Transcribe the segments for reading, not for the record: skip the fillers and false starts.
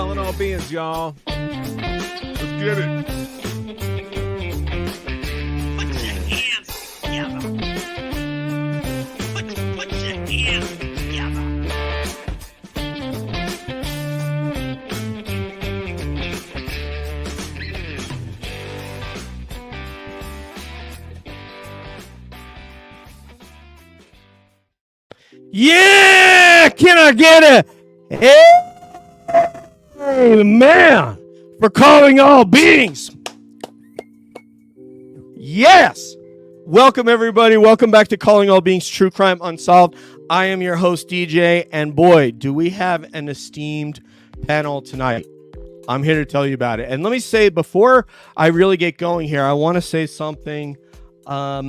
Calling all beings, y'all. Let's get it. Put your hands together. Put your hands together. Yeah! Can I get a man for calling all beings? Yes! Welcome, everybody. Welcome back to Calling All Beings, True Crime Unsolved. I am your host, DJ, and boy, do we have an esteemed panel tonight. I'm here to tell you about it. And let me say, before I really get going here, I want to say something. For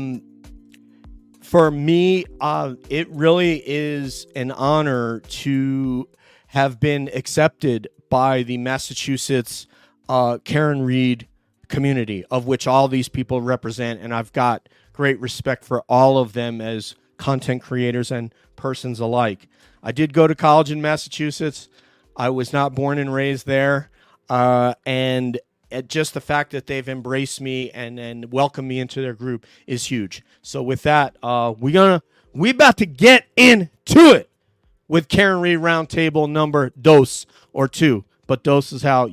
me, it really is an honor to have been accepted by the Massachusetts Karen Reed community, of which all these people represent, and I've got great respect for all of them as content creators and persons alike. I did go to college in Massachusetts. I was not born and raised there, and just the fact that they've embraced me and welcomed me into their group is huge. So with that, we about to get into it with Karen Reed Roundtable number dos or 2. But dos is how,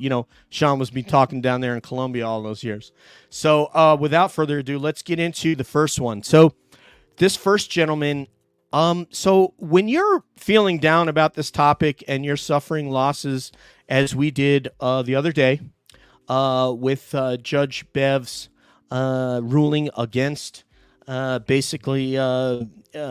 Sean was talking down there in Colombia all those years. So without further ado, let's get into the first one. So this first gentleman, so when you're feeling down about this topic and you're suffering losses, as we did the other day, with Judge Bev's ruling against basically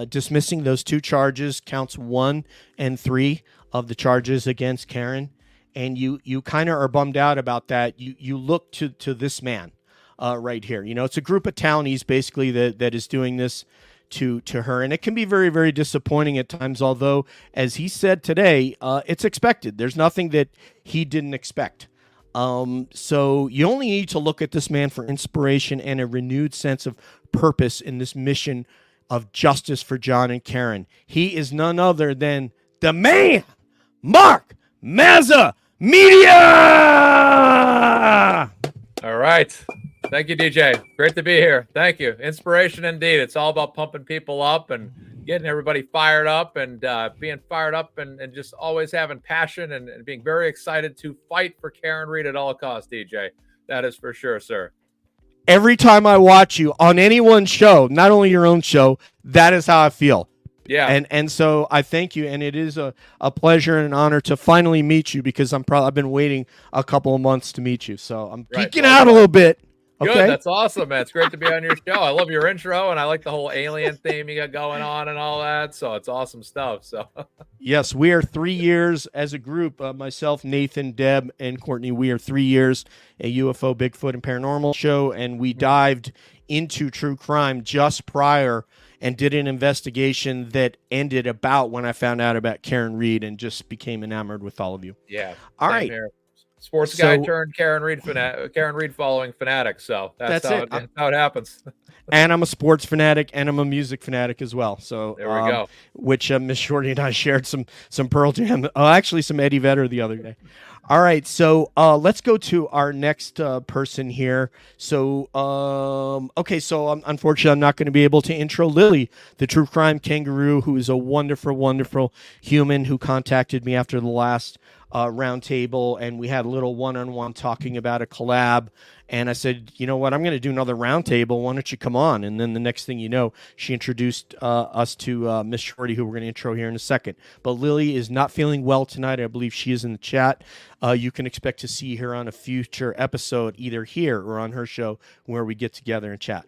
dismissing those 2 charges, counts 1 and 3 of the charges against Karen, and you kind of are bummed out about that. You look to this man right here. It's a group of townies basically that is doing this to her, and it can be very, very disappointing at times, although, as he said today, it's expected. There's nothing that he didn't expect. So you only need to look at this man for inspiration and a renewed sense of purpose in this mission of justice for John and Karen. He is none other than the man, Mark Mazza Media. All right. Thank you, DJ. Great to be here. Thank you. Inspiration indeed. It's all about pumping people up and getting everybody fired up and being fired up and just always having passion and being very excited to fight for Karen Reed at all costs, DJ. That is for sure, sir. Every time I watch you on anyone's show, not only your own show, that is how I feel. Yeah. And so I thank you, and it is a pleasure and an honor to finally meet you, because I've been waiting a couple of months to meet you. So I'm geeking out a little bit. Good. Okay. That's awesome, man. It's great to be on your show. I love your intro, and I like the whole alien theme you got going on and all that. So it's awesome stuff. So yes, we are 3 years as a group. Myself, Nathan, Deb, and Courtney. We are 3 years a UFO, Bigfoot, and paranormal show, and we dived into true crime just prior and did an investigation that ended about when I found out about Karen Reed and just became enamored with all of you. Yeah. All right. Here. Sports guy turned Karen Reed following fanatic. So that's how it happens. And I'm a sports fanatic, and I'm a music fanatic as well. So there we go. Which Miss Shorty and I shared some Pearl Jam, actually some Eddie Vedder the other day. All right, so let's go to our next person here. So, unfortunately, I'm not going to be able to intro Lilly, the true crime kangaroo, who is a wonderful, wonderful human who contacted me after the last roundtable, and we had a little one-on-one talking about a collab. And I said, you know what, I'm going to do another roundtable. Why don't you come on? And then the next thing you know, she introduced us to Miss Shorty, who we're going to intro here in a second. But Lilly is not feeling well tonight. I believe she is in the chat. You can expect to see her on a future episode, either here or on her show, where we get together and chat.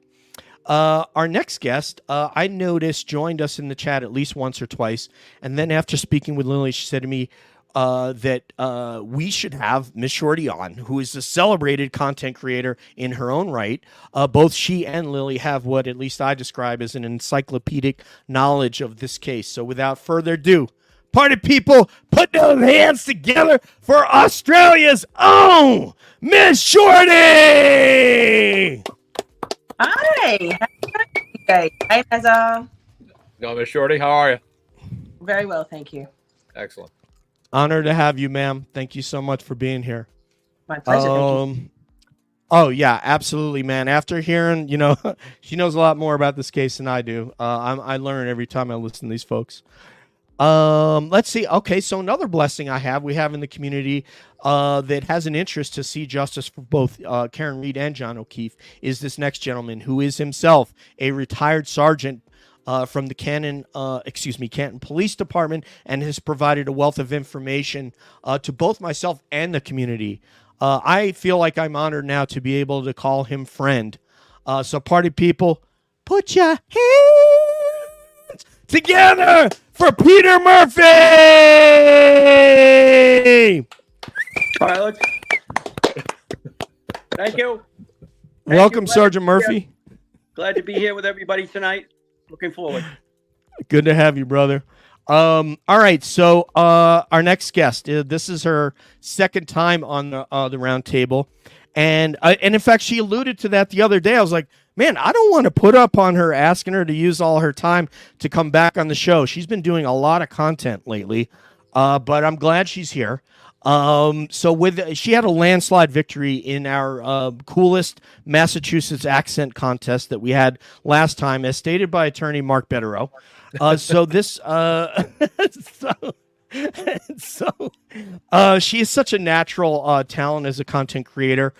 Our next guest, I noticed, joined us in the chat at least once or twice. And then after speaking with Lilly, she said to me, that we should have Miss Shorty on, who is a celebrated content creator in her own right. Both she and Lilly have what at least I describe as an encyclopedic knowledge of this case. So without further ado, party people, put those hands together for Australia's own Miss Shorty! Hi. Hey, Mazza. Go, Miss Shorty. How are you? Very well, thank you. Excellent. Honor to have you, ma'am. Thank you so much for being here. My pleasure. Thank you. Oh yeah, absolutely, man. After hearing, she knows a lot more about this case than I do. I learn every time I listen to these folks. Let's see. Okay, so another blessing we have in the community that has an interest to see justice for both Karen Reed and John O'Keefe is this next gentleman who is himself a retired sergeant from the Canton Police Department and has provided a wealth of information to both myself and the community. I feel like I'm honored now to be able to call him friend. So party people, put your hands together for Peter Murphy! All right, let's. Thank you. Welcome, Glad Sergeant to be here. Murphy. Glad to be here with everybody tonight. Looking forward. Good to have you, brother. All right, so our next guest, this is her second time on the round table, and in fact, she alluded to that the other day. I was like, man, I don't want to put up on her asking her to use all her time to come back on the show. She's been doing a lot of content lately, but I'm glad she's here. So she had a landslide victory in our coolest Massachusetts accent contest that we had last time, as stated by attorney Mark Betterow. She is such a natural talent as a content creator.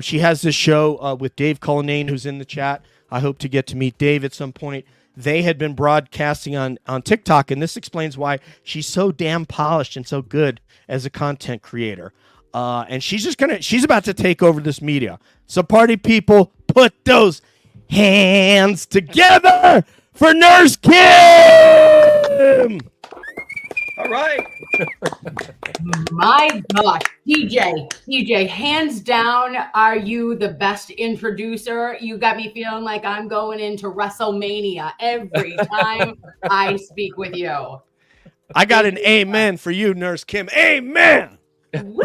She has this show with Dave Cullinane, who's in the chat. I hope to get to meet Dave at some point. They had been broadcasting on TikTok, and this explains why she's so damn polished and so good as a content creator. And she's about to take over this media. So party people, put those hands together for Nurse Kim! All right. My gosh, DJ, hands down, are you the best introducer? You got me feeling like I'm going into WrestleMania every time I speak with you. I got an amen for you, Nurse Kim. Amen! Woo!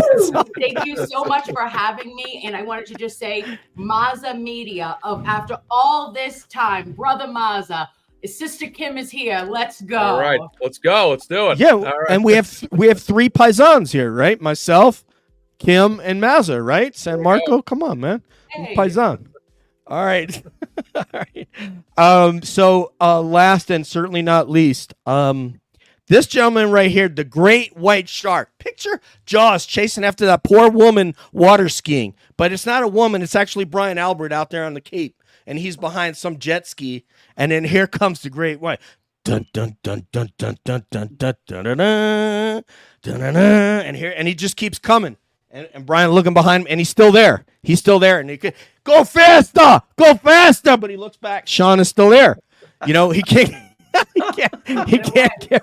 Thank you so much for having me. And I wanted to just say, Mazza Media, after all this time, Brother Mazza, Sister Kim is here. Let's go. All right, let's go. Let's do it. Yeah, all right. and we have three paisans here, right? Myself, Kim, and Mazza, right? San Marco, come on, man. Hey. Paisan. All right. All right. So last and certainly not least, this gentleman right here, the great white shark. Picture Jaws chasing after that poor woman water skiing. But it's not a woman. It's actually Brian Albert out there on the Cape. And he's behind some jet ski. And then here comes the great white. Dun, dun, dun, dun, dun, dun, dun, dun, dun, dun, dun, dun, dun, and he just keeps coming. And Brian looking behind him, and he's still there. He's still there. And he could go faster. But he looks back. Sean is still there. He can't. He can't carry.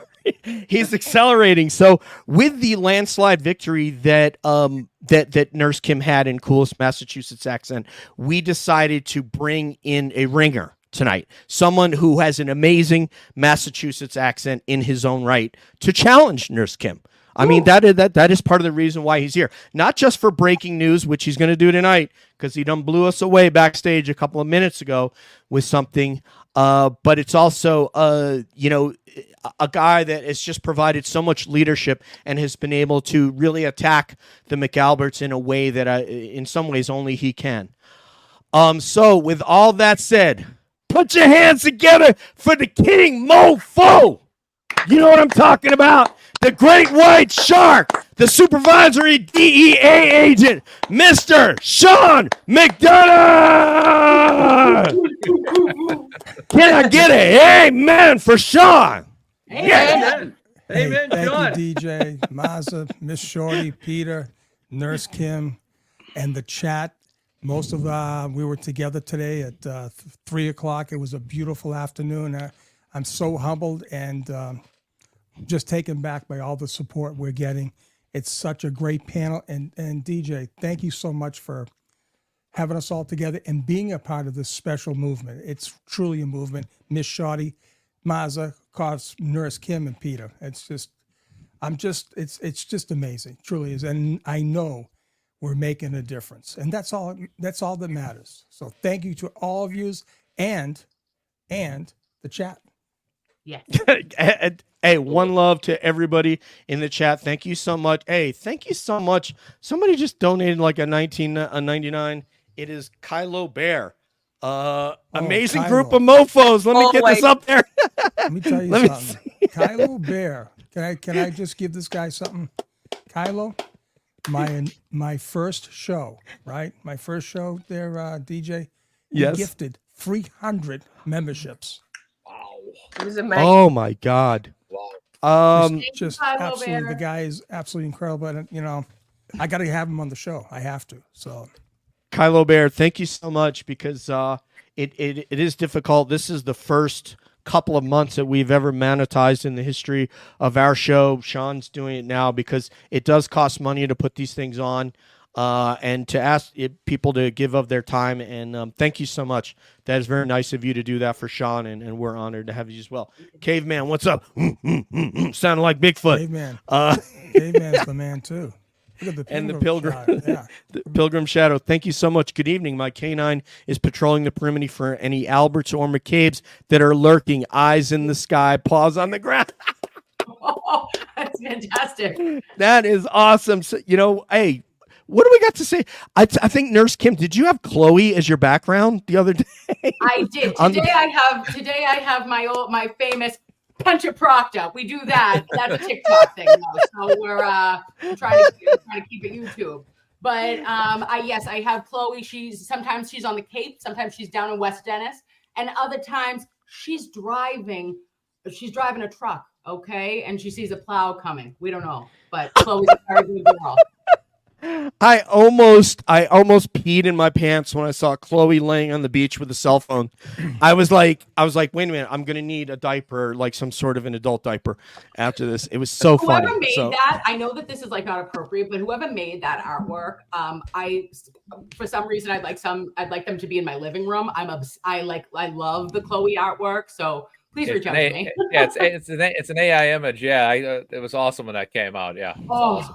He's accelerating. So with the landslide victory that Nurse Kim had in coolest Massachusetts accent, we decided to bring in a ringer tonight, someone who has an amazing Massachusetts accent in his own right, to challenge Nurse Kim. I mean, that is part of the reason why he's here. Not just for breaking news, which he's going to do tonight, because he done blew us away backstage a couple of minutes ago with something. But it's also, a guy that has just provided so much leadership and has been able to really attack the McAlberts in a way that, in some ways, only he can. So with all that said, put your hands together for the King MoFo. You know what I'm talking about? The great white shark, the supervisory DEA agent, Mr. Sean McDonough. Can I get an amen for Sean? Amen. Hey, Amen, thank John. you, DJ, Mazza, Miss Shorty, Peter, Nurse Kim, and the chat. Most of we were together today at 3 o'clock. It was a beautiful afternoon. I'm so humbled and just taken back by all the support we're getting. It's such a great panel. And DJ, thank you so much for having us all together and being a part of this special movement. It's truly a movement. Miss Shorty, Mazza, of course, Nurse Kim, and Peter. It's just amazing. Truly is. And I know we're making a difference. And that's all that matters. So thank you to all of yous and the chat. Yes. Hey, one love to everybody in the chat. Thank you so much. Hey, thank you so much. Somebody just donated like a 19.99. It is Kylo Bear. Amazing Kylo. group of mofos. Let me All get the this way. up there. Let me tell you Let me something. Kylo Bear. Can I just give this guy something? Kylo, my first show, right? My first show there, DJ. He Yes. gifted 300 memberships. It was amazing. Oh my God. Just Kylo absolutely, Bear. the guy is absolutely incredible. And you know, I got to have him on the show. I have to. So, Kylo Bear, thank you so much because it is difficult. This is the first couple of months that we've ever monetized in the history of our show. Sean's doing it now because it does cost money to put these things on and to ask people to give of their time. And thank you so much. That is very nice of you to do that for Sean, and we're honored to have you as well. Caveman, what's up? Sounding like Bigfoot. Caveman. Caveman's the man too. Look at the And the pilgrim pilgrim, shot. Yeah. the Pilgrim Shadow. Thank you so much. Good evening. My canine is patrolling the perimeter for any Alberts or McCabe's that are lurking. Eyes in the sky, paws on the ground. Oh, that's fantastic. That is awesome. So, you know, hey, what do we got to say? I think Nurse Kim, did you have Chloe as your background the other day? I did. Today I have my famous punch a Proctor. We do that. That's a TikTok thing though. So we're trying to keep it YouTube. But I have Chloe. Sometimes she's on the Cape, sometimes she's down in West Dennis, and other times she's driving a truck, okay? And she sees a plow coming. We don't know. But Chloe's a very good girl. I almost peed in my pants when I saw Chloe laying on the beach with a cell phone. I was like, wait a minute, I'm gonna need a diaper, like some sort of an adult diaper after this. It was so funny. Whoever made that, I know that this is like not appropriate, but whoever made that artwork, for some reason I'd like them to be in my living room. I love the Chloe artwork, so please reach out to me. Yeah, it's an AI image. Yeah, it was awesome when that came out. Yeah, awesome.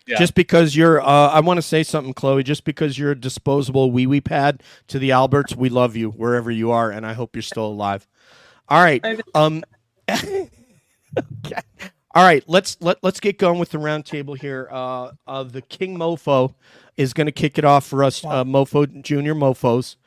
Yeah. Just because you're, I want to say something, Chloe. Just because you're a disposable wee pad to the Alberts, we love you wherever you are, and I hope you're still alive. All right, okay. All right. Let's get going with the roundtable here. The King MoFo is going to kick it off for us. MoFo Junior Mofos.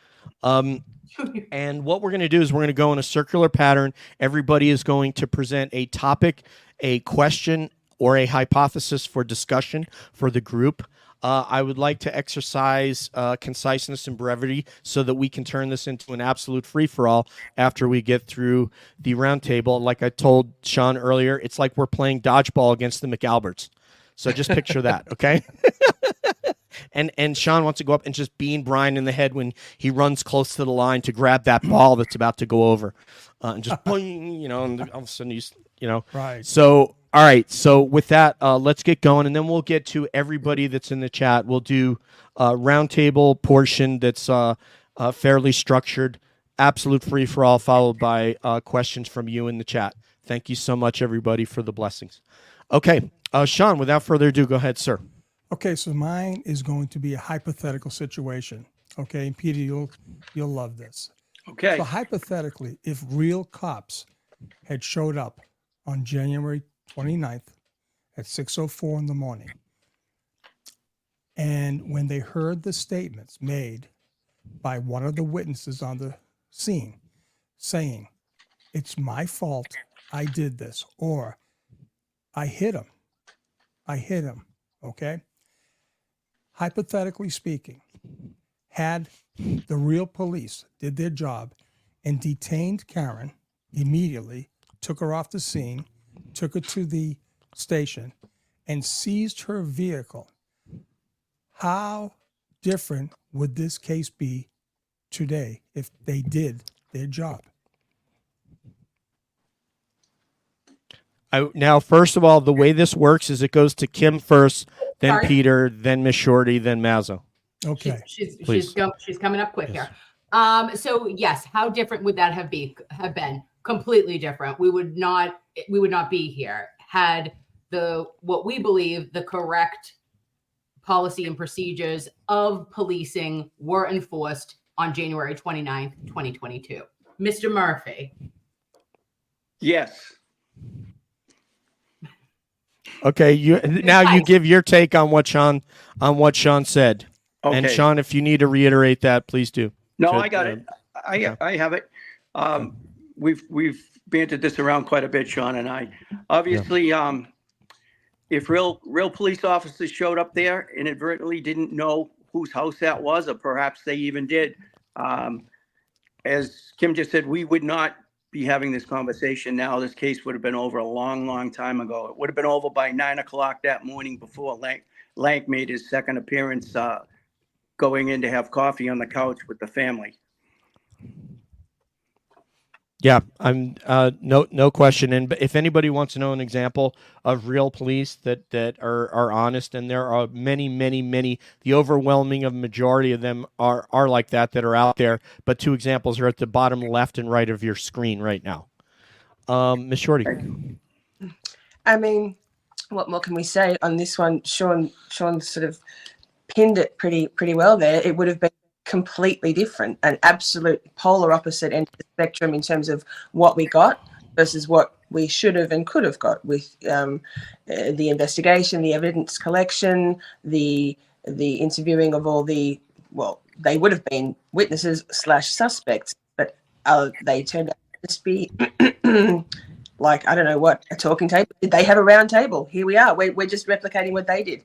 And what we're going to do is we're going to go in a circular pattern. Everybody is going to present a topic, a question, or a hypothesis for discussion for the group. I would like to exercise conciseness and brevity so that we can turn this into an absolute free-for-all after we get through the roundtable. Like I told Sean earlier, it's like we're playing dodgeball against the McAlberts. So just picture that, okay? And Sean wants to go up and just bean Brian in the head when he runs close to the line to grab that ball that's about to go over. And just, boing, and all of a sudden he's, Right. So... All right, so with that, let's get going, and then we'll get to everybody that's in the chat. We'll do a roundtable portion that's fairly structured, absolute free-for-all, followed by questions from you in the chat. Thank you so much, everybody, for the blessings. Okay, Sean, without further ado, go ahead, sir. Okay, so mine is going to be a hypothetical situation. Okay, and Peter, you'll love this. Okay. So hypothetically, if real cops had showed up on January 29th at 6:04 in the morning, and when they heard the statements made by one of the witnesses on the scene saying, "It's my fault, I did this," or I hit him, okay? Hypothetically speaking, had the real police did their job and detained Karen immediately, took her off the scene, took her to the station, and seized her vehicle, how different would this case be today if they did their job? Now, first of all, the way this works is it goes to Kim first, then Sorry? Peter, then Miss Shorty, then Mazza. Okay. She's Please. coming up quick Yes. here. So yes, how different would that have been? Completely different. We would not be here had what we believe the correct policy and procedures of policing were enforced on January 29th, 2022. Mr. Murphy. Yes. Okay, you give your take on what Sean said. Okay. And Sean, if you need to reiterate that, please do. No, Should- I got it. I have it. We've bantered this around quite a bit, Sean and I. Obviously, if real police officers showed up there inadvertently didn't know whose house that was, or perhaps they even did, as Kim just said, we would not be having this conversation now. This case would have been over a long, long time ago. It would have been over by 9 o'clock that morning before Lank made his second appearance, going in to have coffee on the couch with the family. Yeah, I'm no question. And if anybody wants to know an example of real police that are honest, and there are many, the overwhelming of majority of them are like that are out there. But two examples are at the bottom left and right of your screen right now. Miss Shorty. I mean, what more can we say on this one? Sean sort of pinned it pretty well there. It would have been completely different, an absolute polar opposite end of the spectrum in terms of what we got versus what we should have and could have got with the investigation, the evidence collection, the interviewing of all the, well, they would have been witnesses / suspects, but they turned out to just be like, I don't know what, a talking table. Did they have a round table? Here we are. We're just replicating what they did,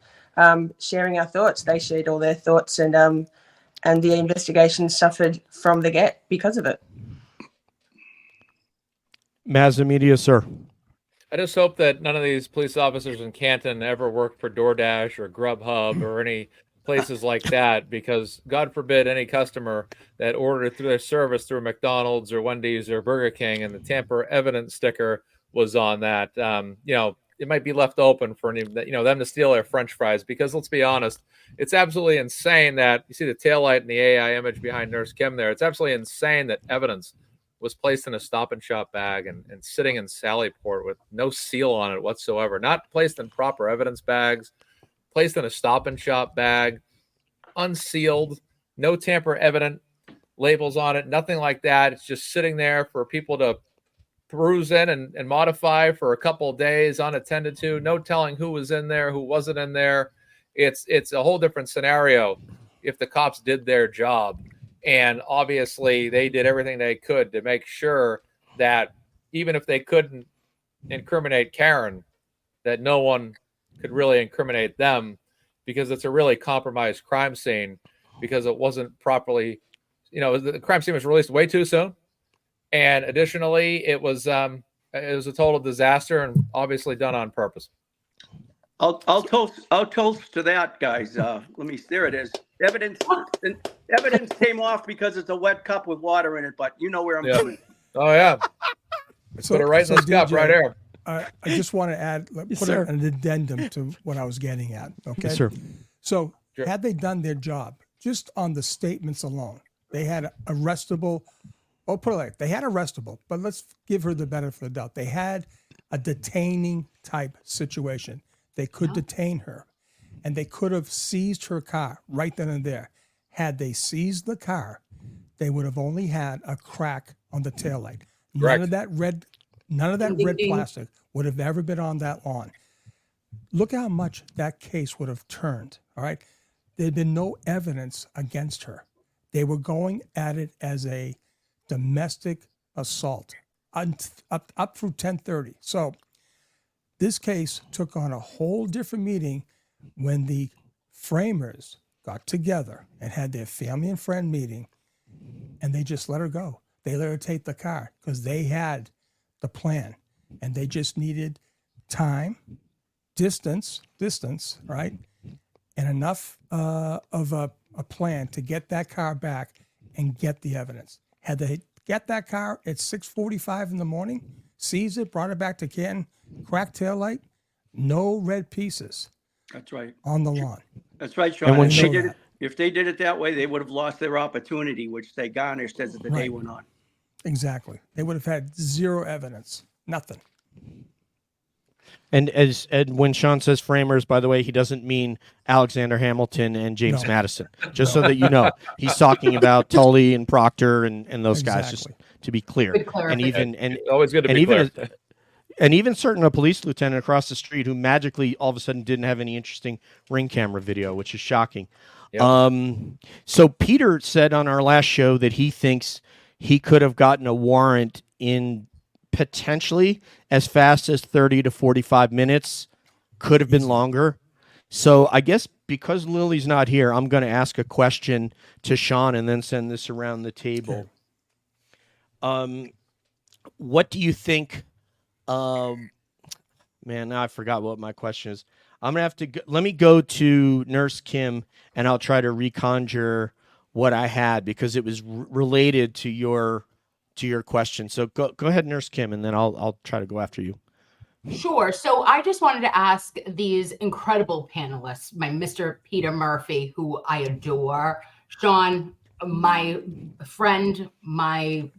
sharing our thoughts. They shared all their thoughts, and the investigation suffered from the get because of it. Mazza Media, sir. I just hope that none of these police officers in Canton ever worked for DoorDash or Grubhub or any places like that, because God forbid any customer that ordered through their service through McDonald's or Wendy's or Burger King and the tamper evidence sticker was on that. It might be left open for them to steal their French fries, because let's be honest, it's absolutely insane that you see the taillight and the AI image behind Nurse Kim there. It's absolutely insane that evidence was placed in a Stop and Shop bag and sitting in Sallyport with no seal on it whatsoever, not placed in proper evidence bags, placed in a Stop and Shop bag, unsealed, no tamper evident labels on it, nothing like that. It's just sitting there for people to peruse in and modify for a couple of days unattended to, no telling who was in there, who wasn't in there. It's a whole different scenario if the cops did their job. And obviously they did everything they could to make sure that even if they couldn't incriminate Karen, that no one could really incriminate them, because it's a really compromised crime scene, because it wasn't properly, the crime scene was released way too soon. And additionally, it was a total disaster and obviously done on purpose. I'll toast to that, guys. There it is. Evidence came off because it's a wet cup with water in it, but you know where I'm coming. Oh yeah. Put it right in this cup right here. I just want to add, put an addendum to what I was getting at. Okay. Yes, sir. So had they done their job just on the statements alone, they had arrestable. Oh, put it like they had arrestable, but let's give her the benefit of the doubt. They had a detaining type situation. They could detain her, and they could have seized her car right then and there. Had they seized the car, they would have only had a crack on the taillight. None of that red plastic would have ever been on that lawn. Look how much that case would have turned. All right, there'd been no evidence against her. They were going at it as a domestic assault up through 10:30. So this case took on a whole different meaning when the framers got together and had their family and friend meeting, and they just let her go. They let her take the car because they had the plan, and they just needed time, distance, right, and enough of a plan to get that car back and get the evidence. Had they get that car at 6:45 in the morning, seized it, brought it back to Canton, cracked taillight, no red pieces. That's right. On the lawn. That's right, Sean. And when If they did it that way, they would have lost their opportunity, which they garnished as the day went on. Exactly. They would have had zero evidence, nothing. And when Sean says framers, by the way, he doesn't mean Alexander Hamilton and James Madison. Just so that you know, he's talking about Tully and Proctor and those guys. Just to be clear. Good clarification. Always good to and be even clear. and even certain a police lieutenant across the street who magically all of a sudden didn't have any interesting ring camera video, which is shocking. Yep. So Peter said on our last show that he thinks he could have gotten a warrant in potentially as fast as 30 to 45 minutes, could have been longer. So I guess because Lily's not here, I'm going to ask a question to Sean and then send this around the table. What do you think? Man, now I forgot what my question is. I'm going to have to let me go to Nurse Kim and I'll try to reconjure what I had because it was related to your question. So go ahead, Nurse Kim, and then I'll try to go after you. Sure. So I just wanted to ask these incredible panelists, my Mr. Peter Murphy, who I adore, Sean, my friend, my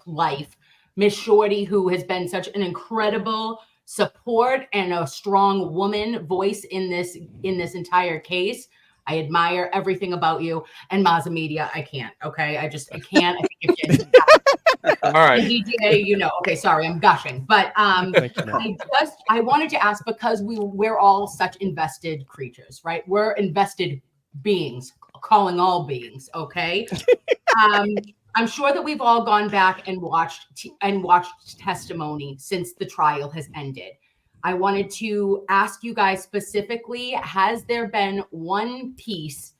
life, Miss Shorty, who has been such an incredible support and a strong woman voice in this entire case. I admire everything about you. And Mazza Media, I can't. Okay, I can't. I think it's All right. And DJ, okay, sorry, I'm gushing, but I wanted to ask because we're all such invested creatures, right? We're invested beings, calling all beings. Okay. I'm sure that we've all gone back and watched testimony since the trial has ended. I wanted to ask you guys specifically, has there been one piece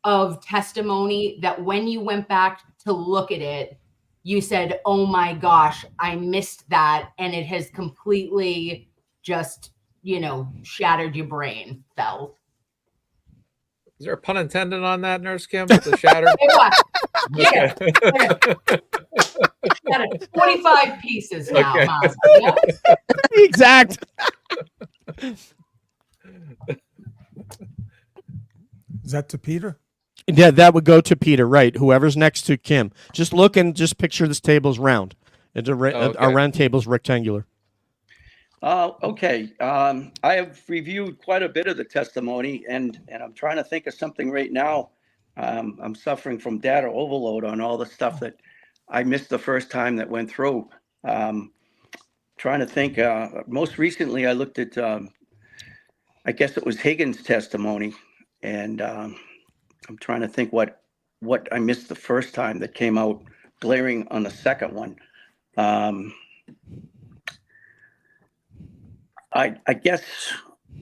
of testimony that when you went back to look at it, you said, oh my gosh, I missed that. And it has completely just, shattered your brain, fell. Is there a pun intended on that, Nurse Kim? The shattered? Yeah. 45 pieces now. Okay. Mazza. Yeah. Exact. Is that to Peter? Yeah, that would go to Peter, right? Whoever's next to Kim. Just look and just picture this table's round. Our round table's rectangular. Okay. I have reviewed quite a bit of the testimony, and I'm trying to think of something right now. I'm suffering from data overload on all the stuff that I missed the first time that went through. Trying to think. Most recently, I looked at, I guess it was Higgins' testimony, and I'm trying to think what I missed the first time that came out glaring on the second one. I guess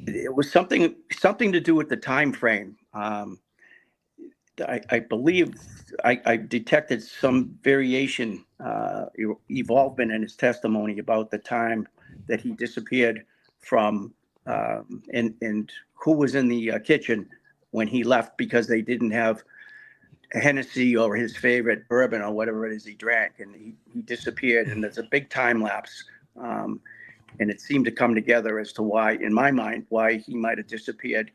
it was something to do with the time frame. I believe I detected some variation, evolvement in his testimony about the time that he disappeared from, and who was in the kitchen when he left because they didn't have Hennessy or his favorite bourbon or whatever it is he drank, and he disappeared. And there's a big time lapse. And it seemed to come together as to why, in my mind, why he might have disappeared,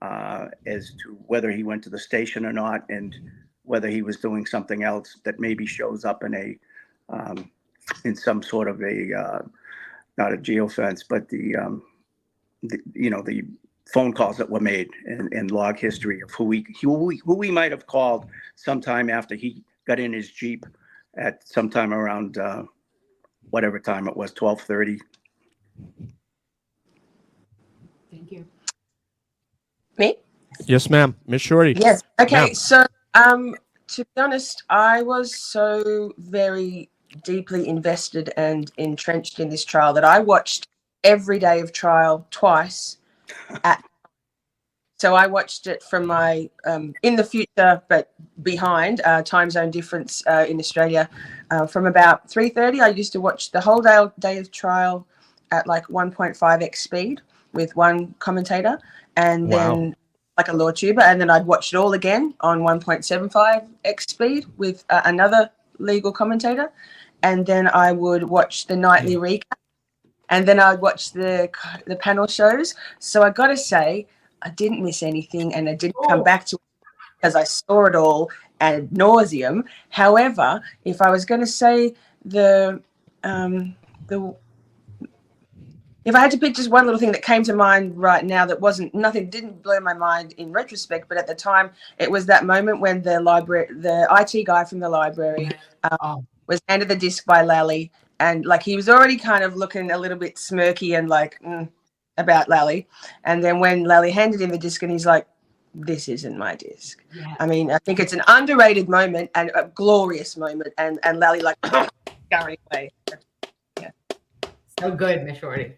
as to whether he went to the station or not, and whether he was doing something else that maybe shows up in some sort of a, not a geofence, but the phone calls that were made and log history of who he might have called sometime after he got in his Jeep at sometime around whatever time it was, 12:30. Thank you. Me? Yes, ma'am. Miss Shorty. Yes. Okay. Ma'am. So, to be honest, I was so very deeply invested and entrenched in this trial that I watched every day of trial twice. So I watched it from my in the future, but behind time zone difference in Australia. From about 3:30, I used to watch the whole day of trial at like 1.5x speed with one commentator, and then like a law tuber, and then I'd watch it all again on 1.75x speed with another legal commentator, and then I would watch the nightly recap, and then I'd watch the panel shows. So I got to say, I didn't miss anything, and I didn't come back to it because I saw it all ad nauseum. However, if I was going to say if I had to pick just one little thing that came to mind right now that didn't blow my mind in retrospect, but at the time it was that moment when the IT guy from the library was handed the disc by Lally, and like he was already kind of looking a little bit smirky and like about Lally. And then when Lally handed him the disc, and he's like, "This isn't my disc." Yeah. I mean, I think it's an underrated moment and a glorious moment, and Lally like going away. So good, Miss Shorty.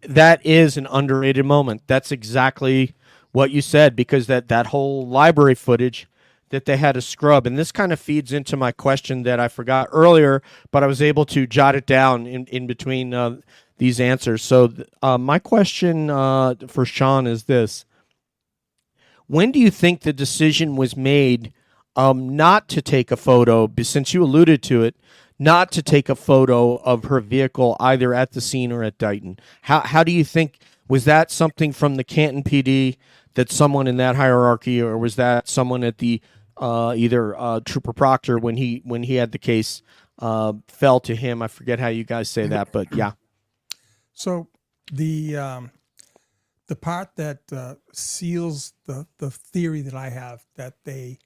That is an underrated moment. That's exactly what you said, because that whole library footage that they had to scrub, and this kind of feeds into my question that I forgot earlier, but I was able to jot it down in between these answers. So my question for Sean is this: when do you think the decision was made not to take a photo, since you alluded to it, not to take a photo of her vehicle either at the scene or at Dighton? How do you think, was that something from the Canton PD, that someone in that hierarchy, or was that someone at the either Trooper Proctor when he had the case fell to him? I forget how you guys say that, but yeah. So the part that seals the theory that I have that they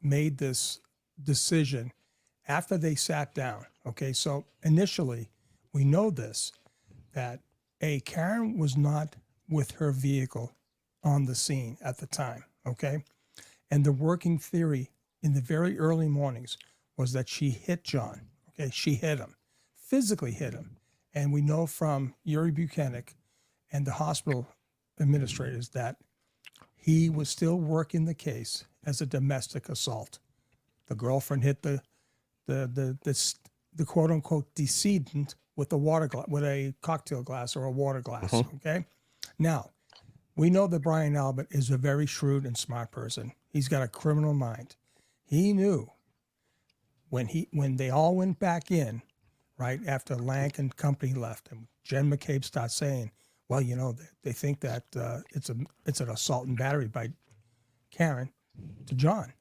made this decision after they sat down. Okay, so initially we know this, that Karen was not with her vehicle on the scene at the time. Okay, and the working theory in the very early mornings was that she hit John. Okay, she hit him, physically hit him, and we know from Yuri Buchanan and the hospital administrators that he was still working the case as a domestic assault. The girlfriend hit the quote unquote decedent with a cocktail glass or a water glass. Okay, now we know that Brian Albert is a very shrewd and smart person. He's got a criminal mind. He knew when they all went back in, right after Lank and company left, and Jen McCabe starts saying, "Well, you know, they think that it's an assault and battery by Karen to John."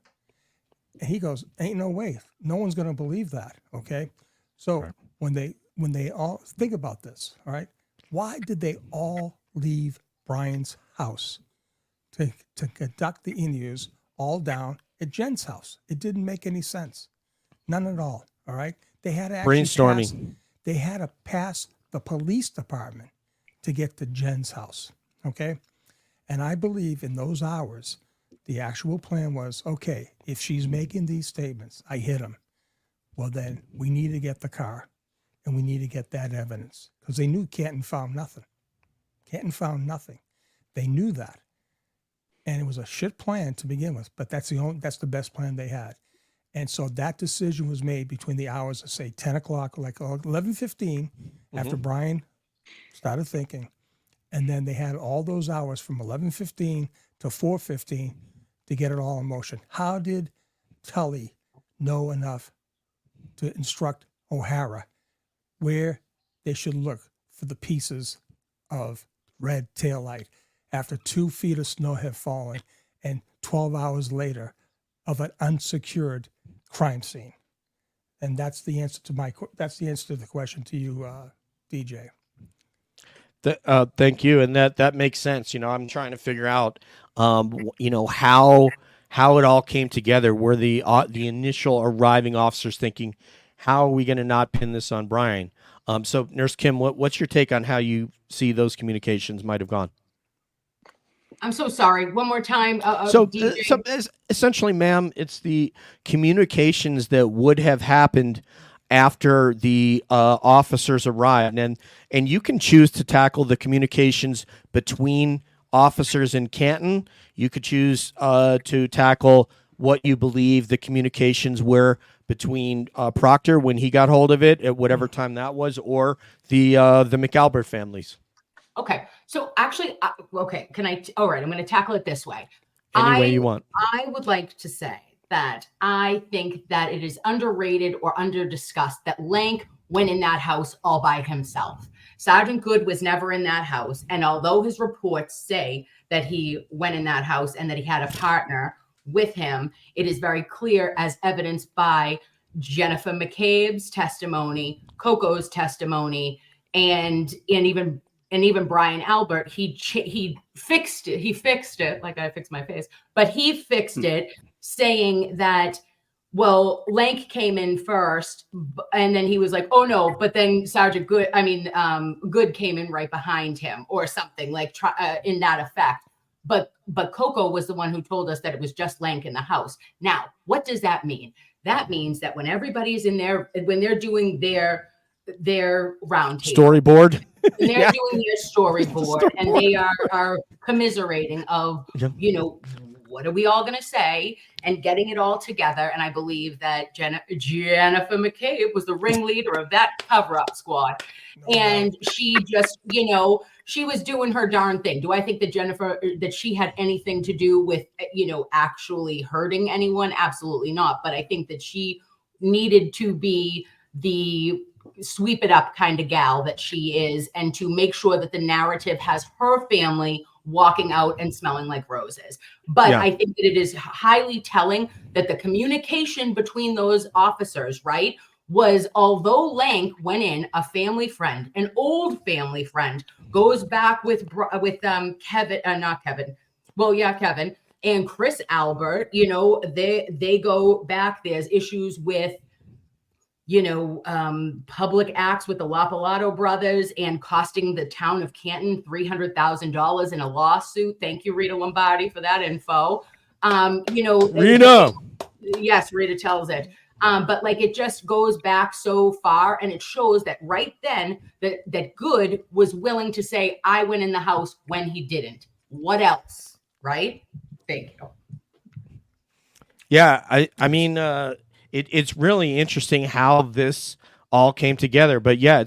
And he goes, "Ain't no way. No one's going to believe that." Okay. So right. when they all think about this, all right, why did they all leave Brian's house to conduct the interviews all down at Jen's house? It didn't make any sense. None at all. All right. They had to actually brainstorming. They had to pass the police department to get to Jen's house. Okay. And I believe in those hours, the actual plan was, okay, if she's making these statements, I hit him. Well, then we need to get the car and we need to get that evidence, because they knew Canton found nothing. Canton found nothing. They knew that. And it was a shit plan to begin with, but that's the best plan they had. And so that decision was made between the hours of, say, 10 o'clock, like 11:15, after Brian started thinking. And then they had all those hours from 11:15 to 4:15 to get it all in motion. How did Tully know enough to instruct O'Hara where they should look for the pieces of red taillight after 2 feet of snow have fallen and 12 hours later of an unsecured crime scene? And that's the answer to the question to you, DJ. Thank you, and that makes sense. You know, I'm trying to figure out, you know, how it all came together. Were the initial arriving officers thinking, how are we going to not pin this on Brian? So, Nurse Kim, what's your take on how you see those communications might have gone? I'm so sorry. One more time. So essentially, ma'am, it's the communications that would have happened after the officers arrived, and you can choose to tackle the communications between officers in Canton. You could choose to tackle what you believe the communications were between Proctor when he got hold of it at whatever time that was, or the McAlbert families. Okay. So actually, okay. All right. I'm going to tackle it this way. Any way you want. I would like to say that I think that it is underrated or under-discussed that Lank went in that house all by himself. Sergeant Good was never in that house. And although his reports say that he went in that house and that he had a partner with him, it is very clear, as evidenced by Jennifer McCabe's testimony, Coco's testimony, and even Brian Albert, he fixed it. He fixed it, like I fixed my face, but he fixed it, saying that well, Lank came in first, and then he was like, "Oh no!" But then Sergeant Good, Good came in right behind him, or something like in that effect. But Coco was the one who told us that it was just Lank in the house. Now, what does that mean? That means that when everybody's in there, when they're doing their round table, Storyboard. and they're doing their storyboard, and they are commiserating of, what are we all going to say, and getting it all together. And I believe that Jennifer McCabe was the ringleader of that cover-up squad. And she just, she was doing her darn thing. Do I think that she had anything to do with, actually hurting anyone? Absolutely not. But I think that she needed to be the sweep it up kind of gal that she is, and to make sure that the narrative has her family walking out and smelling like roses. But I think that it is highly telling that the communication between those officers, right, was, although Lank went in, a family friend, an old family friend, goes back with Kevin, not Kevin. Well, yeah, Kevin and Chris Albert, they go back. There's issues with, public acts with the Lapalato brothers and costing the town of Canton $300,000 in a lawsuit. Thank you, Rita Lombardi, for that info. Rita. Yes, Rita tells it. But it just goes back so far, and it shows that right then that Good was willing to say, I went in the house when he didn't. What else? Right? Thank you. Yeah, I mean, it's really interesting how this all came together. But yeah,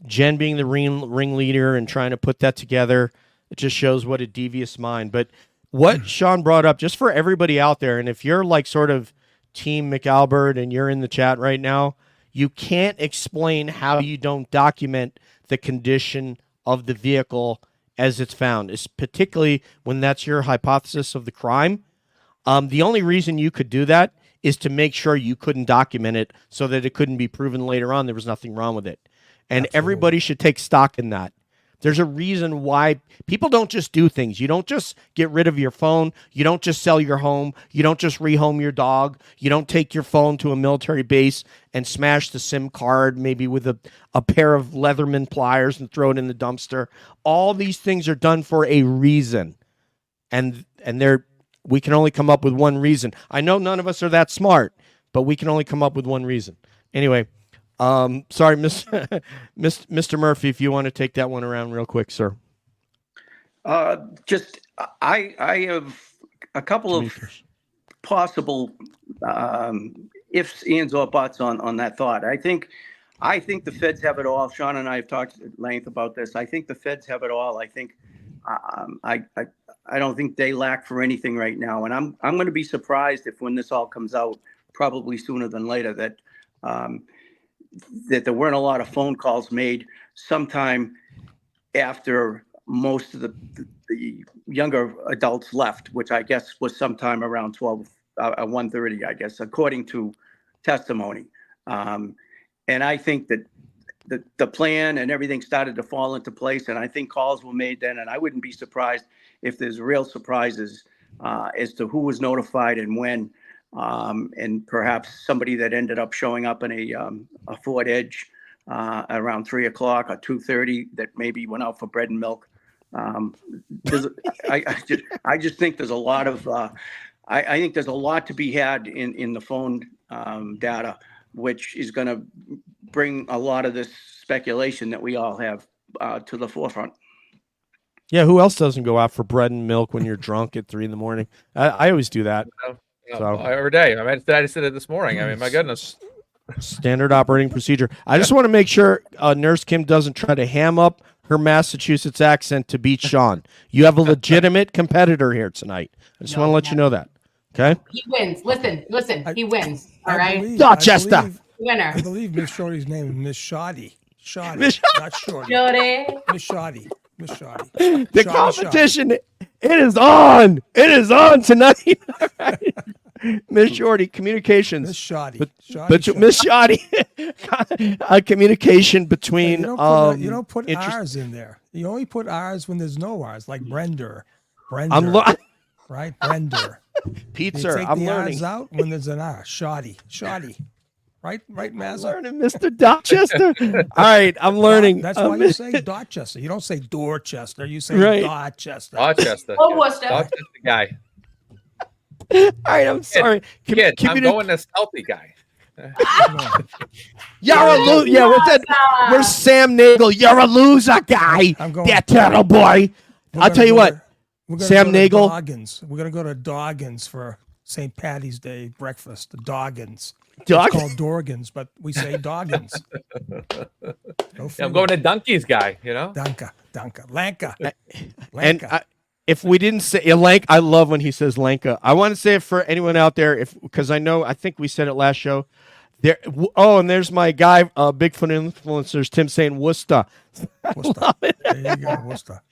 Jen being the ringleader and trying to put that together, it just shows what a devious mind. But what Sean brought up, just for everybody out there, and if you're sort of Team McAlbert and you're in the chat right now, you can't explain how you don't document the condition of the vehicle as it's found, is particularly when that's your hypothesis of the crime. The only reason you could do that is to make sure you couldn't document it so that it couldn't be proven later on there was nothing wrong with it. And everybody should take stock in that. There's a reason why people don't just do things. You don't just get rid of your phone. You don't just sell your home. You don't just rehome your dog. You don't take your phone to a military base and smash the SIM card, maybe with a pair of Leatherman pliers, and throw it in the dumpster. All these things are done for a reason. And we can only come up with one reason. I know none of us are that smart, but we can only come up with one reason. Anyway, sorry, Mr. Murphy, if you want to take that one around real quick, sir. I have a couple of possible ifs, ands, or buts on that thought. I think the feds have it all. Sean and I have talked at length about this. I think the feds have it all. I think I don't think they lack for anything right now, and I'm going to be surprised if, when this all comes out, probably sooner than later, that there weren't a lot of phone calls made sometime after most of the younger adults left, which I guess was sometime around 1:30, I guess, according to testimony. And I think that the plan and everything started to fall into place, and I think calls were made then, and I wouldn't be surprised if there's real surprises as to who was notified and when, and perhaps somebody that ended up showing up in a Ford Edge around 3 o'clock or 2:30 that maybe went out for bread and milk. I just think there's a lot of I think there's a lot to be had in the phone data, which is going to bring a lot of this speculation that we all have to the forefront. Yeah, who else doesn't go out for bread and milk when you're drunk at 3 a.m? I always do that. So every day. I just did it this morning. I mean, my goodness. Standard operating procedure. I just want to make sure Nurse Kim doesn't try to ham up her Massachusetts accent to beat Sean. You have a legitimate competitor here tonight. I just want to let you know that. Okay? He wins. Listen. He wins. All right? Dorchester. Winner. I believe Miss Shorty's name is Miss Shorty. Shorty, not Shorty. Shorty. Miss Shorty. Miss Shorty. The competition, it is on. It is on tonight. Miss Shorty, communications. Miss Shorty. Miss Shorty. Communication between. You don't put R's in there. You only put R's when there's no R's, like Brender. Right? Brender. Pizza. You take I'm the learning. R's out when there's an R. Shoddy. Right, I'm Mazza? learning, Mr. Dorchester. All right, I'm learning. That's why you say Dorchester. You don't say Dorchester. You say Right. Dorchester. Rochester. Oh, Worcester. Rochester guy. All right, I'm sorry. Kid, I'm going to stealthy guy. You're a loser. Yeah, where's Sam Nagel? You're a loser, guy. I'm going. That turtle boy. I'll tell you what. Sam Nagel. We're gonna go to Doggins for St. Patty's Day breakfast. The Doggins. Dog? It's called Dorgans, but we say Doggins. I'm going to Donkey's guy, you know? Danka. Lanka. And if we didn't say Lanka, I love when he says Lanka. I want to say it for anyone out there, because I think we said it last show. There. Oh, and there's my guy, Bigfoot influencers, Tim saying Worcester. Worcester. There you go, Worcester.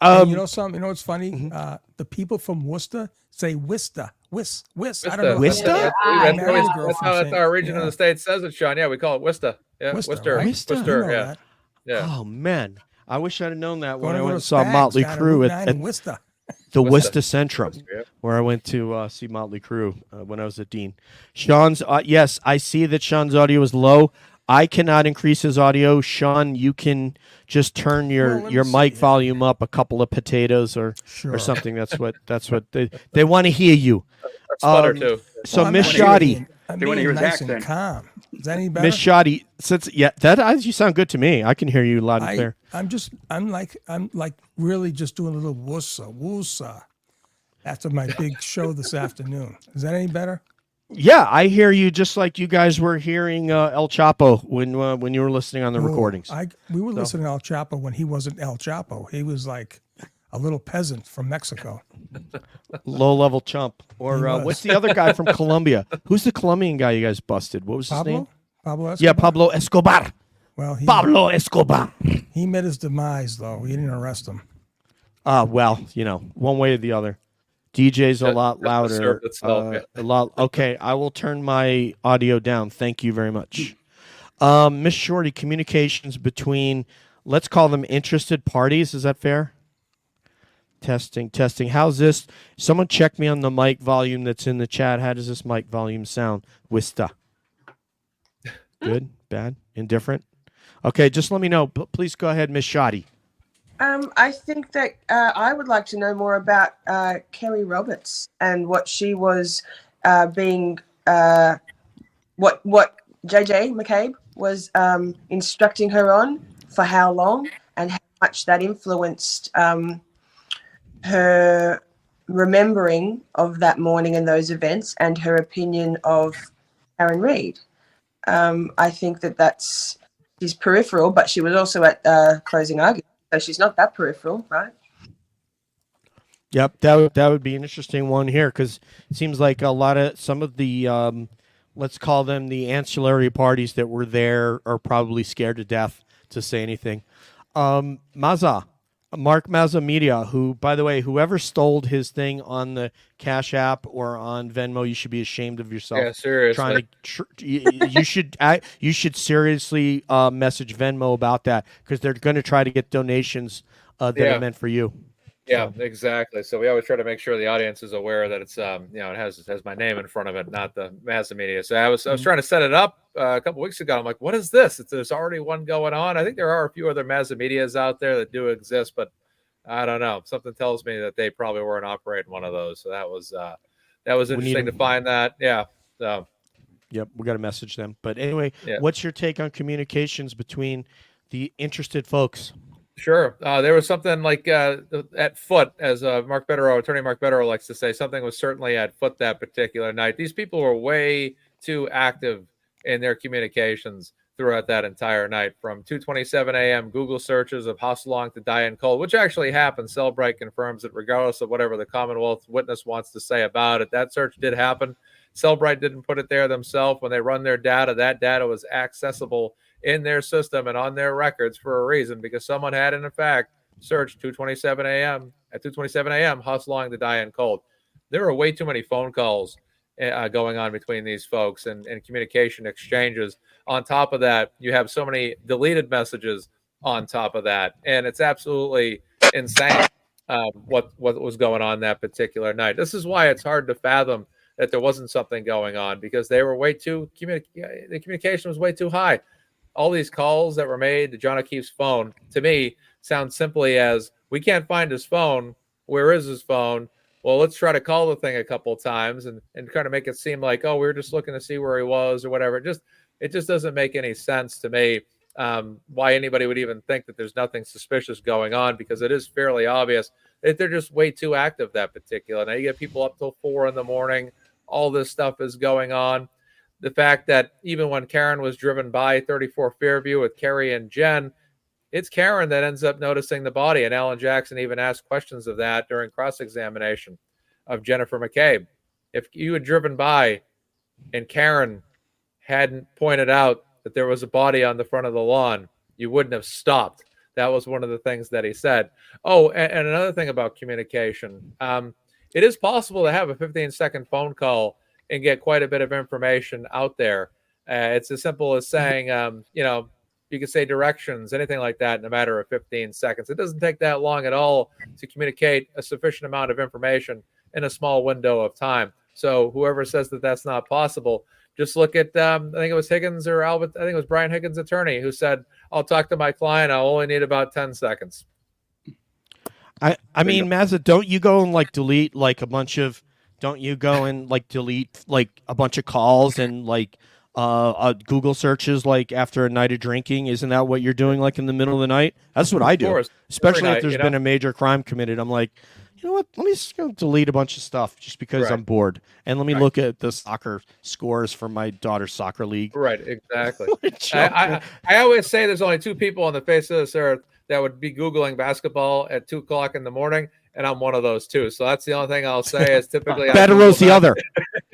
And you know something? You know what's funny? Mm-hmm. The people from Worcester say Worcester. Whis. I don't know. Worcester? That's how our region of the state says it, Sean. Yeah, we call it Worcester. Yeah, Worcester. Right? Worcester. You know Yeah. that. Yeah. Oh man, I wish I'd have known that when Going I to went go and to saw Spags Motley down Crue Route at 9 in Worcester. the Worcester. Worcester Centrum, Yep. where I went to see Motley Crue when I was at Dean. Sean's, yes, I see that Sean's audio is low. I cannot increase his audio. Sean, you can just turn your mic volume up a couple of potatoes or something. That's what they want to hear you. Sputter too. So Well, Miss I'm Shorty, I'm They wanna being hear his nice and accent. calm. Is that any better? Miss Shorty, you sound good to me. I can hear you loud and clear. I'm like really just doing a little woosa after my big show this afternoon. Is that any better? Yeah, I hear you just like you guys were hearing El Chapo when you were listening on the recordings. We were listening to El Chapo when he wasn't El Chapo. He was like a little peasant from Mexico. Low-level chump. Or what's the other guy from Colombia? Who's the Colombian guy you guys busted? What was his name? Pablo Escobar? Yeah, Pablo Escobar. Well, Pablo Escobar. he met his demise, though. We didn't arrest him. Well, one way or the other. DJ's a lot louder. served itself, yeah. A lot. Okay, I will turn my audio down. Thank you very much. Miss Shorty, communications between, let's call them interested parties. Is that fair? Testing. How's this? Someone check me on the mic volume that's in the chat. How does this mic volume sound? Wista. Good? Bad? Indifferent? Okay, just let me know. Please go ahead, Miss Shorty. I think that I would like to know more about Kerry Roberts and what she was being, what JJ McCabe was instructing her on, for how long, and how much that influenced her remembering of that morning and those events and her opinion of Karen Reid. I think she's peripheral, but she was also at closing argument. So she's not that peripheral, right? Yep, that would be an interesting one here, because it seems like some of the let's call them the ancillary parties that were there are probably scared to death to say anything. Mazza Media, who, by the way, whoever stole his thing on the Cash App or on Venmo, you should be ashamed of yourself. Yeah, seriously. You should seriously message Venmo about that, because they're going to try to get donations that are meant for you. Yeah, exactly. So we always try to make sure the audience is aware that it's it has my name in front of it, not the Mazza Media. So I was trying to set it up a couple weeks ago. I'm like, what is this? There's already one going on. I think there are a few other Mazza Medias out there that do exist, but I don't know. Something tells me that they probably weren't operating one of those. So that was interesting to find that. Yeah. So yep, we got to message them. But anyway, what's your take on communications between the interested folks? Sure. There was something like at foot, as attorney Mark Betterow likes to say, something was certainly at foot that particular night. These people were way too active in their communications throughout that entire night, from 2:27 a.m. Google searches of how long to die in cold, which actually happened. Cellbrite confirms that regardless of whatever the Commonwealth witness wants to say about it, that search did happen. Cellbrite didn't put it there themselves. When they run their data, that data was accessible in their system and on their records for a reason, because someone had, in fact, searched 2:27 a.m. At 2:27 a.m., how long to die in cold. There are way too many phone calls going on between these folks and communication exchanges. On top of that, you have so many deleted messages on top of that, and it's absolutely insane what was going on that particular night. This is why it's hard to fathom that there wasn't something going on, because they were the communication was way too high. All these calls that were made to John O'Keefe's phone, to me, sound simply as, we can't find his phone. Where is his phone? Well, let's try to call the thing a couple of times and kind of make it seem like, oh, we were just looking to see where he was or whatever. It just doesn't make any sense to me why anybody would even think that there's nothing suspicious going on, because it is fairly obvious that they're just way too active that particular. Now you get people up till 4 a.m. All this stuff is going on. The fact that even when Karen was driven by 34 Fairview with Kerry and Jen, it's Karen that ends up noticing the body. And Alan Jackson even asked questions of that during cross-examination of Jennifer McCabe. If you had driven by and Karen hadn't pointed out that there was a body on the front of the lawn, you wouldn't have stopped. That was one of the things that he said. Oh, and another thing about communication. It is possible to have a 15-second phone call and get quite a bit of information out there. It's as simple as saying, you can say directions, anything like that, in a matter of 15 seconds. It doesn't take that long at all to communicate a sufficient amount of information in a small window of time. So whoever says that that's not possible, just look at, I think it was Higgins or Albert, I think it was Brian Higgins' attorney, who said, I'll talk to my client, I'll only need about 10 seconds. I mean, Mazza, don't you go and delete a bunch of, don't you go and delete a bunch of calls and Google searches after a night of drinking? Isn't that what you're doing in the middle of the night? That's what I do. Course. Especially Every if there's night, been a major crime committed. I'm like, you know what? Let me just go delete a bunch of stuff just because I'm bored. And let me look at the soccer scores for my daughter's soccer league. Right, exactly. I always say there's only 2 people on the face of this earth that would be Googling basketball at 2 o'clock in the morning, and I'm one of those 2. So that's the only thing I'll say is typically Bettero's the other.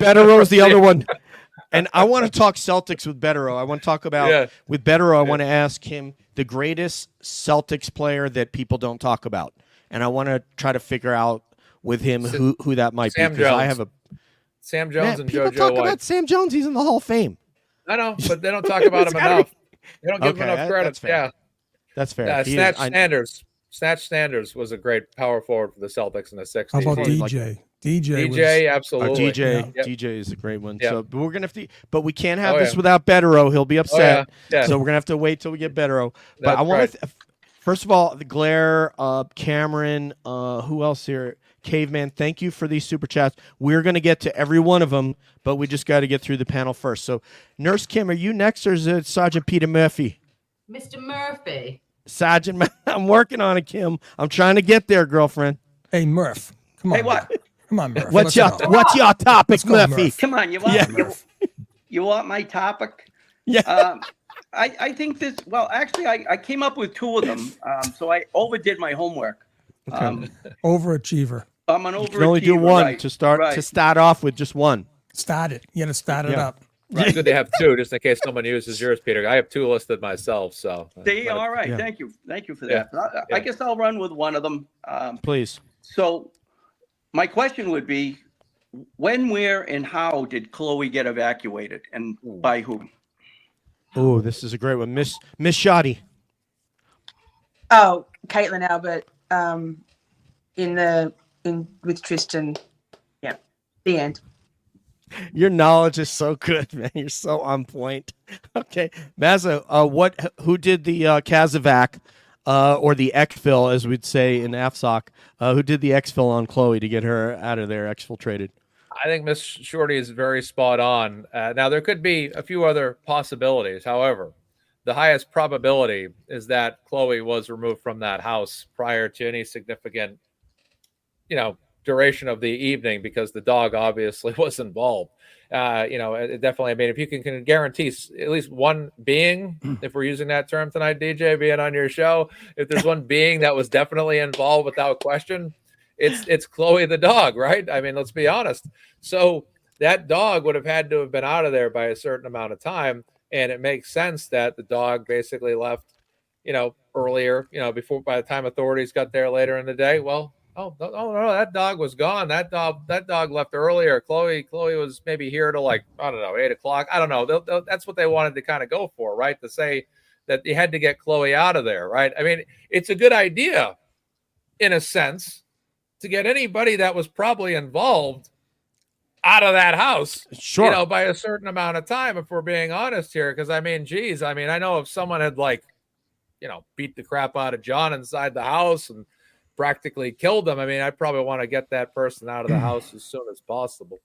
Bettero's the other one. And I want to talk Celtics with Bettero. I want to talk about with Bettero. I want to ask him the greatest Celtics player that people don't talk about, and I want to try to figure out with him who that might be. Because I have Sam Jones and people JoJo talk White. about Sam Jones. He's in the Hall of Fame. I know, but they don't talk about him enough. They don't give him enough credit. That's fair. That's fair. Snatch Sanders was a great power forward for the Celtics in the 60s. How about DJ? DJ, absolutely. DJ is a great one. Yep. So, but we're gonna have to. But we can't have this without Bettero. He'll be upset. So we're gonna have to wait till we get Bettero. But I want to. First of all, the Glare, Cameron, who else here? Caveman. Thank you for these super chats. We're gonna get to every one of them, but we just got to get through the panel first. So, Nurse Kim, are you next, or is it Sergeant Peter Murphy? Mr. Murphy. Sergeant, I'm working on it, Kim. I'm trying to get there, girlfriend. Hey, Murph. Come on. Hey, what? Come on, Murph. What's your topic, Murphy? Murph. Come on, you want my topic? Yeah. I think this. Well, actually, I came up with 2 of them. So I overdid my homework. Overachiever. I'm an overachiever. You can only do one right, to start off with just one. Start it. You got to start it up. It's good to have 2, just in case someone uses yours, Peter. I have 2 listed myself. So all right. Yeah. Thank you for that. I guess I'll run with one of them. Please. So my question would be, when, where, and how did Chloe get evacuated, and by whom? Oh, this is a great one. Miss Shorty. Oh, Caitlin Albert, with Tristan. Yeah, the end. Your knowledge is so good, man. You're so on point. Okay, Mazza, who did the Kazovac, or the exfil, as we'd say in AFSOC? Who did the exfil on Chloe to get her out of there, exfiltrated? I think Miss Shorty is very spot on. Now, there could be a few other possibilities. However, the highest probability is that Chloe was removed from that house prior to any significant, duration of the evening, because the dog obviously was involved. Definitely. I mean, if you can guarantee at least one being, if we're using that term tonight, DJ, being on your show, if there's one being that was definitely involved without question, it's Chloe the dog, right? I mean, let's be honest. So that dog would have had to have been out of there by a certain amount of time, and it makes sense that the dog basically left, earlier, before, by the time authorities got there later in the day. Well, no, that dog was gone. That dog left earlier. Chloe was maybe here till 8 o'clock. I don't know. That's what they wanted to kind of go for, right? To say that you had to get Chloe out of there, right? I mean, it's a good idea in a sense, to get anybody that was probably involved out of that house, Sure. you know, by a certain amount of time, if we're being honest here. Because I mean, geez, I mean, I know if someone had like, you know, beat the crap out of John inside the house and practically killed him, I mean, I'd probably want to get that person out of the house as soon as possible.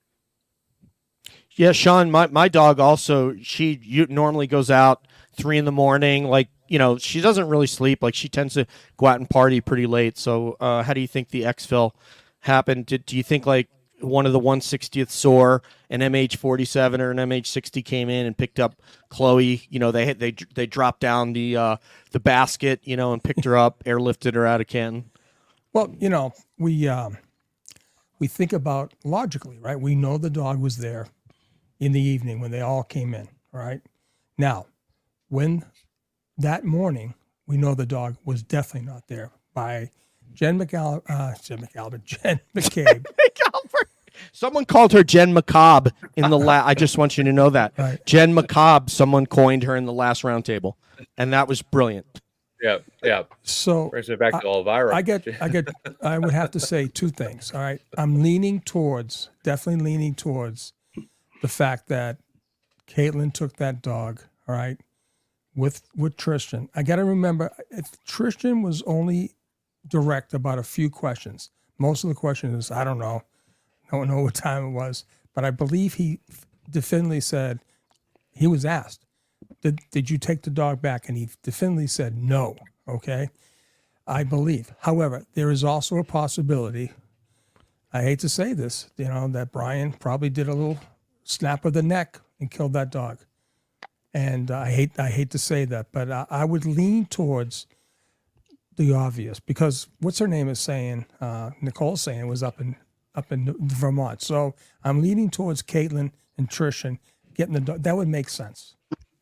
Yeah, Sean, my dog also, she normally goes out 3 a.m. Like, you know, she doesn't really sleep. Like, she tends to go out and party pretty late. So how do you think the exfil happened? Do you think like one of the 160th SOAR, an MH47 or an MH60 came in and picked up Chloe? You know, they dropped down the basket, you know, and picked her up, airlifted her out of Canton. Well, you know, we think about logically, right? We know the dog was there in the evening when they all came in, right? Now, when that morning, we know the dog was definitely not there by Jen McCabe. Someone called her Jen McCabe in the I just want you to know that. Right. Jen McCabe, someone coined her in the last roundtable, and that was brilliant. Yeah, yeah. So Brings me back to Elvira. I would have to say 2 things. All right. I'm definitely leaning towards the fact that Caitlin took that dog, all right, with Tristan. I got to remember, Tristan was only direct about a few questions. Most of the questions, I don't know. I don't know what time it was, but I believe he definitively said, he was asked, did you take the dog back? And he definitively said no, okay? I believe. However, there is also a possibility, I hate to say this, you know, that Brian probably did a little snap of the neck and killed that dog. And I hate to say that, but I would lean towards the obvious, because what's her name is saying, Nicole's saying it was up in Vermont. So I'm leaning towards Caitlin and Trishan getting the dog. That would make sense.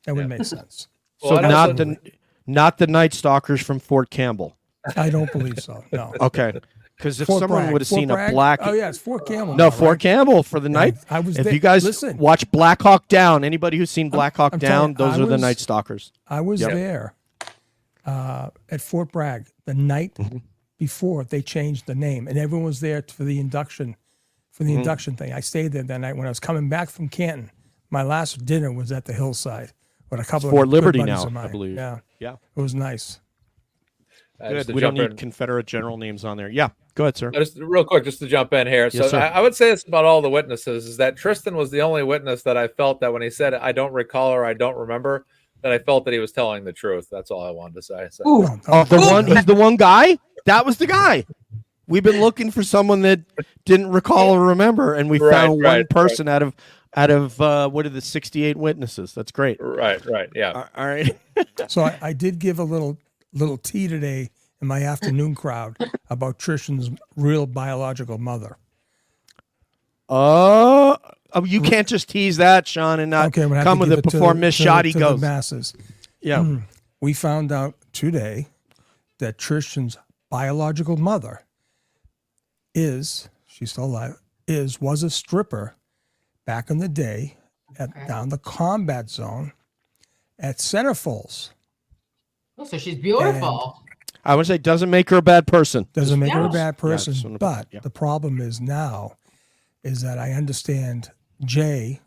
That would make sense. So not the Night Stalkers from Fort Campbell. I don't believe so. No. Okay. Because if Fort someone Bragg. would have Fort seen Bragg? a black, Oh yeah, it's Fort Campbell. no, now, Fort right? Campbell for the night. I was if there. you guys Listen, watch Black Hawk Down, anybody who's seen Black Hawk I'm telling Down, you, those I are the was- Night Stalkers. I was there at Fort Bragg the night before they changed the name, and everyone was there for the induction, induction thing. I stayed there that night when I was coming back from Canton. My last dinner was at the hillside with a couple Fort of Liberty good buddies now, of mine. I believe. Yeah, Yeah. it was nice. Good. Just to We don't jump need in. Confederate general names on there. Yeah. Go ahead, sir. Just real quick, just to jump in here. So Yes, sir. I would say this about all the witnesses, is that Tristan was the only witness that I felt that when he said, I don't recall or I don't remember, that I felt that he was telling the truth. That's all I wanted to say. So. Ooh, He's the one guy? That was the guy. We've been looking for someone that didn't recall or remember, and we found one person out of what are the 68 witnesses? That's great. Right, yeah. All right. So I did give a little tea today in my afternoon crowd about Trishan's real biological mother. Oh, you can't just tease that, Sean, and not Okay, I'm gonna have come to with give it to before the- Miss to Shorty the goes. masses. Yeah. We found out today that Trishan's biological mother she's still alive, was a stripper back in the day down the combat zone at Centerfolds. Oh, so she's beautiful. I would say doesn't make her a bad person. Doesn't make her a Yeah. bad Yeah, person, just wanna- but yeah. the problem is now is that I understand Jay,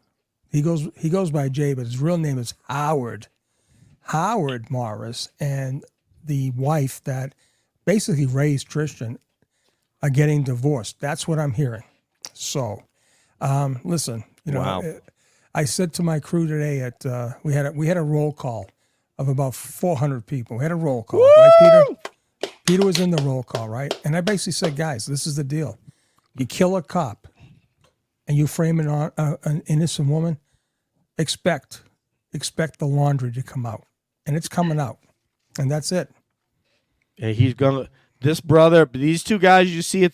he goes by Jay, but his real name is Howard Morris, and the wife that basically raised Tristan are getting divorced. That's what I'm hearing. So, listen, you know, Wow. I said to my crew today we had a roll call of about 400 people. We had a roll call, right, Peter? Peter was in the roll call, right? And I basically said, guys, this is the deal. You kill a cop and you frame an innocent woman, expect the laundry to come out. And it's coming out. And that's it. And he's gonna. This brother, these two guys you see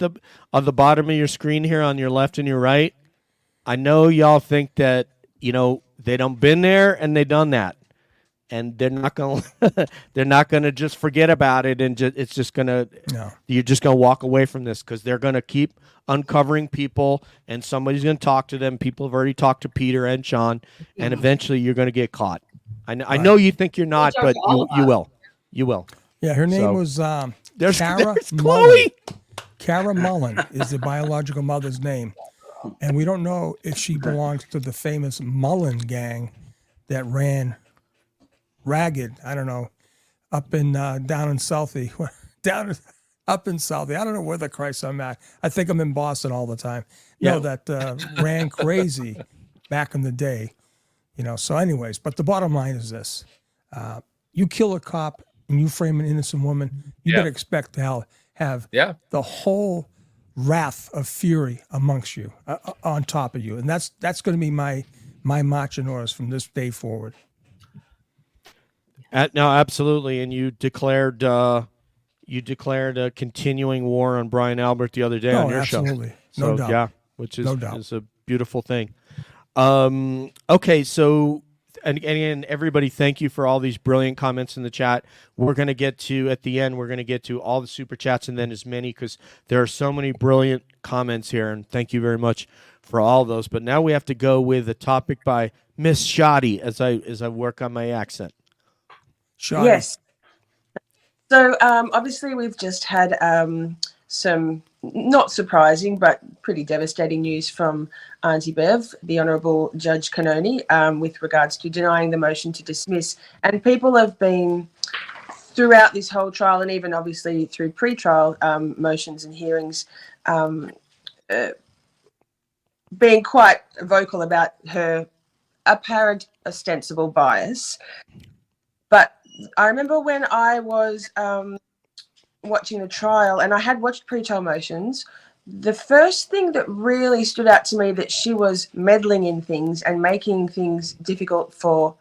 on the bottom of your screen here on your left and your right. I know y'all think that they done been there and they done that, and they're not gonna just forget about it and it's just gonna. No. You're just gonna walk away from this because they're gonna keep uncovering people and somebody's gonna talk to them. People have already talked to Peter and Sean, and eventually you're gonna get caught. I know you think you're not, but you will. You will. Yeah, her name So- was There's Kara Chloe. Kara Mullen is the biological mother's name. And we don't know if she belongs to the famous Mullen gang that ran ragged, I don't know, up in down in Southie, up in Southie. I don't know where the Christ I'm at. I think I'm in Boston all the time. No, that ran crazy back in the day. So anyways, but the bottom line is this. You kill a cop and you frame an innocent woman, you better expect to have the whole wrath of fury amongst you, on top of you. And that's going to be my marching orders from this day forward. No, absolutely. And you declared a continuing war on Brian Albert the other day on your absolutely. show. No doubt. Yeah, which is, No doubt. is a beautiful thing. Okay, so and again, everybody, thank you for all these brilliant comments in the chat. We're going to get to, at the end, we're going to get to all the super chats and then as many, because there are so many brilliant comments here, and thank you very much for all those. But now we have to go with a topic by Miss Shorty as I work on my accent. Shorty. Yes. So obviously we've just had some not surprising but pretty devastating news from Auntie Bev, the Honourable Judge Canoni, with regards to denying the motion to dismiss. And people have been, throughout this whole trial and even obviously through pre-trial motions and hearings, being quite vocal about her apparent ostensible bias. But I remember when I was watching the trial, and I had watched pre-trial motions, the first thing that really stood out to me that she was meddling in things and making things difficult for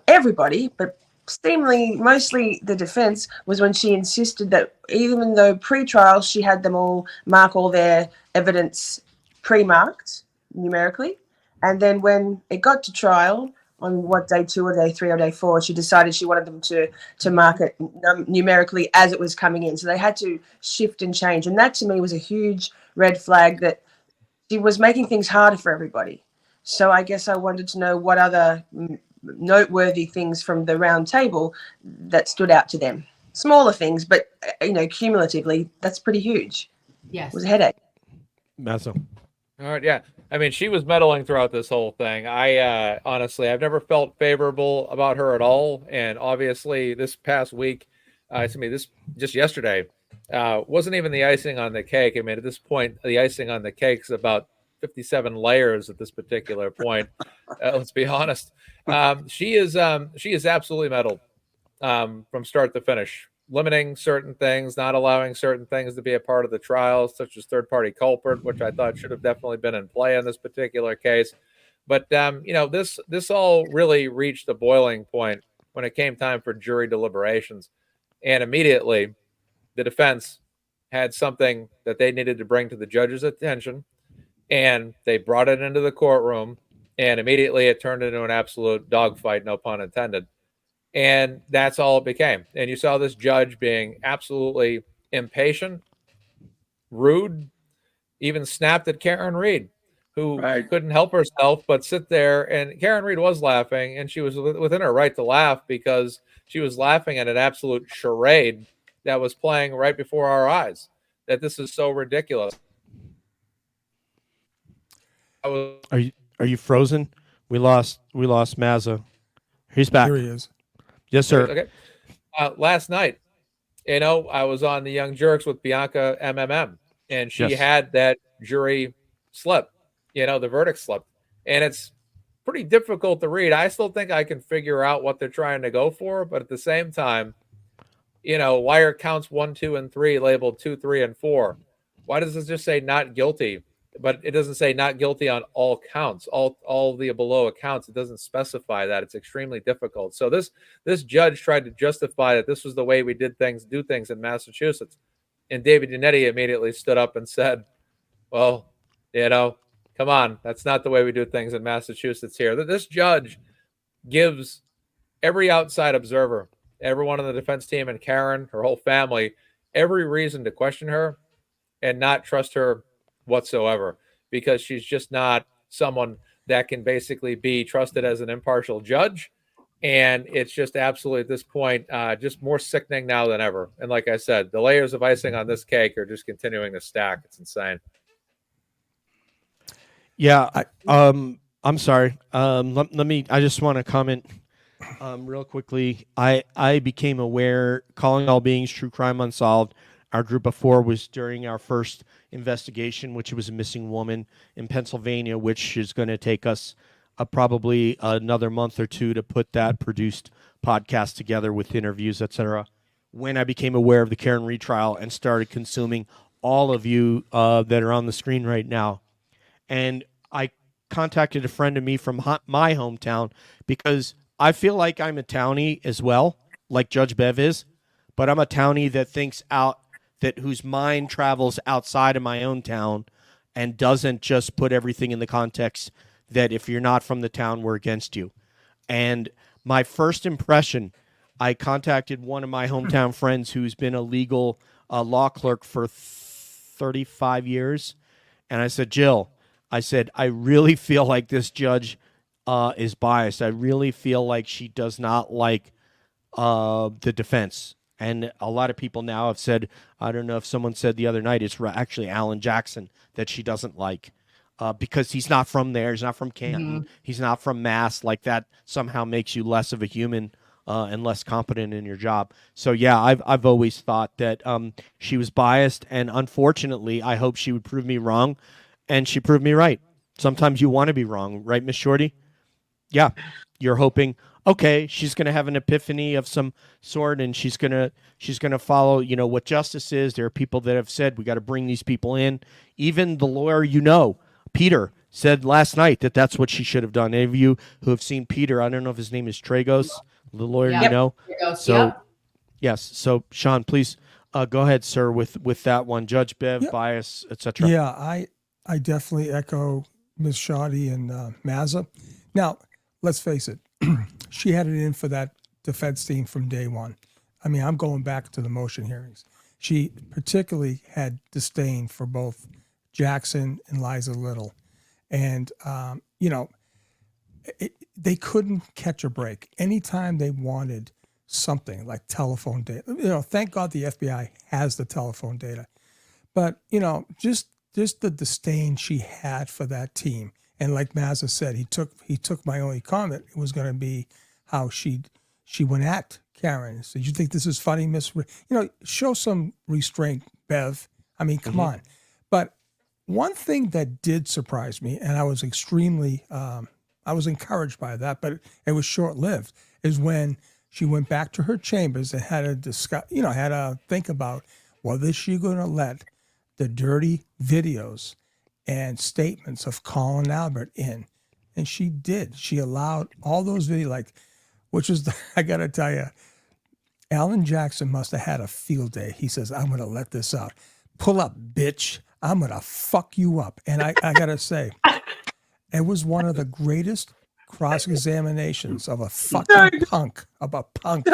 everybody, but seemingly mostly the defense, was when she insisted that even though pre-trial she had them all mark all their evidence pre-marked numerically, and then when it got to trial, on day 2 or day 3 or day 4, she decided she wanted them to mark it numerically as it was coming in. So they had to shift and change. And that to me was a huge red flag that she was making things harder for everybody. So I guess I wanted to know what other noteworthy things from the round table that stood out to them. Smaller things, but cumulatively, that's pretty huge. Yes. It was a headache. Mazza. All right, yeah. I mean, she was meddling throughout this whole thing. Honestly, I've never felt favorable about her at all. And obviously, this past week, just yesterday, wasn't even the icing on the cake. I mean, at this point, the icing on the cake's about 57 layers at this particular point. Let's be honest. She is absolutely meddled from start to finish, limiting certain things, not allowing certain things to be a part of the trial, such as third-party culprit, which I thought should have definitely been in play in this particular case. But, this all really reached the boiling point when it came time for jury deliberations. And immediately, the defense had something that they needed to bring to the judge's attention, and they brought it into the courtroom, and immediately it turned into an absolute dogfight, no pun intended. And that's all it became. And you saw this judge being absolutely impatient, rude, even snapped at Karen Reed, who couldn't help herself but sit there. And Karen Reed was laughing, and she was within her right to laugh because she was laughing at an absolute charade that was playing right before our eyes, that this is so ridiculous. Are you frozen? We lost Mazza. He's back. Here he is. Yes, sir. Okay. Last night, I was on the Young Jerks with Bianca MMM, and she had that jury slip, the verdict slip. And it's pretty difficult to read. I still think I can figure out what they're trying to go for, but at the same time, why are counts 1, 2, and 3 labeled 2, 3, and 4? Why does it just say not guilty? But it doesn't say not guilty on all counts, all the below accounts. It doesn't specify that. It's extremely difficult. So this judge tried to justify that this was the way we do things in Massachusetts. And David Unetti immediately stood up and said, well, come on, that's not the way we do things in Massachusetts here. This judge gives every outside observer, everyone on the defense team, and Karen, her whole family, every reason to question her and not trust her whatsoever, because she's just not someone that can basically be trusted as an impartial judge. And it's just absolutely at this point, just more sickening now than ever. And like I said, the layers of icing on this cake are just continuing to stack. It's insane. Yeah, I'm sorry. Let me. I just want to comment real quickly. I became aware, calling all beings true crime unsolved. Our group of 4 was during our first investigation, which was a missing woman in Pennsylvania, which is going to take us probably another month or 2 to put that produced podcast together with interviews, etc. When I became aware of the Karen Reed trial and started consuming all of you that are on the screen right now. And I contacted a friend of me from my hometown because I feel like I'm a townie as well, like Judge Bev is, but I'm a townie that thinks whose mind travels outside of my own town and doesn't just put everything in the context that if you're not from the town, we're against you. And my first impression, I contacted one of my hometown friends who's been a legal law clerk for 35 years. And I said, Jill, I really feel like this judge is biased. I really feel like she does not like the defense. And a lot of people now have said, I don't know if someone said the other night, it's actually Alan Jackson that she doesn't like because he's not from there. He's not from Canton. He's not from Mass. Like that somehow makes you less of a human and less competent in your job. So, yeah, I've always thought that she was biased. And unfortunately, I hope she would prove me wrong. And she proved me right. Sometimes you want to be wrong, right, Miss Shorty? Yeah, you're hoping, okay, she's going to have an epiphany of some sort, and she's going to follow, what justice is. There are people that have said we got to bring these people in. Even the lawyer, Peter, said last night that that's what she should have done. Any of you who have seen Peter, I don't know if his name is Tragos, the lawyer, Tragos, So, yes. So, Sean, please go ahead, sir, with that one. Judge Bev, bias, etc. Yeah, I definitely echo Miss Shorty and Mazza. Now, let's face it. She had it in for that defense team from day one. I mean, I'm going back to the motion hearings. She particularly had disdain for both Jackson and Liza Little. And, they couldn't catch a break. Anytime they wanted something like telephone data, thank God the FBI has the telephone data. But, just the disdain she had for that team. And like Mazza said, he took my only comment. It was going to be how she went at Karen. So you think this is funny, Miss? Show some restraint, Bev. I mean, come on. But one thing that did surprise me, and I was extremely, I was encouraged by that, but it was short-lived, is when she went back to her chambers and had to discuss, had to think about, well, is she going to let the dirty videos and statements of Colin Albert in? And she did. She allowed all those videos, which was, I got to tell you, Alan Jackson must have had a field day. He says, I'm going to let this out. Pull up, bitch. I'm going to fuck you up. And I got to say, it was one of the greatest cross-examinations of a fucking punk, of a punk.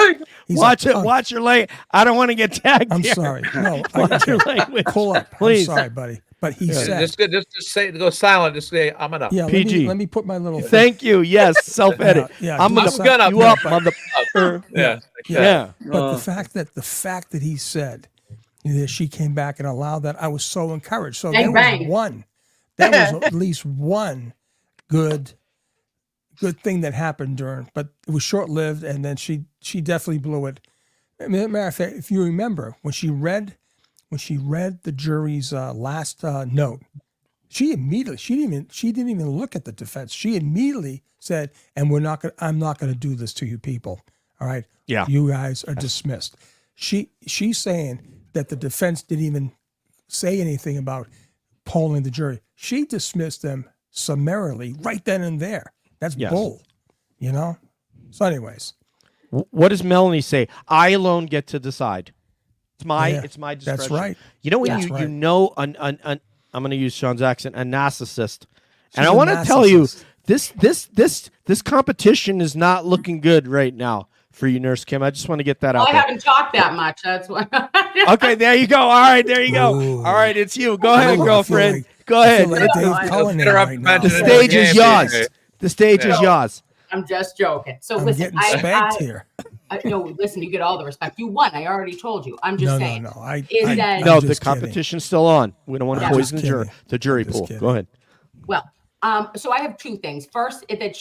He's Watch your lane. I don't want to get tagged. I'm here. sorry. No, Watch your language. Pull up. Please. I'm sorry, buddy. But he said, just say, go silent. Just say, I'm gonna. Yeah, PG. Let me put my little. Thank you. Yes, self-edit. Yeah, I'm gonna fuck you up, motherfucker. Yeah. But the fact that he said that she came back and allowed that, I was so encouraged. So there was at least one good thing that happened but it was short-lived, and then she definitely blew it. Matter of fact, if you remember, when she read the jury's last note, she didn't even look at the defense. She immediately said, "And I'm not going to do this to you people. All right, you guys are dismissed." She's saying that the defense didn't even say anything about polling the jury. She dismissed them summarily right then and there. That's bull, So, anyways, what does Melanie say? I alone get to decide. It's my discretion. That's right. I'm going to use Sean's accent, a narcissist. And I want to tell you, this competition is not looking good right now for you, Nurse Kim. I just want to get that out there. I haven't talked that much. That's why. Okay, there you go. All right, there you go. Ooh. All right, it's you. Go ahead, girlfriend. Go ahead. Dave Cullen right now. The stage is yours. The stage is yours. I'm just joking. So I'm listen, getting spanked here. no, listen, you get all the respect. You won. I already told you. I'm just saying. No. Is I'm that No, just the kidding. competition's still on. We don't want to Yeah. poison Just kidding. the jury I'm just pool. kidding. Go ahead. well, so I have two things. First, is that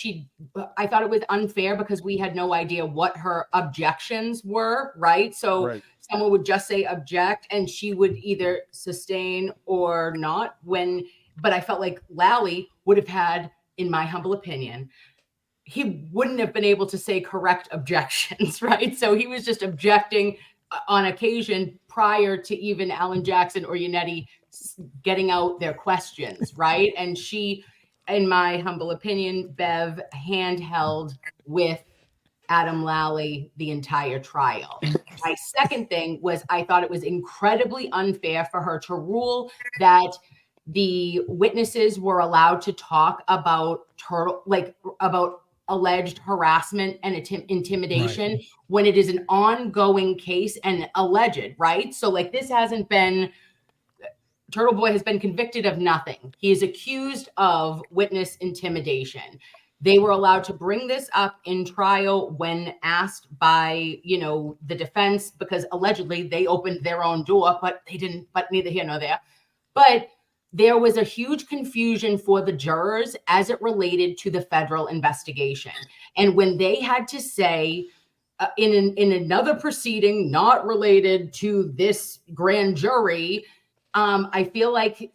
I thought it was unfair because we had no idea what her objections were, right? So Right. someone would just say object and she would either sustain or not but I felt like Lally would have had, in my humble opinion, he wouldn't have been able to say correct objections, right? So he was just objecting on occasion prior to even Alan Jackson or Yannetti getting out their questions, right? And she, in my humble opinion, Bev handheld with Adam Lally the entire trial. My second thing was I thought it was incredibly unfair for her to rule that the witnesses were allowed to talk about about alleged harassment and intimidation when it is an ongoing case and alleged, right? So like this hasn't been, Turtle Boy has been convicted of nothing. He is accused of witness intimidation. They were allowed to bring this up in trial when asked by, the defense, because allegedly they opened their own door, but they didn't, but neither here nor there. But there was a huge confusion for the jurors as it related to the federal investigation. And when they had to say in another proceeding not related to this grand jury, I feel like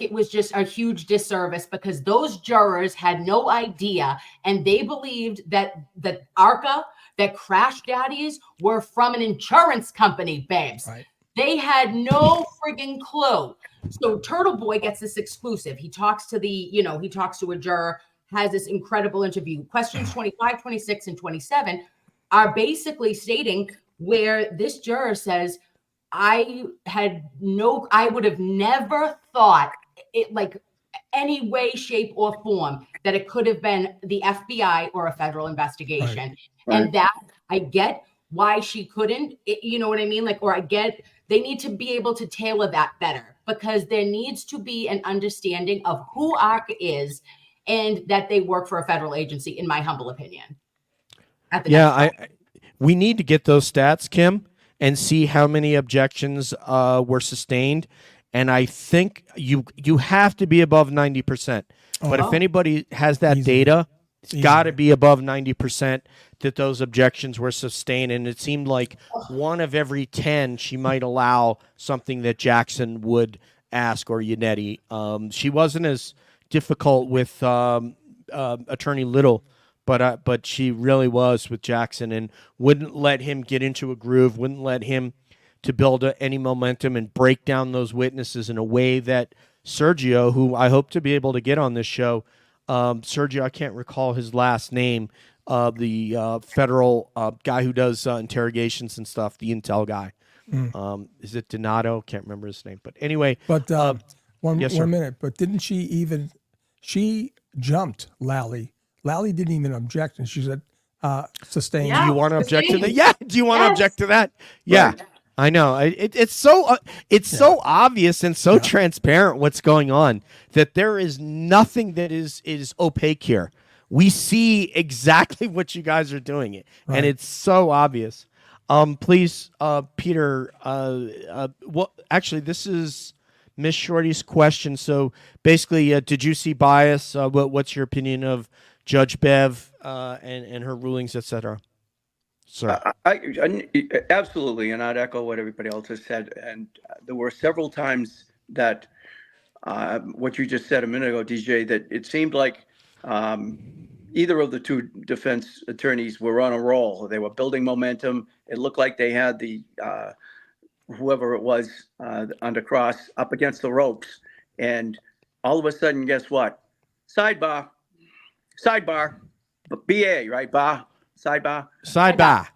it was just a huge disservice because those jurors had no idea and they believed that ARCA, that Crash Daddies were from an insurance company, babes. Right. They had no frigging clue. So Turtle Boy gets this exclusive. He talks to a juror, has this incredible interview. Questions 25, 26, and 27 are basically stating where this juror says, I would have never thought it, like any way, shape, or form, that it could have been the FBI or a federal investigation. Right. And that I get why she couldn't, you know what I mean? Or I get they need to be able to tailor that better because there needs to be an understanding of who ARCA is and that they work for a federal agency, in my humble opinion. We need to get those stats, Kim, and see how many objections were sustained. And I think you have to be above 90%. But if anybody has that data, it's got to be above 90% that those objections were sustained. And it seemed like 1 of every 10 she might allow something that Jackson would ask, or Yannetti. She wasn't as difficult with Attorney Little, but she really was with Jackson and wouldn't let him get into a groove, wouldn't let him to build any momentum and break down those witnesses in a way that Sergio, who I hope to be able to get on this show, Sergio, I can't recall his last name, the federal guy who does interrogations and stuff, the intel guy. Is it Donato? Can't remember his name. But anyway. But one yes, sir. minute. But didn't she jumped Lally. Lally didn't even object, and she said, sustained. Yeah. Do you want to object to that? Sustained. Yeah. Do you want to object to that? Yeah. Right. I know. It's so obvious and so transparent what's going on that there is nothing that is opaque here. We see exactly what you guys are doing it, and it's so obvious. Please, Peter. Actually, this is Miss Shorty's question. So basically, did you see bias? What's your opinion of Judge Bev and her rulings, etc.? Sir. I absolutely, and I'd echo what everybody else has said. And there were several times that what you just said a minute ago, DJ, that it seemed like either of the two defense attorneys were on a roll. They were building momentum. It looked like they had the whoever it was under cross up against the ropes, and all of a sudden, guess what? Sidebar, BA, right? Sidebar.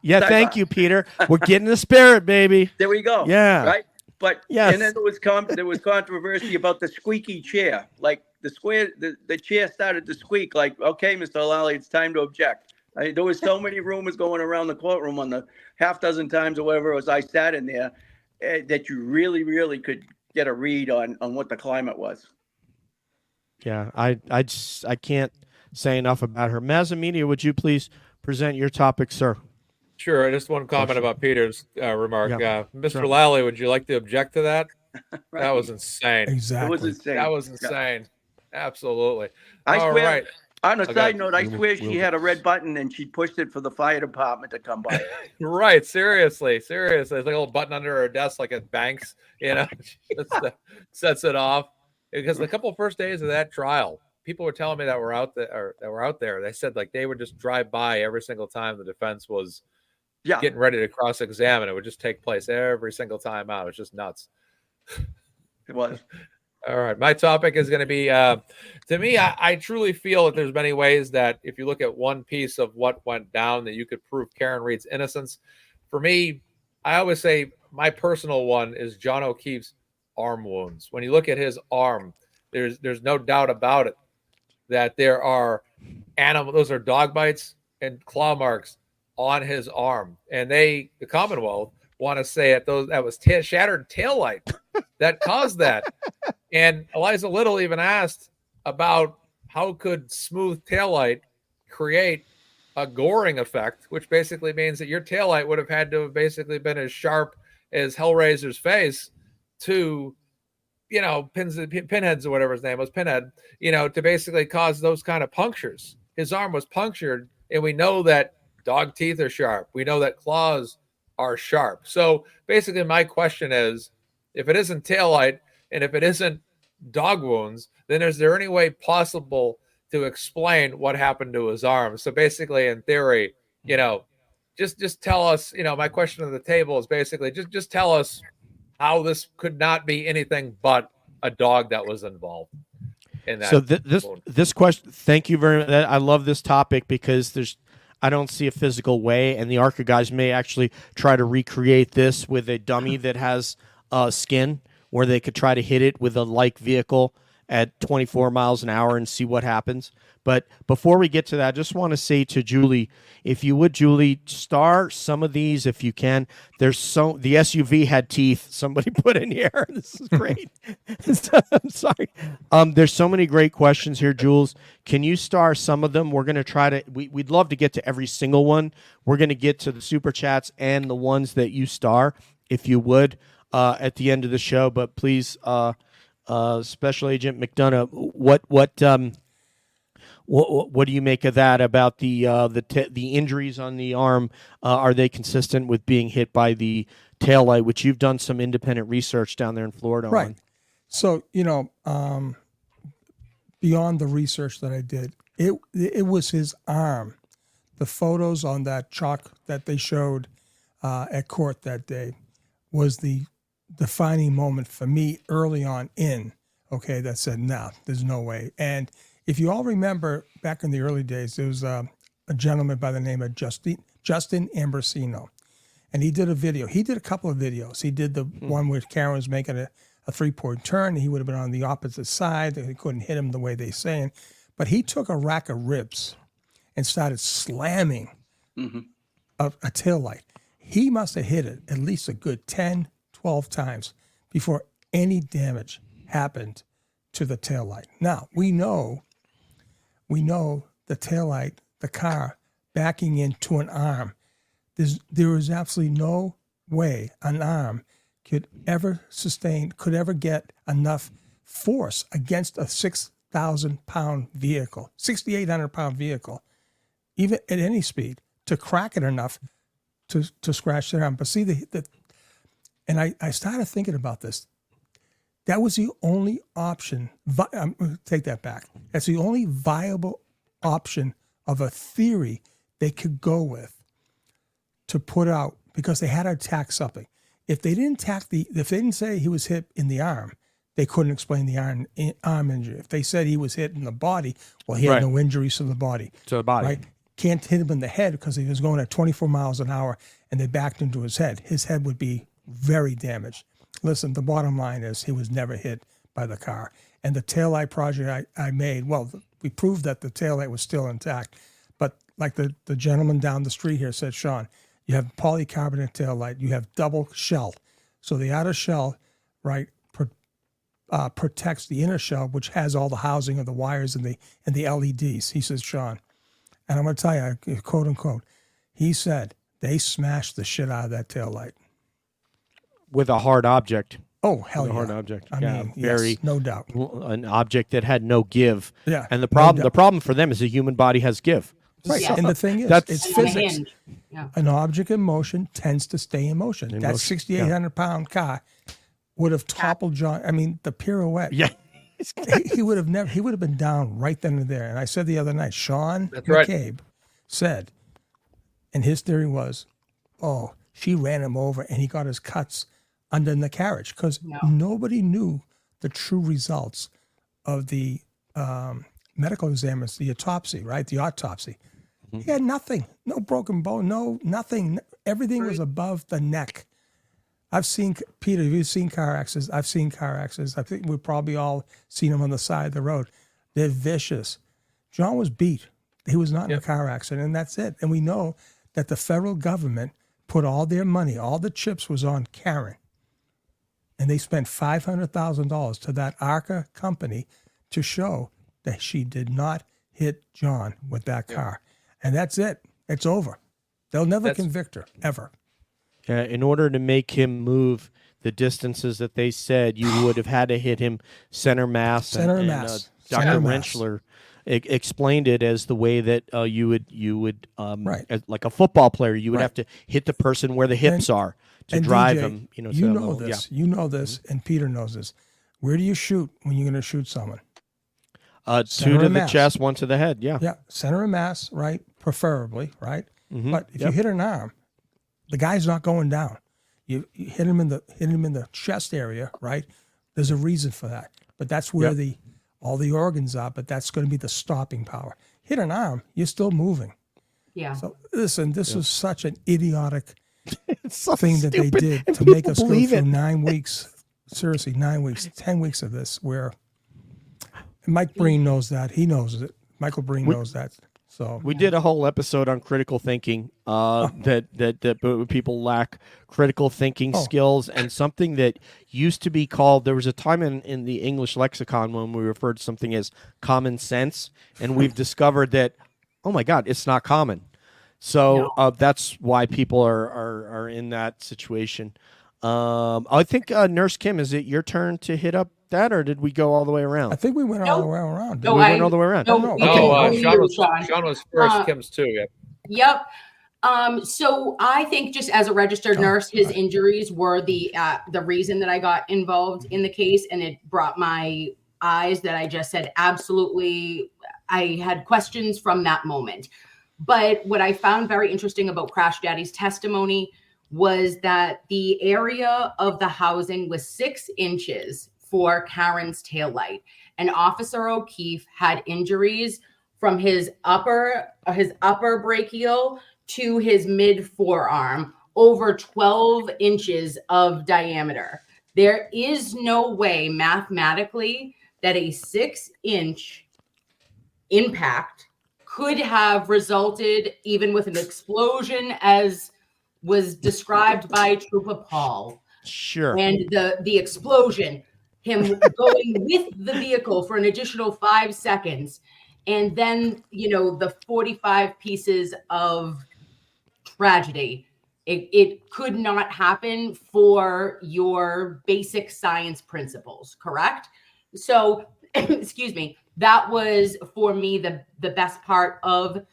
Yeah, Sidebar. thank you, Peter. We're getting the spirit, baby. There we go. Yeah. Right. But Yes. and then there was controversy about the squeaky chair. Like the chair started to squeak. Like, okay, Mr. Lally, it's time to object. There was so many rumors going around the courtroom on the half dozen times or whatever it was I sat in there that you really, really could get a read on what the climate was. Yeah, I can't say enough about her. Mazza Media, would you please present your topic, sir? Sure. Just one comment about Peter's remark. Yeah, Mr. sure. Lally, would you like to object to that? Right. That was insane. It Exactly. was insane. That was Yeah. insane. Absolutely. I All swear, right. on a Okay. side note, I swear she had a red button and she pushed it for the fire department to come by. Right. Seriously. It's like a little button under her desk, like at banks, just sets it off. Because the couple first days of that trial, people were telling me that were out there. They said like they would just drive by every single time the defense was getting ready to cross-examine. It would just take place every single time out. It was just nuts. It was. All right. My topic is going to be, to me, I truly feel that there's many ways that if you look at one piece of what went down, that you could prove Karen Reed's innocence. For me, I always say my personal one is John O'Keefe's arm wounds. When you look at his arm, there's no doubt about it that there are those are dog bites and claw marks on his arm. And the Commonwealth, want to say that was shattered taillight that caused that. And Eliza Little even asked about how could smooth taillight create a goring effect, which basically means that your taillight would have had to have basically been as sharp as Hellraiser's face to, Pinheads or whatever his name was, Pinhead, to basically cause those kind of punctures. His arm was punctured, and we know that dog teeth are sharp. We know that claws are sharp. So basically my question is, if it isn't taillight and if it isn't dog wounds, then is there any way possible to explain what happened to his arm? So basically, in theory, just tell us, my question on the table is basically just tell us how this could not be anything but a dog that was involved in that. So this question, thank you very much. I love this topic because I don't see a physical way, and the ARCA guys may actually try to recreate this with a dummy that has skin, where they could try to hit it with a like vehicle at 24 miles an hour and see what happens. But before we get to that, I just want to say to Julie, if you would, Julie, star some of these if you can. The SUV had teeth. Somebody put in here. This is great. I'm sorry. There's so many great questions here, Jules. Can you star some of them? We're going to try to. We'd love to get to every single one. We're going to get to the super chats and the ones that you star, if you would, at the end of the show. But please, Special Agent McDonough, what do you make of that about the injuries on the arm? Are they consistent with being hit by the taillight, which you've done some independent research down there in Florida Right. on? So, beyond the research that I did, it was his arm. The photos on that chalk that they showed at court that day was the defining moment for me early on that said, no, there's no way. And if you all remember back in the early days, there was a gentleman by the name of Justin Ambrosino, and he did a video. He did a couple of videos. He did the one where Karen was making a 3-point turn. He would have been on the opposite side. They couldn't hit him the way they're saying. But he took a rack of ribs and started slamming a taillight. He must have hit it at least a good 10, 12 times before any damage happened to the taillight. Now, we know the taillight, the car backing into an arm. There is absolutely no way an arm could ever get enough force against a 6,000-pound vehicle, 6,800-pound vehicle, even at any speed, to crack it enough to scratch the arm. But see, and I started thinking about this. That was the only option. Take that back. That's the only viable option of a theory they could go with to put out, because they had to attack something. If they didn't say he was hit in the arm, they couldn't explain the arm injury. If they said he was hit in the body, well, he had no injuries to the body. Right? Can't hit him in the head because he was going at 24 miles an hour and they backed into his head. His head would be very damaged. Listen, the bottom line is he was never hit by the car. And the taillight project I made, well, we proved that the taillight was still intact. But like the gentleman down the street here said, Sean, you have polycarbonate taillight, you have double shell. So the outer shell, right, protects the inner shell, which has all the housing of the wires and the LEDs. He says, Sean, and I'm going to tell you, quote unquote, he said they smashed the shit out of that taillight with a hard object. Oh, hell yeah. A hard object. I yeah, mean, very yes, no doubt. An object that had no give. Yeah, and the no doubt. problem for them is the human body has give. Right. Yeah. And the thing is, That's- it's And on a physics. hinge. Yeah. An object in motion tends to stay in motion. In That motion, 6,800-pound car would have toppled John. I mean, the pirouette. Yeah. he would have never. He would have been down right then and there. And I said the other night, Sean That's right. McCabe said, and his theory was, oh, she ran him over and he got his cuts under the carriage because nobody knew the true results of the medical examiners, the autopsy, right? The autopsy. He had nothing, no broken bone, no nothing. Everything was above the neck. I've seen, Peter, have you seen car accidents? I've seen car accidents. I think we've probably all seen them on the side of the road. They're vicious. John was beat. He was not in a car accident, and that's it. And we know that the federal government put all their money, all the chips was on Karen. And they spent $500,000 to that ARCA company to show that she did not hit John with that car. And that's it. It's over. They'll never convict her, ever. In order to make him move the distances that they said, you would have had to hit him center mass. Center mass. Dr. Center mass. Rentschler explained it as the way that you would Right. as, like a football player, you would have to hit the person where the hips are to drive DJ, him. You know, you to that know level. this. You know this, and Peter knows this. Where do you shoot when you're going to shoot someone? Two Center to of the mass. chest, one to the head. Yeah. Yeah, center of mass, right? Preferably, right? Mhm. But if you hit an arm, the guy's not going down. You hit him in the chest area, right? There's a reason for that. But that's where all the organs are. But that's going to be the stopping power. Hit an arm, you're still moving. Yeah. So listen, this was such an idiotic It's so thing that they stupid, did and to make people us go believe through it. 9 weeks. Seriously, 9 weeks, 10 weeks of this. Where Mike Breen knows that. He knows it. Michael Breen knows that. So We did a whole episode on critical thinking. That people lack critical thinking skills, and something that used to be called. There was a time in the English lexicon when we referred to something as common sense, and we've discovered that, oh my God, it's not common. So that's why people are in that situation. I think Nurse Kim, is it your turn to hit up that, or did we go all the way around? I think we went all the way around. No, we went all the way around. No, No, we okay. didn't. Sean was first. Kim's too. Yeah. Yep. So I think just as a registered nurse, his injuries were the reason that I got involved in the case, and it brought my eyes that I just said absolutely. I had questions from that moment. But what I found very interesting about Crash Daddy's testimony was that the area of the housing was 6 inches for Karen's taillight, and Officer O'Keefe had injuries from his upper brachial to his mid forearm, over 12 inches of diameter. There is no way mathematically that a 6-inch impact could have resulted even with an explosion as was described by Trooper Paul. Sure. And the explosion, him going with the vehicle for an additional 5 seconds, and then, the 45 pieces of tragedy. It could not happen for your basic science principles, correct? So, excuse me, that was for me the best part of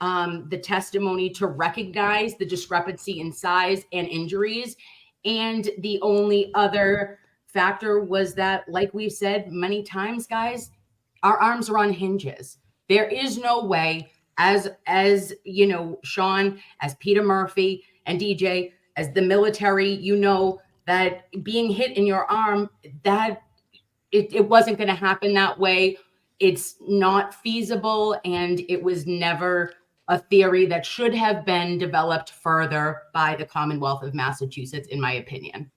the testimony, to recognize the discrepancy in size and injuries. And the only other factor was that, like we've said many times, guys, our arms are on hinges. There is no way, as Sean, as Peter Murphy and DJ, as the military, that being hit in your arm, that it wasn't going to happen that way. It's not feasible, and it was never a theory that should have been developed further by the Commonwealth of Massachusetts, in my opinion.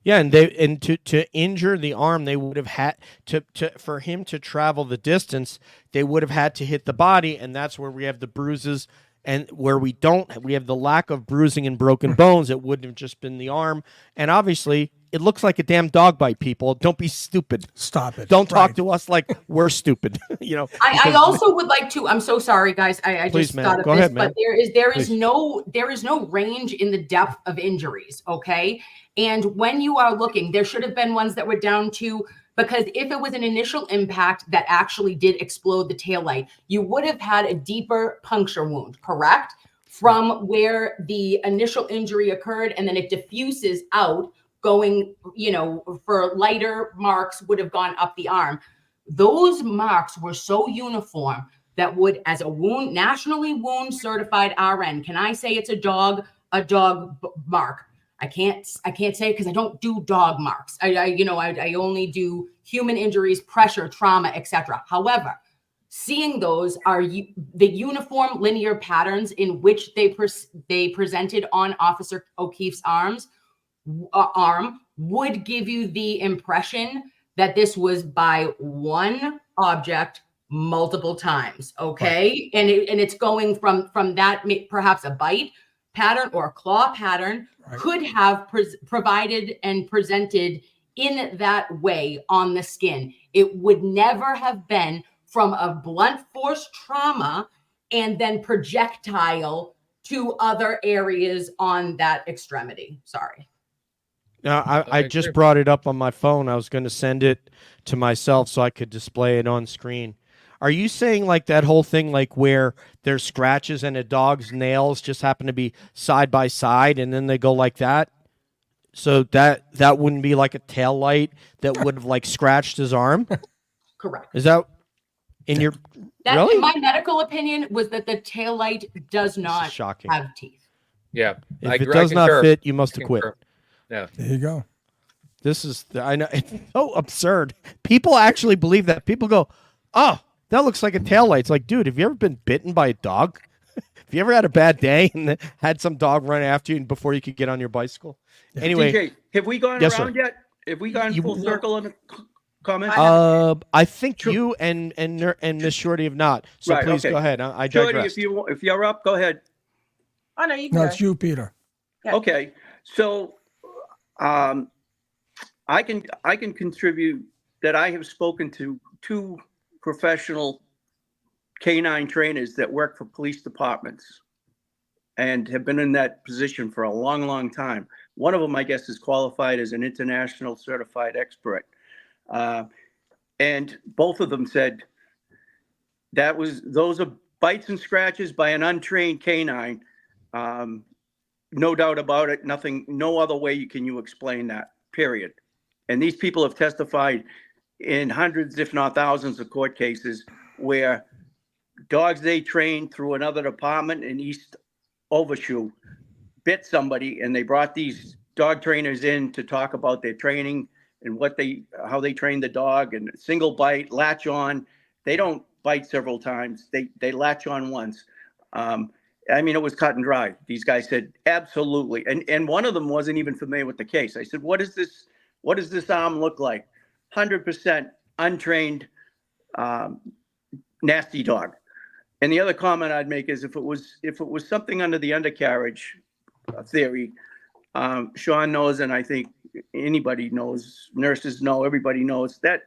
Yeah, and to injure the arm, they would have had to for him to travel the distance, they would have had to hit the body, and that's where we have the bruises, and where we have the lack of bruising and broken bones. It wouldn't have just been the arm, and obviously it looks like a damn dog bite, people. Don't be stupid. Stop it. Don't talk Right. to us like we're stupid. You know. I also would like to. I'm so sorry, guys. I Please, just ma'am. thought of Go this, ahead, ma'am. but there is Please. no range in the depth of injuries. Okay, and when you are looking, there should have been ones that were down to, because if it was an initial impact that actually did explode the taillight, you would have had a deeper puncture wound, correct? From where the initial injury occurred, and then it diffuses out, going, for lighter marks would have gone up the arm. Those marks were so uniform that would, as a wound, nationally wound certified RN, can I say it's a dog mark? I can't say it because I don't do dog marks. I only do human injuries, pressure, trauma, etc. However, seeing those are the uniform linear patterns in which they presented on Officer O'Keefe's arm would give you the impression that this was by one object multiple times. Okay, right. and it's going from that, perhaps a bite pattern or a claw pattern, right, could have provided and presented in that way on the skin. It would never have been from a blunt force trauma and then projectile to other areas on that extremity. Sorry. Now, I just brought it up on my phone. I was going to send it to myself so I could display it on screen. Are you saying like that whole thing, like where there's scratches and a dog's nails just happen to be side by side and then they go like that? So that wouldn't be like a tail light that would have like scratched his arm? Correct. Is that in your... Really? My medical opinion was that the tail light does not have teeth. Yeah. If it does not fit, you must acquit. Yeah. There you go. This is, I know, it's so absurd. People actually believe that. People go, oh, that looks like a taillight. It's like, dude, have you ever been bitten by a dog? Have you ever had a bad day and had some dog run after you before you could get on your bicycle? Yeah. Anyway. DJ, have we gone around yet? Have we gone full circle in the comment? I think you and Miss Shorty have not. So right, please go ahead. I digress. Shorty, if you're up, go ahead. Oh, no, you can No, go. it's you, Peter. Yeah. Okay. So I can contribute that I have spoken to 2 professional canine trainers that work for police departments and have been in that position for a long, long time. One of them, I guess, is qualified as an international certified expert. And both of them said those are bites and scratches by an untrained canine. No doubt about it. No other way can you explain that, period. And these people have testified in hundreds, if not thousands, of court cases where dogs they trained through another department in East Overshoe bit somebody, and they brought these dog trainers in to talk about their training and how they train the dog, and single bite, latch on. They don't bite several times. They latch on once. I mean, it was cut and dry. These guys said, absolutely. And one of them wasn't even familiar with the case. I said, what does this arm look like? 100% untrained, nasty dog. And the other comment I'd make is if it was something under the undercarriage theory, Sean knows, and I think anybody knows, nurses know, everybody knows, that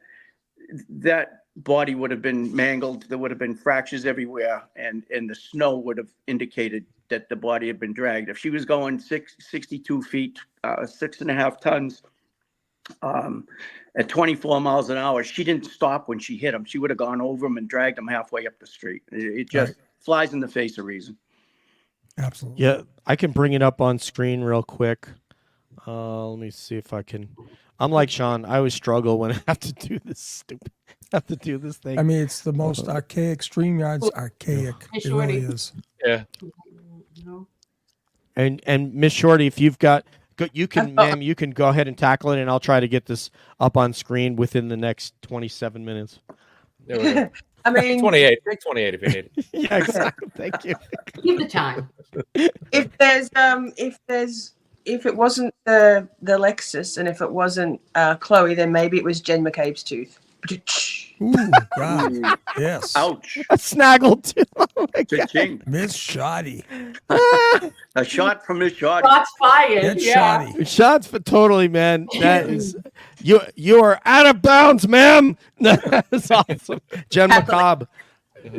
body would have been mangled. There would have been fractures everywhere, and the snow would have indicated that the body had been dragged. If she was going 62 feet, 6.5 tons, at 24 miles an hour, she didn't stop when she hit him. She would have gone over him and dragged him halfway up the street. It just flies in the face of reason. Absolutely. Yeah, I can bring it up on screen real quick. Let me see if I can. I'm like Sean. I always struggle when I have to do this thing. I mean, it's the most archaic. StreamYard's archaic. It really is. Yeah. And Miss Shorty, if you've got, you can, ma'am, you can go ahead and tackle it, and I'll try to get this up on screen within the next 27 minutes. I mean, 28. Take 28 if you need it. Yeah, exactly. Thank you. Give the time. If it wasn't the Lexus and if it wasn't Chloe, then maybe it was Jen McCabe's tooth. Ooh, God. Yes. Ouch. Snaggled too. Oh my God. Cha-ching. Miss Shorty. A shot from Miss Shorty. Shots fired. Get Yeah. Shorty. Shots for totally, man. That is you are out of bounds, ma'am. That's awesome. Jen McCobb.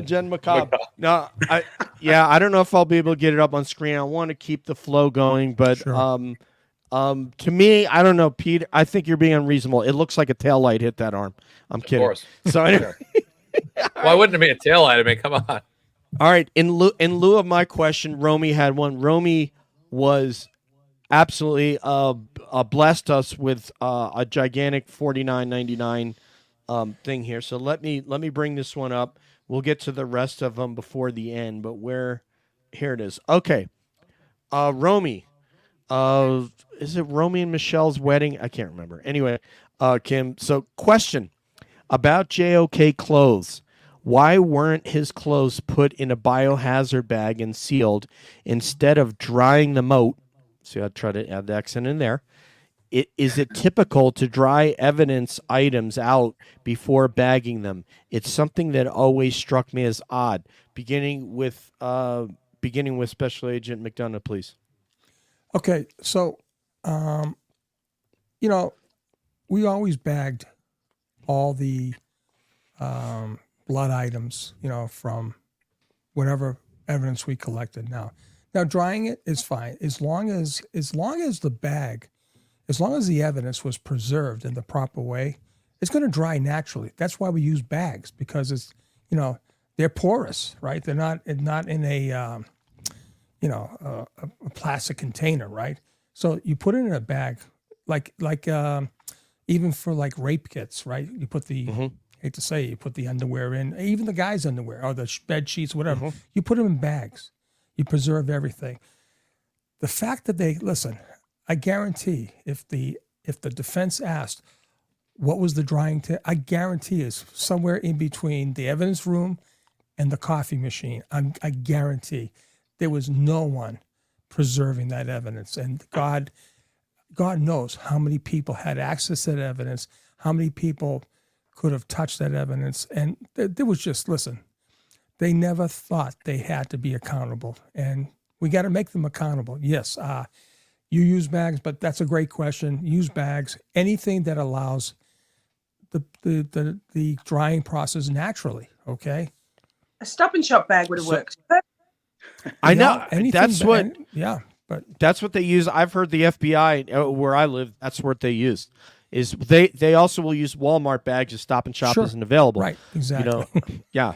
Jen McCobb. No, I don't know if I'll be able to get it up on screen. I want to keep the flow going, but Sure. to me, I don't know, Pete. I think you're being unreasonable. It looks like a taillight hit that arm. I'm kidding. course. So anyway, Why wouldn't it be a tail light? I mean, come on. all right. In lieu of my question, Romy had one. Romy was absolutely blessed us with a gigantic $49.99 thing here. So let me bring this one up. We'll get to the rest of them before the end, but here it is. Okay. Romy. Is it Romy and Michelle's wedding? I can't remember. Anyway, Kim. So question about JOK clothes. Why weren't his clothes put in a biohazard bag and sealed instead of drying them out? See, I'll try to add the accent in there. Is it typical to dry evidence items out before bagging them? It's something that always struck me as odd. Beginning with Special Agent McDonough, please. Okay, so, we always bagged all the blood items, from whatever evidence we collected. Now drying it is fine as long as the bag, as long as the evidence was preserved in the proper way, it's going to dry naturally. That's why we use bags, because it's, they're porous, right? They're not in a a plastic container, right? So you put it in a bag, like even for like rape kits, right? You put the hate to say, you put the underwear in, even the guy's underwear or the bed sheets, whatever. You put them in bags. You preserve everything. The fact that I guarantee if the defense asked what was the drying I guarantee is somewhere in between the evidence room and the coffee machine. I guarantee there was no one preserving that evidence. And God knows how many people had access to that evidence, how many people could have touched that evidence. And there was just, they never thought they had to be accountable. And we got to make them accountable. Yes, you use bags, but that's a great question. Use bags, anything that allows the drying process naturally, okay? A Stop and Shop bag would have worked. I know. Anything but That's what they use. I've heard the FBI where I live. That's what they use. Is they also will use Walmart bags if Stop and Shop Sure. isn't available. Right, exactly.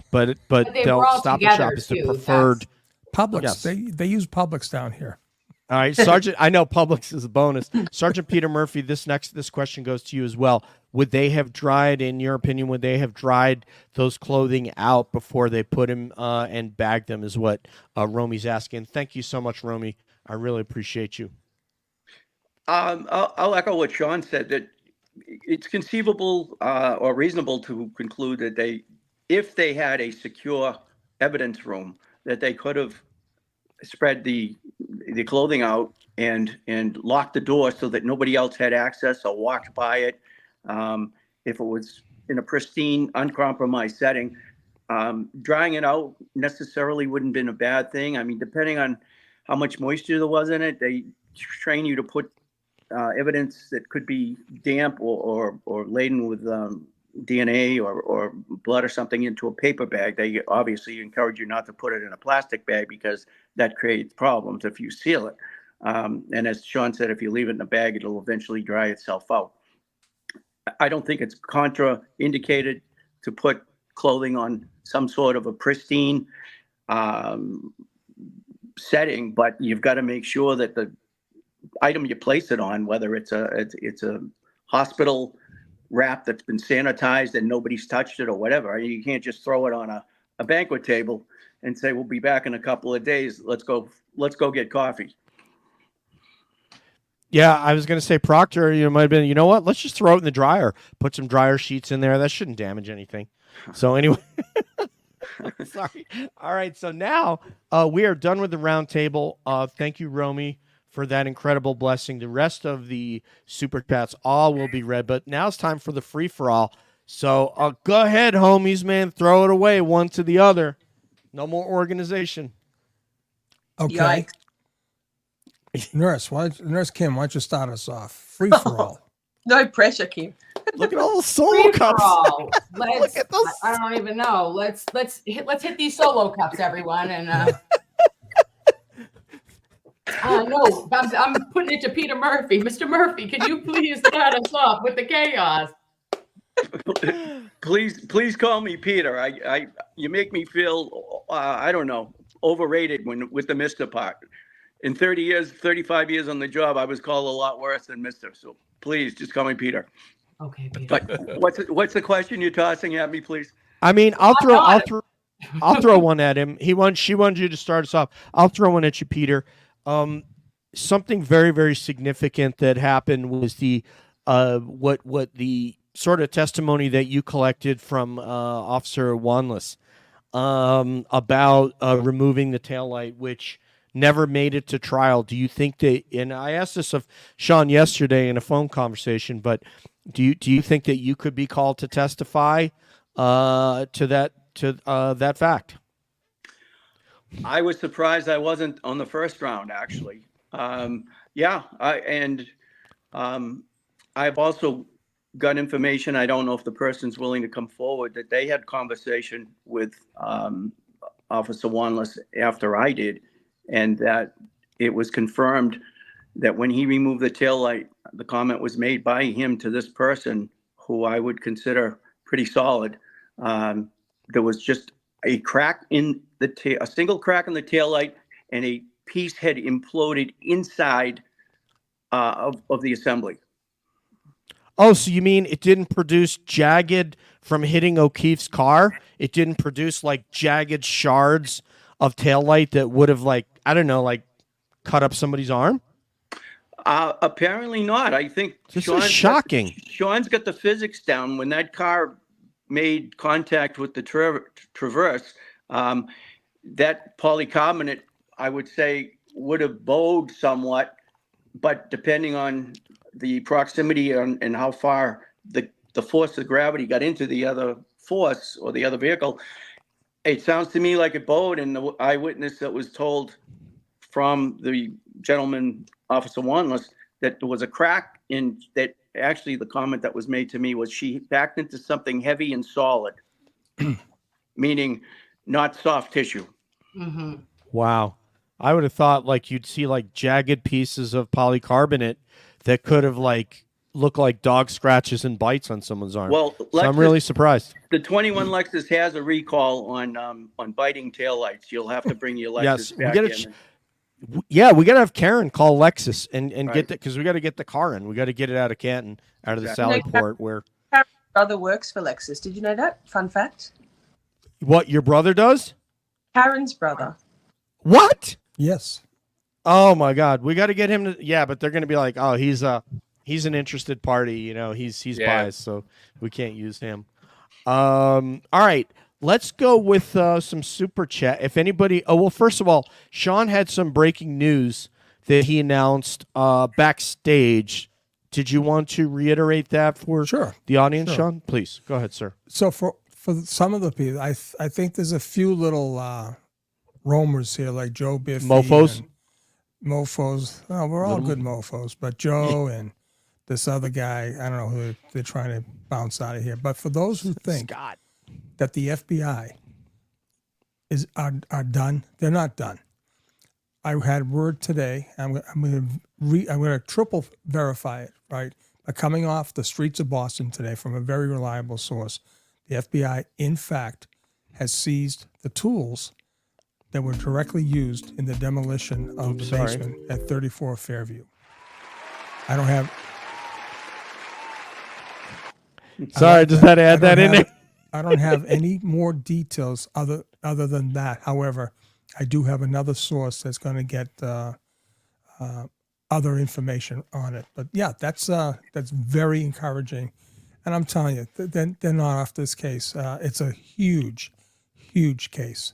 But they they'll were all Stop and Shop together, is the too. preferred. Publix, Yes. they use Publix down here. All right, Sergeant. I know Publix is a bonus. Sergeant Peter Murphy. This question goes to you as well. Would they have dried, in your opinion, those clothing out before they put them and bagged them? Is what Romy's asking. Thank you so much, Romy. I really appreciate you. I'll echo what Sean said, that it's conceivable or reasonable to conclude that if they had a secure evidence room, that they could have spread the clothing out and locked the door so that nobody else had access or walked by it. If it was in a pristine, uncompromised setting, drying it out necessarily wouldn't have been a bad thing. I mean, depending on how much moisture there was in it, they train you to put evidence that could be damp or laden with DNA or blood or something into a paper bag. They obviously encourage you not to put it in a plastic bag because that creates problems if you seal it. And as Sean said, if you leave it in a bag, it'll eventually dry itself out. I don't think it's contraindicated to put clothing on some sort of a pristine setting, but you've got to make sure that the item you place it on, whether it's a hospital wrap that's been sanitized and nobody's touched it or whatever. You can't just throw it on a banquet table and say, we'll be back in a couple of days. Let's go get coffee. Yeah, I was going to say Proctor, might have been, you know what? Let's just throw it in the dryer. Put some dryer sheets in there. That shouldn't damage anything. So anyway, sorry. All right. So now we are done with the roundtable. Thank you, Romy, for that incredible blessing. The rest of the super chats all will be read, but now it's time for the free for all. So go ahead, homies, man. Throw it away one to the other. No more organization. Okay. Yikes. Nurse Kim, why don't you start us off? Free for all. No pressure, Kim. Look at all the solo Free for cups. all. Let's. Look at those. I don't even know. Let's hit these solo cups, everyone, and. No, I'm putting it to Peter Murphy. Mr. Murphy, can you please start us off with the chaos? Please call me Peter. You make me feel I don't know, overrated with the Mr. part. In 35 years on the job, I was called a lot worse than Mr. So please just call me Peter. Okay, Peter. But what's the question you're tossing at me, please? I mean, I'll throw one at him. She wanted you to start us off. I'll throw one at you, Peter. Something very, very significant that happened was the what the sort of testimony that you collected from Officer Wanless about removing the taillight, which never made it to trial. Do you think that? And I asked this of Sean yesterday in a phone conversation, but do you think that you could be called to testify to that fact? I was surprised I wasn't on the first round, actually. I've also got information. I don't know if the person's willing to come forward, that they had conversation with Officer Wanless after I did, and that it was confirmed that when he removed the taillight, the comment was made by him to this person, who I would consider pretty solid. There was just a crack in a single crack in the taillight, and a piece had imploded inside of the assembly. Oh, so you mean it didn't produce jagged from hitting O'Keefe's car? It didn't produce like jagged shards of taillight that would have cut up somebody's arm? Apparently not. I think this is shocking. Sean's got the physics down. When that car made contact with the traverse, that polycarbonate, I would say, would have bowed somewhat, but depending on the proximity and how far the force of gravity got into the other force or the other vehicle, it sounds to me like it bowed. And the eyewitness that was told from the gentleman, Officer Wanless, that there was a crack in that. Actually, the comment that was made to me was she backed into something heavy and solid, meaning not soft tissue. Mm-hmm. Wow. I would have thought like you'd see like jagged pieces of polycarbonate that could have like looked like dog scratches and bites on someone's arm. Well, so I'm really surprised. The 21 Lexus has a recall on biting taillights. You'll have to bring your Lexus back in. We got to have Karen call Lexus and Right. get that, because we got to get the car in. We got to get it out of Canton, out of the Sally Port. Where Karen's brother works for Lexus. Did you know that? Fun fact. What, your brother does? Karen's brother. What? Yes. Oh my God, we got to get him to. Yeah, but they're going to be like, oh, he's an interested party. You know, he's biased, so we can't use him. All right. Let's go with some super chat. If anybody, first of all, Sean had some breaking news that he announced backstage. Did you want to reiterate that for the audience, Sure. Sean? Please go ahead, sir. So for some of the people, I think there's a few little roamers here, like Joe Biffy. Mofos? Mofos. Oh, we're all good mofos, but Joe and this other guy, I don't know who they're trying to bounce out of here. But for those who think Scott. that the FBI are done, they're not done. I had word today. I'm going to triple verify it. Right, coming off the streets of Boston today from a very reliable source, the FBI, in fact, has seized the tools that were directly used in the demolition of the basement at 34 Fairview. I don't have. Sorry, just had to add that in there. I don't have any more details other than that. However, I do have another source that's going to get other information on it. But yeah, that's very encouraging. And I'm telling you, they're not off this case. It's a huge, huge case.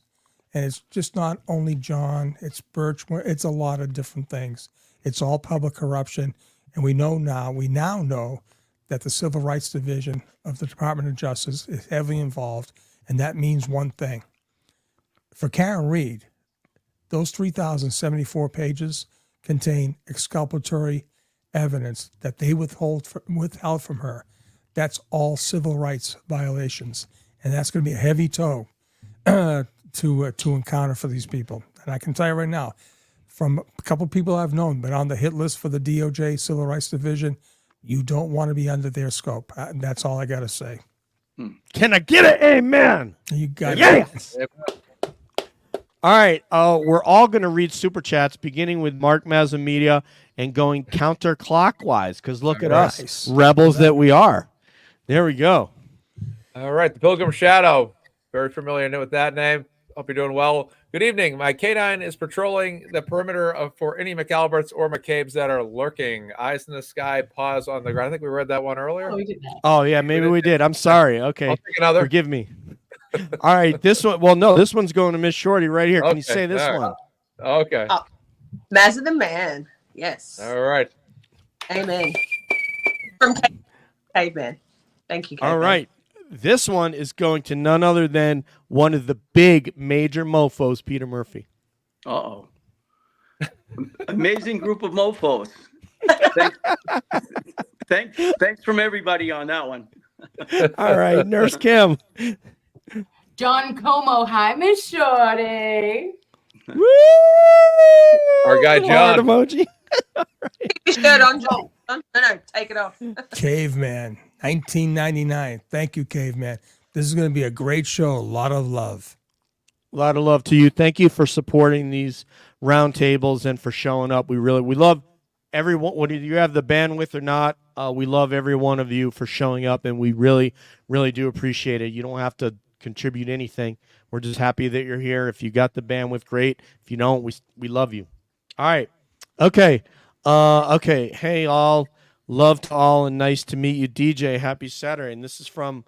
And it's just not only John, it's Birch, it's a lot of different things. It's all public corruption. And we now know that the Civil Rights Division of the Department of Justice is heavily involved, and that means one thing. For Karen Reed, those 3,074 pages contain exculpatory evidence that they withheld from her. That's all civil rights violations, and that's going to be a heavy toll to encounter for these people. And I can tell you right now, from a couple of people I've known, but on the hit list for the DOJ Civil Rights Division, you don't want to be under their scope. That's all I got to say. Can I get an amen? You got Yes. All right. We're all going to read super chats, beginning with Mark Mazza Media and going counterclockwise, because look at us, rebels that we are. There we go. All right, the Pilgrim Shadow. Very familiar with that name. Hope you're doing well. Good evening. My K9 is patrolling the perimeter for any McAlberts or McCabe's that are lurking. Eyes in the sky, paws on the ground. I think we read that one earlier. Oh, we did that. Oh, yeah, maybe we did. I'm sorry. Okay. I'll take another. Forgive me. All right, this one. Well, no, this one's going to Miss Shorty right here. Can you Okay, say this all right. one? Okay. Mazza the man. Yes. All right. Amen. From Caveman. Thank you, Caveman. All right. This one is going to none other than one of the big major mofos, Peter Murphy. Uh-oh. Amazing group of mofos. Thanks from everybody on that one. All right, Nurse Kim. John Como, hi, Miss Shorty. Woo! Our guy, Heart John. emoji. Keep your shirt on, John. No, take it off. Caveman, 1999. Thank you, Caveman. This is going to be a great show. A lot of love. A lot of love to you. Thank you for supporting these roundtables and for showing up. We love everyone, whether you have the bandwidth or not. We love every one of you for showing up, and we really, really do appreciate it. You don't have to contribute anything. We're just happy that you're here. If you got the bandwidth, great. If you don't, we love you. All right. Okay. Okay. Hey, all. Love to all and nice to meet you, DJ. Happy Saturday. And this is from,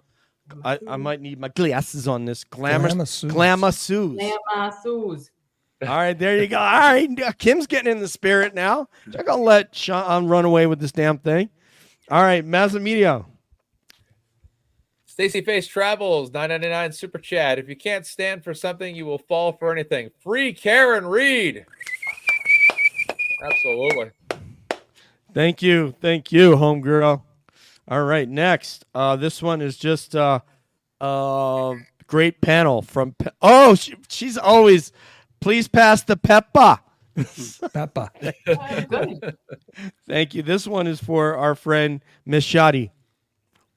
I might need my glasses on this. Glamour Suze. All right, there you go. All right, Kim's getting in the spirit now. I'm going to let Sean run away with this damn thing. All right, Mazza Media. Stacy Face Travels, $9.99 super chat. If you can't stand for something, you will fall for anything. Free Karen Reed. Absolutely. Thank you, homegirl. All right, next. This one is just great panel from. She's always. Please pass the Peppa. Peppa. Good. Thank you. This one is for our friend Miss Shorty.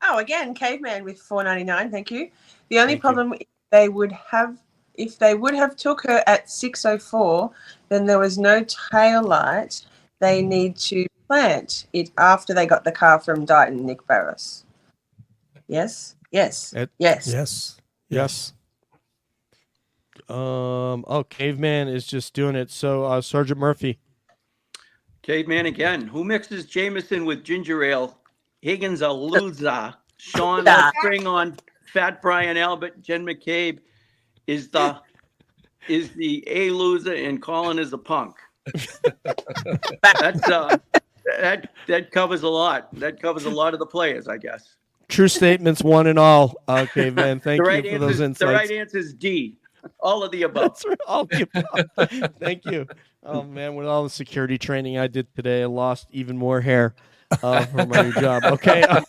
Oh, again, Caveman with $4.99. Thank you. The only problem they would have, if they would have took her at 6:04, then there was no tail light. They need to plant it after they got the car from Dighton, Nick Barris. Yes. Yes. Yes. Caveman is just doing it. So, Sergeant Murphy. Caveman again. Who mixes Jameson with ginger ale? Higgins a loser. Sean, let's bring on Fat Brian Albert. Jen McCabe is the a loser, and Colin is a punk. That covers a lot. That covers a lot of the players, I guess. True statements, one and all. Caveman. Thank you for those insights. The right answer is D. All of the above. That's right, all of the above. Thank you. Oh man, with all the security training I did today, I lost even more hair for my new job. Okay, all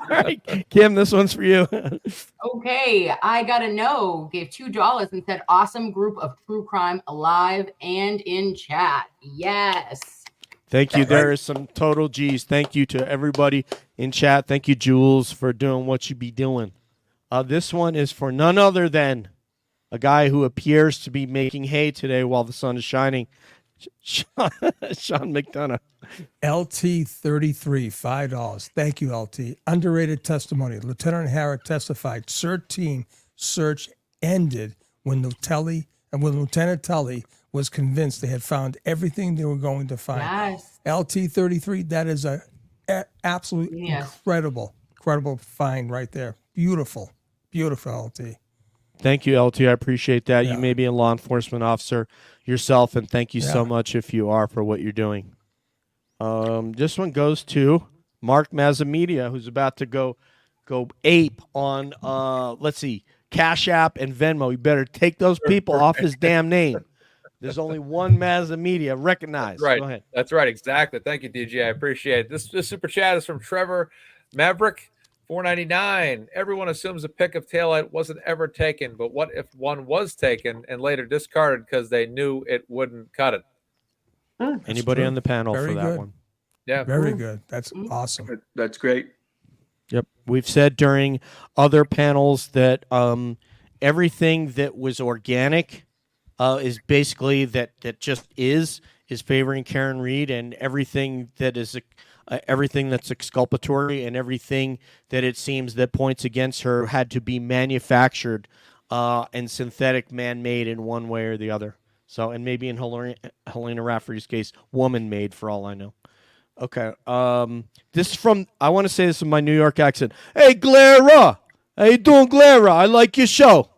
right, Kim, this one's for you. Okay, I got a no. Gave $2 and said, "Awesome group of true crime alive and in chat." Yes. Thank you. There is some total G's. Thank you to everybody in chat. Thank you, Jules, for doing what you be doing. This one is for none other than a guy who appears to be making hay today while the sun is shining, Sean McDonough. LT33, $5. Thank you, LT. Underrated testimony. Lieutenant Harrod testified. Team search ended when Lieutenant Tully was convinced they had found everything they were going to find. Yes. LT33, that is a absolutely incredible find right there. Beautiful LT. Thank you, LT. I appreciate that. Yeah. You may be a law enforcement officer yourself, and thank you so much if you are for what you're doing. This one goes to Mark Mazza Media, who's about to go ape on let's see, Cash App and Venmo. You better take those people off his damn name. There's only one Mazza Media. Recognize. Right. Go ahead. That's right. Exactly. Thank you, DJ. I appreciate it. This super chat is from Trevor Maverick, $4.99. Everyone assumes a pic of taillight wasn't ever taken, but what if one was taken and later discarded because they knew it wouldn't cut it? Anybody on the panel Very for that good. one? Yeah. Very good. That's awesome. That's great. Yep. We've said during other panels that everything that was organic is basically that just is favoring Karen Reed, and everything that is everything that's exculpatory and everything that it seems that points against her had to be manufactured and synthetic, man-made in one way or the other. So, and maybe in Helena Rafferty's case, woman-made for all I know. Okay. This is from, I want to say this in my New York accent. Hey, Glera. How you doing, Glera? I like your show.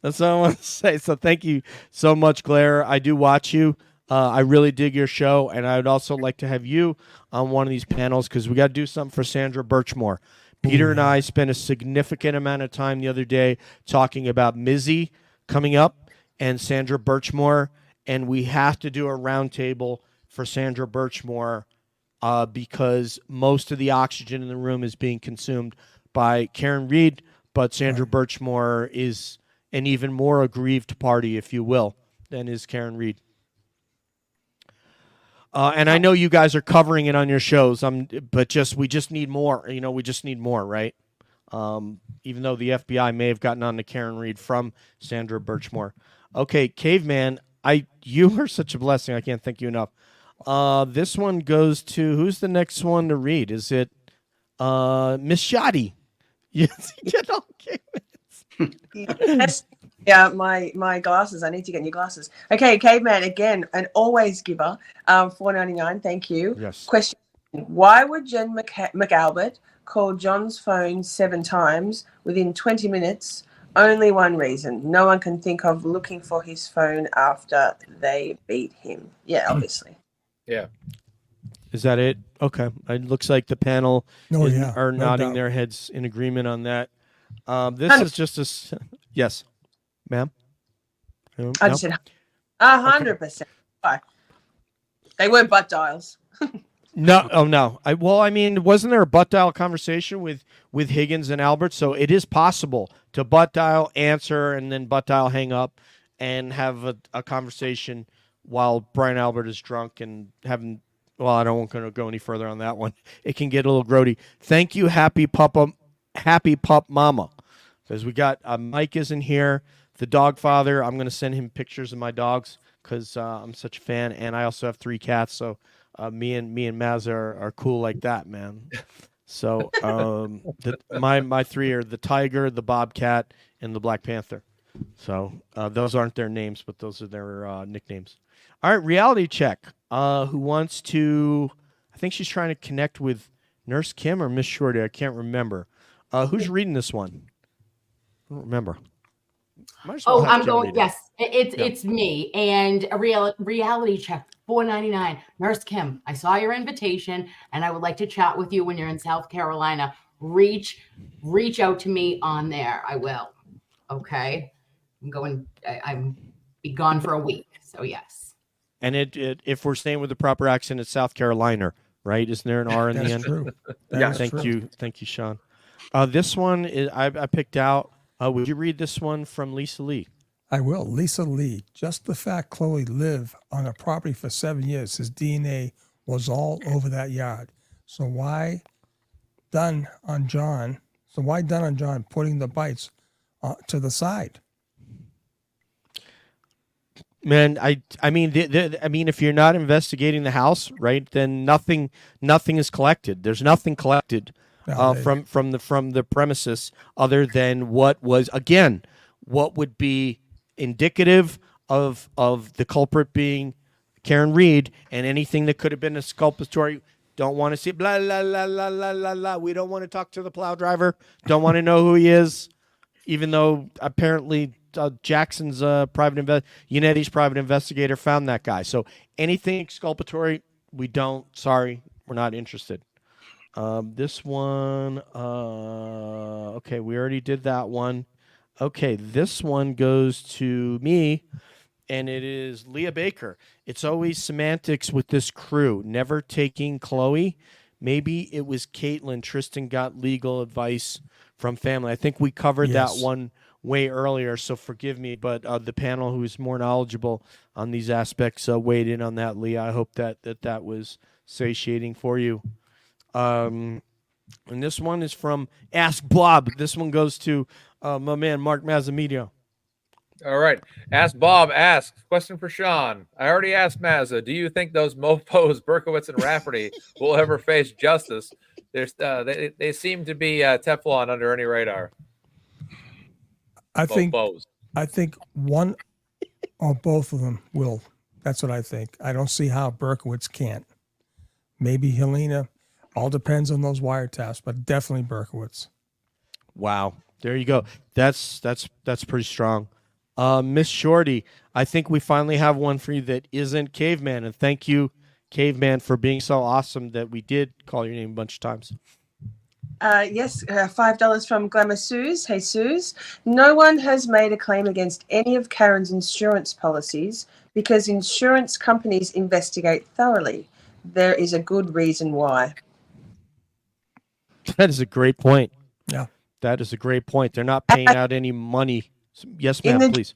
That's what I want to say. So thank you so much, Glera. I do watch you. I really dig your show, and I would also like to have you on one of these panels because we got to do something for Sandra Birchmore. Peter and I spent a significant amount of time the other day talking about Mizzy coming up and Sandra Birchmore, and we have to do a roundtable for Sandra Birchmore because most of the oxygen in the room is being consumed by Karen Reed, but Sandra Birchmore is an even more aggrieved party, if you will, than is Karen Reed. And I know you guys are covering it on your shows, but we just need more. You know, we just need more, right? Even though the FBI may have gotten on to Karen Reed from Sandra Birchmore. Okay, Caveman, you are such a blessing. I can't thank you enough. This one goes to, who's the next one to read? Is it Miss Shorty? Yes, Yes. Yeah, my glasses. I need to get new glasses. Okay, Caveman, again, an always giver. $4.99. Thank you. Yes. Question: why would Jen McAlbert call John's phone 7 times within 20 minutes? Only one reason. No one can think of looking for his phone after they beat him. Yeah, obviously. Yeah. Is that it? Okay. It looks like the panel are no nodding doubt. their heads in agreement on that. This is just a... Yes, ma'am? I just said 100%. Why? They weren't butt dials. No, oh no. I mean, wasn't there a butt dial conversation with Higgins and Albert? So it is possible to butt dial, answer, and then butt dial, hang up, and have a conversation while Brian Albert is drunk and having. Well, I don't want to go any further on that one. It can get a little grody. Thank you, Happy Pup Mama, because we got Mike isn't here. The dog father. I'm going to send him pictures of my dogs because I'm such a fan, and I also have 3 cats. So. Me and Mazza are cool like that, man. So my 3 are the tiger, the bobcat, and the Black Panther. So those aren't their names, but those are their nicknames. All right, reality check. Who wants to? I think she's trying to connect with Nurse Kim or Miss Shorty. I can't remember. Who's reading this one? I don't remember. Oh, I'm going. Yes, it's me. And a reality check. $4.99. Nurse Kim, I saw your invitation, and I would like to chat with you when you're in South Carolina. Reach out to me on there. I will. Okay. I'm be gone for a week. So yes. And if we're staying with the proper accent, it's South Carolina, right? Isn't there an R in the end? True. Yeah. Thank you, Sean. This one is I picked out. Would you read this one from Lisa Lee? I will. Lisa Lee. Just the fact Chloe lived on a property for 7 years, his DNA was all over that yard. So why done on John putting the bites to the side? Man, I mean, if you're not investigating the house, right, then nothing is collected. There's nothing collected from the premises other than what would be indicative of the culprit being Karen Reed, and anything that could have been exculpatory. Don't want to see blah blah blah blah blah blah blah. We don't want to talk to the plow driver. Don't want to know who he is, even though apparently Jackson's Unetti's private investigator found that guy. So anything exculpatory, we don't. Sorry, we're not interested. This one, okay, we already did that one. Okay, this one goes to me, and it is Leah Baker. It's always semantics with this crew, never taking Chloe. Maybe it was Caitlin. Tristan got legal advice from family. I think we covered that one way earlier, so forgive me, but the panel who's more knowledgeable on these aspects weighed in on that, Leah. I hope that was satiating for you. And this one is from Ask Bob. This one goes to my man, Mark Mazza Media. All right. Ask Bob asks, question for Sean. I already asked Mazza, do you think those mofos, Berkowitz and Rafferty, will ever face justice? They seem to be Teflon under any radar. I Mofos. think one or both of them will. That's what I think. I don't see how Berkowitz can't. Maybe Helena. All depends on those wiretaps, but definitely Berkowitz. Wow. There you go. That's pretty strong. Miss Shorty, I think we finally have one for you that isn't Caveman. And thank you, Caveman, for being so awesome that we did call your name a bunch of times. Yes, $5 from Glamour Suze. Hey, Suze. No one has made a claim against any of Karen's insurance policies because insurance companies investigate thoroughly. There is a good reason why. That is a great point. Yeah. That is a great point. They're not paying out any money. Yes, ma'am, please.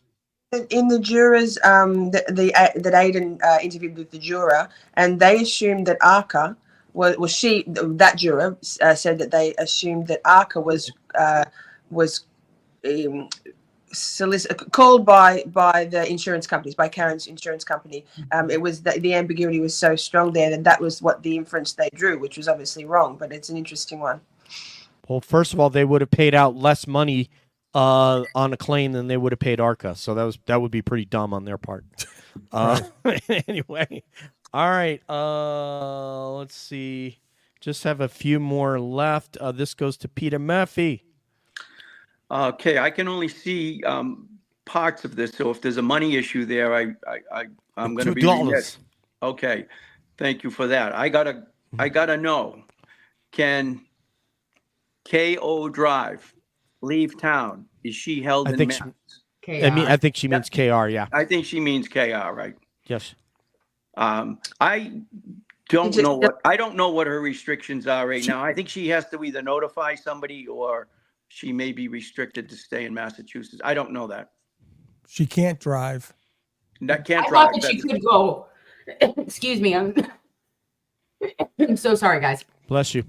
In the jurors that Aidan interviewed with the juror, and they assumed that Arca that juror said that they assumed that Arca was called by the insurance companies, by Karen's insurance company. It was the ambiguity was so strong there that was what the inference they drew, which was obviously wrong, but it's an interesting one. Well, first of all, they would have paid out less money on a claim than they would have paid Arca, so that would be pretty dumb on their part. Anyway, all right. Let's see. Just have a few more left. This goes to Peter Murphy. Okay, I can only see parts of this, so if there's a money issue there, I'm going to be remiss. Okay, thank you for that. I gotta know, can KO Drive leave town? Is she held in mass? I think she means KR. Yeah, I think she means KR, right? Yes. I don't know what her restrictions are right now. I think she has to either notify somebody or she may be restricted to stay in Massachusetts. I don't know that. She can't drive. I thought that she could go. Excuse me. I'm so sorry, guys. Bless you.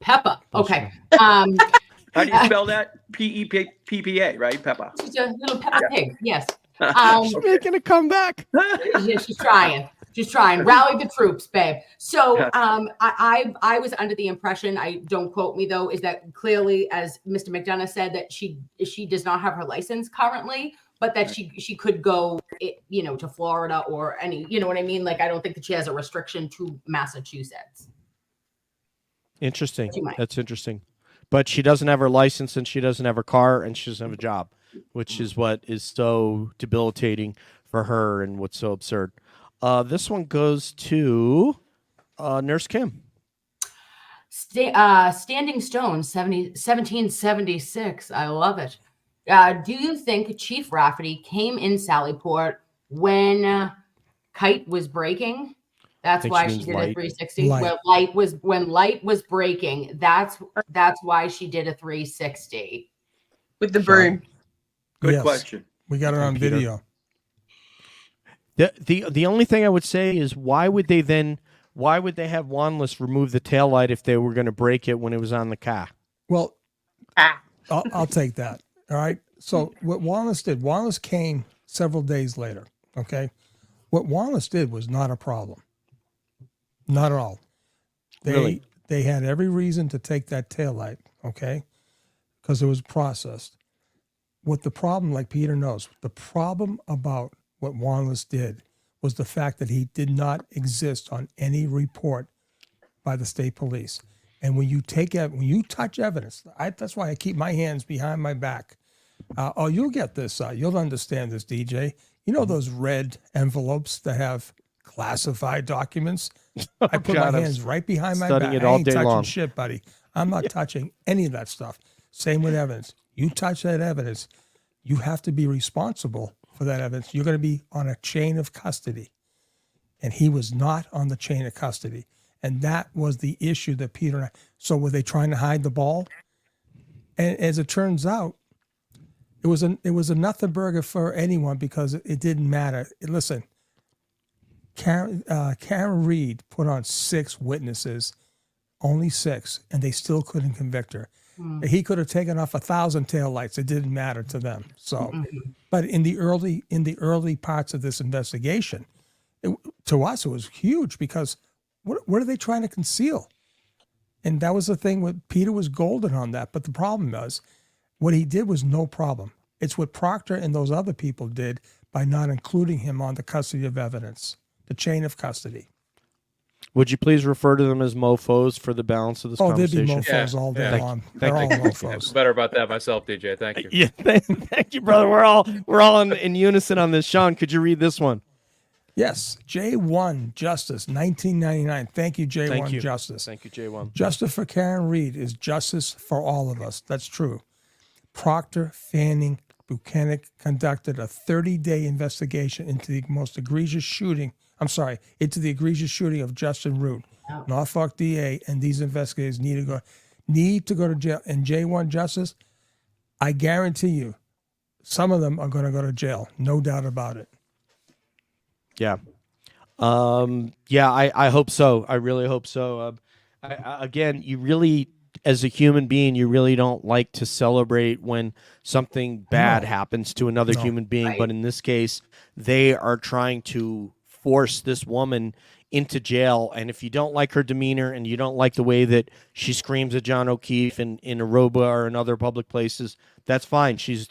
Peppa. Okay. How do you spell that? P-E-P-P-A, right? Peppa. She's a little Peppa pig. Yes. She's making a comeback. Yeah, she's trying. She's trying. Rally the troops, babe. So I was under the impression, don't quote me though, is that clearly, as Mr. McDonough said, that she does not have her license currently, but that she could go, to Florida or any, you know what I mean? Like, I don't think that she has a restriction to Massachusetts. Interesting. That's interesting. But she doesn't have her license and she doesn't have her car and she doesn't have a job, which is what is so debilitating for her and what's so absurd. This one goes to Nurse Kim. Standing Stone, 1776. I love it. Do you think Chief Rafferty came in Sallyport when Kite was breaking? That's why she did a 360. When light was breaking, that's why she did a 360 with the broom. Good question. We got it on video. The only thing I would say is why would they have Wanless remove the taillight if they were going to break it when it was on the car? Well, I'll take that. All right. So what Wanless did, Wanless came several days later. Okay. What Wanless did was not a problem. Not at all. They had every reason to take that taillight, okay, because it was processed. What the problem, like Peter knows, the problem about what Wanless did was the fact that he did not exist on any report by the state police. And when you touch evidence, that's why I keep my hands behind my back. You'll get this. You'll understand this, DJ. You know those red envelopes that have classified documents. I put God, my I'm hands right behind my studying back. it I all ain't day touching long. shit, buddy. I'm not touching any of that stuff. Same with evidence. You touch that evidence, you have to be responsible for that evidence. You're going to be on a chain of custody. And he was not on the chain of custody. And that was the issue that Peter and I, so were they trying to hide the ball? And as it turns out, it was a nothing burger for anyone because it didn't matter. Listen, Karen Reed put on 6 witnesses, only 6, and they still couldn't convict her. He could have taken off 1,000 taillights. It didn't matter to them. So, but in the early parts of this investigation, to us, it was huge because what are they trying to conceal? And that was the thing with Peter was golden on that. But the problem was what he did was no problem. It's what Proctor and those other people did by not including him on the custody of evidence, the chain of custody. Would you please refer to them as MoFos for the balance of this conversation? There'd be MoFos all day long. They're all MoFos. Better about that myself, DJ. Thank you. Yeah, thank you, brother. We're all in unison on this. Sean, could you read this one? Yes, J1 Justice, 1999. Thank you, J1 Thank you. Justice. Thank you, J1. Justice for Karen Reed is justice for all of us. That's true. Proctor, Fanning, Buchanan conducted a 30-day investigation into the egregious shooting of Justin Root. Norfolk DA and these investigators need to go to jail. And J1 Justice, I guarantee you, some of them are going to go to jail. No doubt about it. Yeah. I hope so. I really hope so. Again, you really, as a human being, you really don't like to celebrate when something bad happens to another human being. Right. But in this case, they are trying to force this woman into jail. And if you don't like her demeanor and you don't like the way that she screams at John O'Keefe in Aruba or in other public places, that's fine. She's,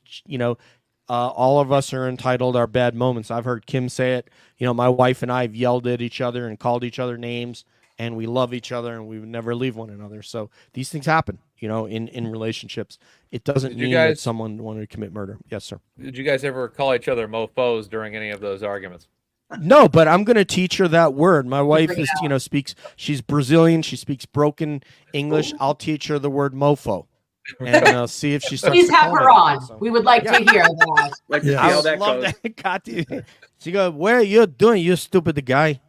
all of us are entitled our bad moments. I've heard Kim say it. My wife and I have yelled at each other and called each other names, and we love each other, and we would never leave one another. So these things happen, in relationships. It doesn't mean that someone wanted to commit murder. Yes, sir. Did you guys ever call each other MoFos during any of those arguments? No, but I'm going to teach her that word. My wife is, she's Brazilian. She speaks broken English. I'll teach her the word MoFo. And see if she starts. Please have her on. So. We would like to hear that. I would love that. She goes, "What are you doing, you stupid guy?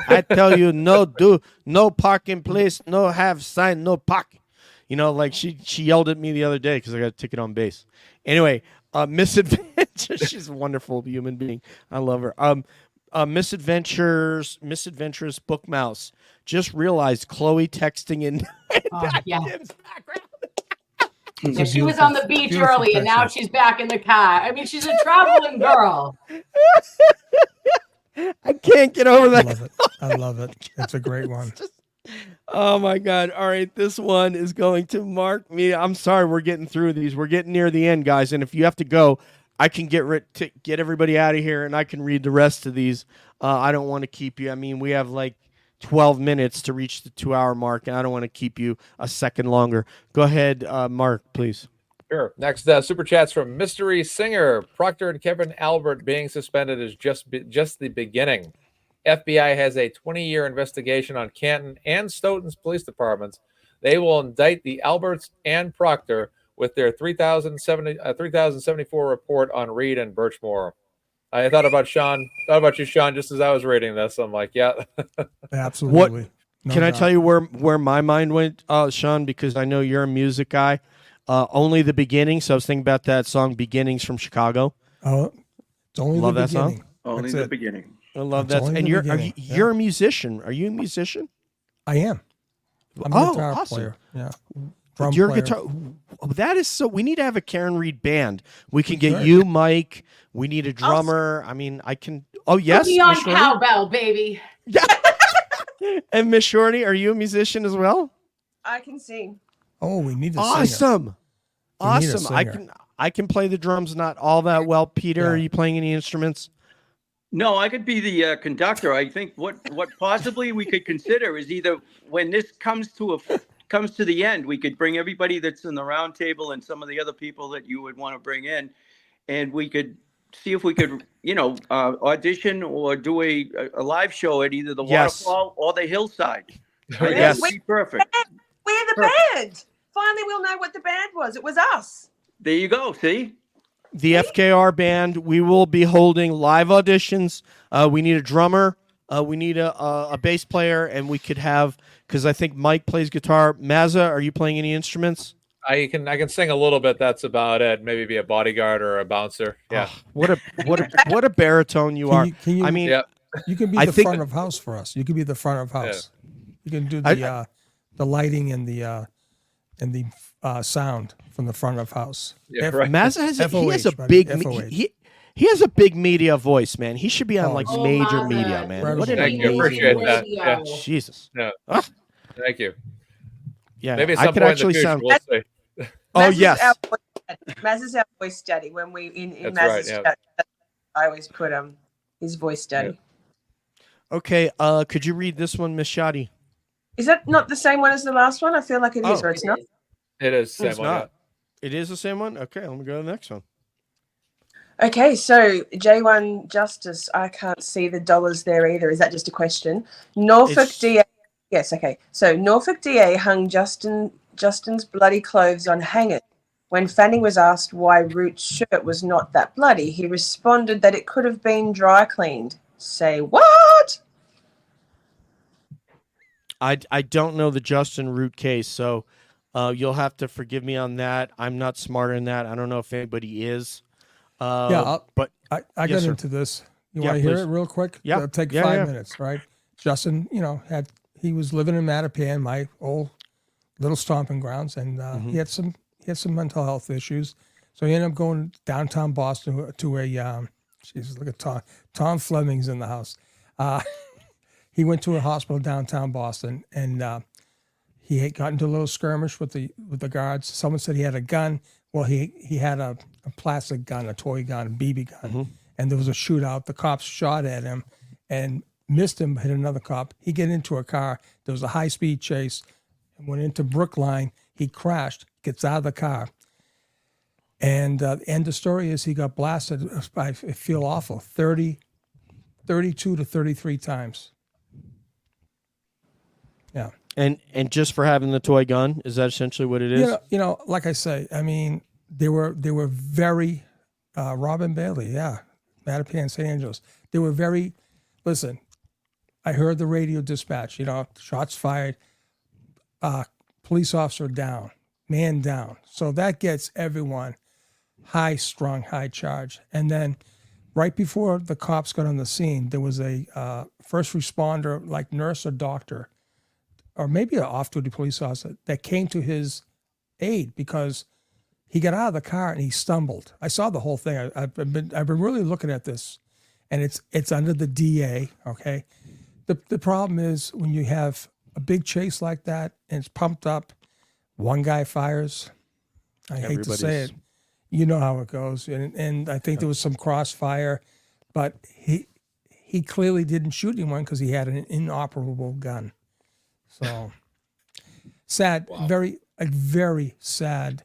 I tell you, no parking place, no have sign, no parking." She yelled at me the other day because I got a ticket on base. Anyway, Misadventure. She's a wonderful human being. I love her. Misadventurous Book Mouse. Just realized Chloe texting in Kim's background. Yeah, she was on the beach early, and now she's back in the car. I mean, she's a traveling girl. I can't get over that. I love it. It's a great one. Oh, my God. All right, this one is going to Mark me. I'm sorry we're getting through these. We're getting near the end, guys, and if you have to go, I can get everybody out of here, and I can read the rest of these. I don't want to keep you. I mean, we have 12 minutes to reach the 2-hour mark, and I don't want to keep you a second longer. Go ahead, Mark, please. Sure. Next, super chats from Mystery Singer. Proctor and Kevin Albert being suspended is just the beginning. FBI has a 20-year investigation on Canton and Stoughton's police departments. They will indict the Alberts and Proctor with their 3074 report on Reed and Birchmore. I thought about you, Sean, just as I was reading this. I'm like, yeah. Absolutely. Can I tell you where my mind went, Sean, because I know you're a music guy? Only the Beginning. So I was thinking about that song, Beginnings from Chicago. Oh, it's only love the that beginning. song. Only the beginning. I love that. And you're a musician. Are you a musician? I am. I'm a guitar player. Yeah. Your guitar. That is so. We need to have a Karen Reed band. We can get you, Mike. We need a drummer. I mean, I can. Oh yes, put me on cowbell, baby. Yeah. And Miss Shorty, are you a musician as well? I can sing. Oh, we need a singer. Awesome. Singer. I can play the drums not all that well. Peter, are you playing any instruments? No, I could be the conductor. I think what possibly we could consider is either when this comes to the end, we could bring everybody that's in the round table and some of the other people that you would want to bring in, and we could see if we could, audition or do a live show at either the Yes. waterfall or the hillside. Yes. That'd be perfect. We're the band. Finally, we'll know what the band was. It was us. There you go. See? The FKR band, we will be holding live auditions. We need a drummer. We need a bass player, and we could have, because I think Mike plays guitar. Mazza, are you playing any instruments? I can sing a little bit. That's about it. Maybe be a bodyguard or a bouncer. Yeah. Oh, what a baritone you are. Can you, I mean, Yeah. you can be I the think- front of house for us. You can be the front of house. You can do the lighting and the sound from the front of house. Yeah, right. Mazza has he has a FOH, big buddy, FOH. he has a big media voice, man. He should be on like Oh, major Mazza. media, man. What an Thank you. amazing Appreciate voice. that. Yeah. Jesus. Yeah. Ah, Thank you. yeah, Maybe at I some could point actually in the future, sound. we'll see. Oh Mazza's yes. our voice daddy. Mazza's our voice daddy. When we in That's right, Mazza's yeah. chat, I always put his voice daddy. Okay. Could you read this one, Miss Shorty? Is that not the same one as the last one? I feel like it is, Oh. or it's not. It is the It's same one. not. It is the same one. Okay, let me go to the next one. Okay, so J1 Justice, I can't see the dollars there either. Is that just a question? Norfolk It's- DA. Yes, okay. So Norfolk DA hung Justin's bloody clothes on hangers. When Fanning was asked why Root's shirt was not that bloody, he responded that it could have been dry cleaned. Say what? I don't know the Justin Root case, so you'll have to forgive me on that. I'm not smarter than that. I don't know if anybody is. But I Yes, got sir. into this. You Yeah, want to hear please. it real quick? Yeah. It'll take Yeah, 5 yeah. minutes, right? Justin, he was living in Mattapan, my old little stomping grounds, and he had some mental health issues. So he ended up going downtown Boston to a Jesus, look at Tom Fleming's in the house. He went to a hospital downtown Boston, and he had gotten into a little skirmish with the guards. Someone said he had a gun. Well, he had a plastic gun, a toy gun, a BB gun, and there was a shootout. The cops shot at him and missed him, hit another cop. He get into a car. There was a high-speed chase, and went into Brookline. He crashed, gets out of the car, and the end of the story is he got blasted. I feel awful. 32 to 33 times. Yeah. and just for having the toy gun, is that essentially what it is? Like I say, I mean, they were very Robin Bailey, Mattapan, St. Angeles. They were very. Listen, I heard the radio dispatch. Shots fired, police officer down, man down. So that gets everyone high strung, high charge. And then, right before the cops got on the scene, there was a first responder, like nurse or doctor, or maybe an off-duty police officer that came to his aid because he got out of the car and he stumbled. I saw the whole thing. I've been really looking at this, and it's under the DA. Okay, the problem is when you have a big chase like that and it's pumped up, one guy fires. I hate to say it. You know how it goes, and I think there was some crossfire, but he clearly didn't shoot anyone because he had an inoperable gun. So sad, very sad,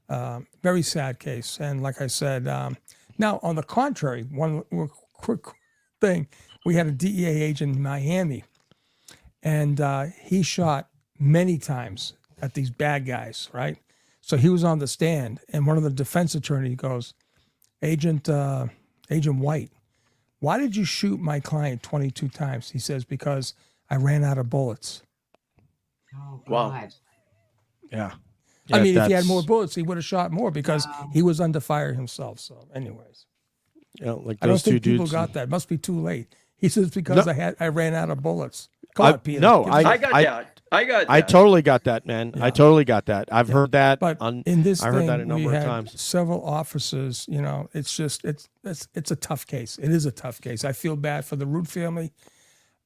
very sad case. And like I said, now on the contrary, one quick thing, we had a DEA agent in Miami, and he shot many times at these bad guys, right? So he was on the stand, and one of the defense attorneys goes, Agent White, why did you shoot my client 22 times? He says, because I ran out of bullets. Oh, Wow. God. Yeah. I mean, if he had that's- more bullets, he would have shot more because he was under fire himself. So anyways, like I don't those two think people dudes. got that. Must be too late. He says, because No. I ran out of bullets. Come I- on, Peter. no, Give us- I got that. I got that. I totally got that, man. Yeah. I totally got that. I've heard that. But on, in this I heard thing, that a we number of had times. several officers. It's just it's a tough case. It is a tough case. I feel bad for the Root family,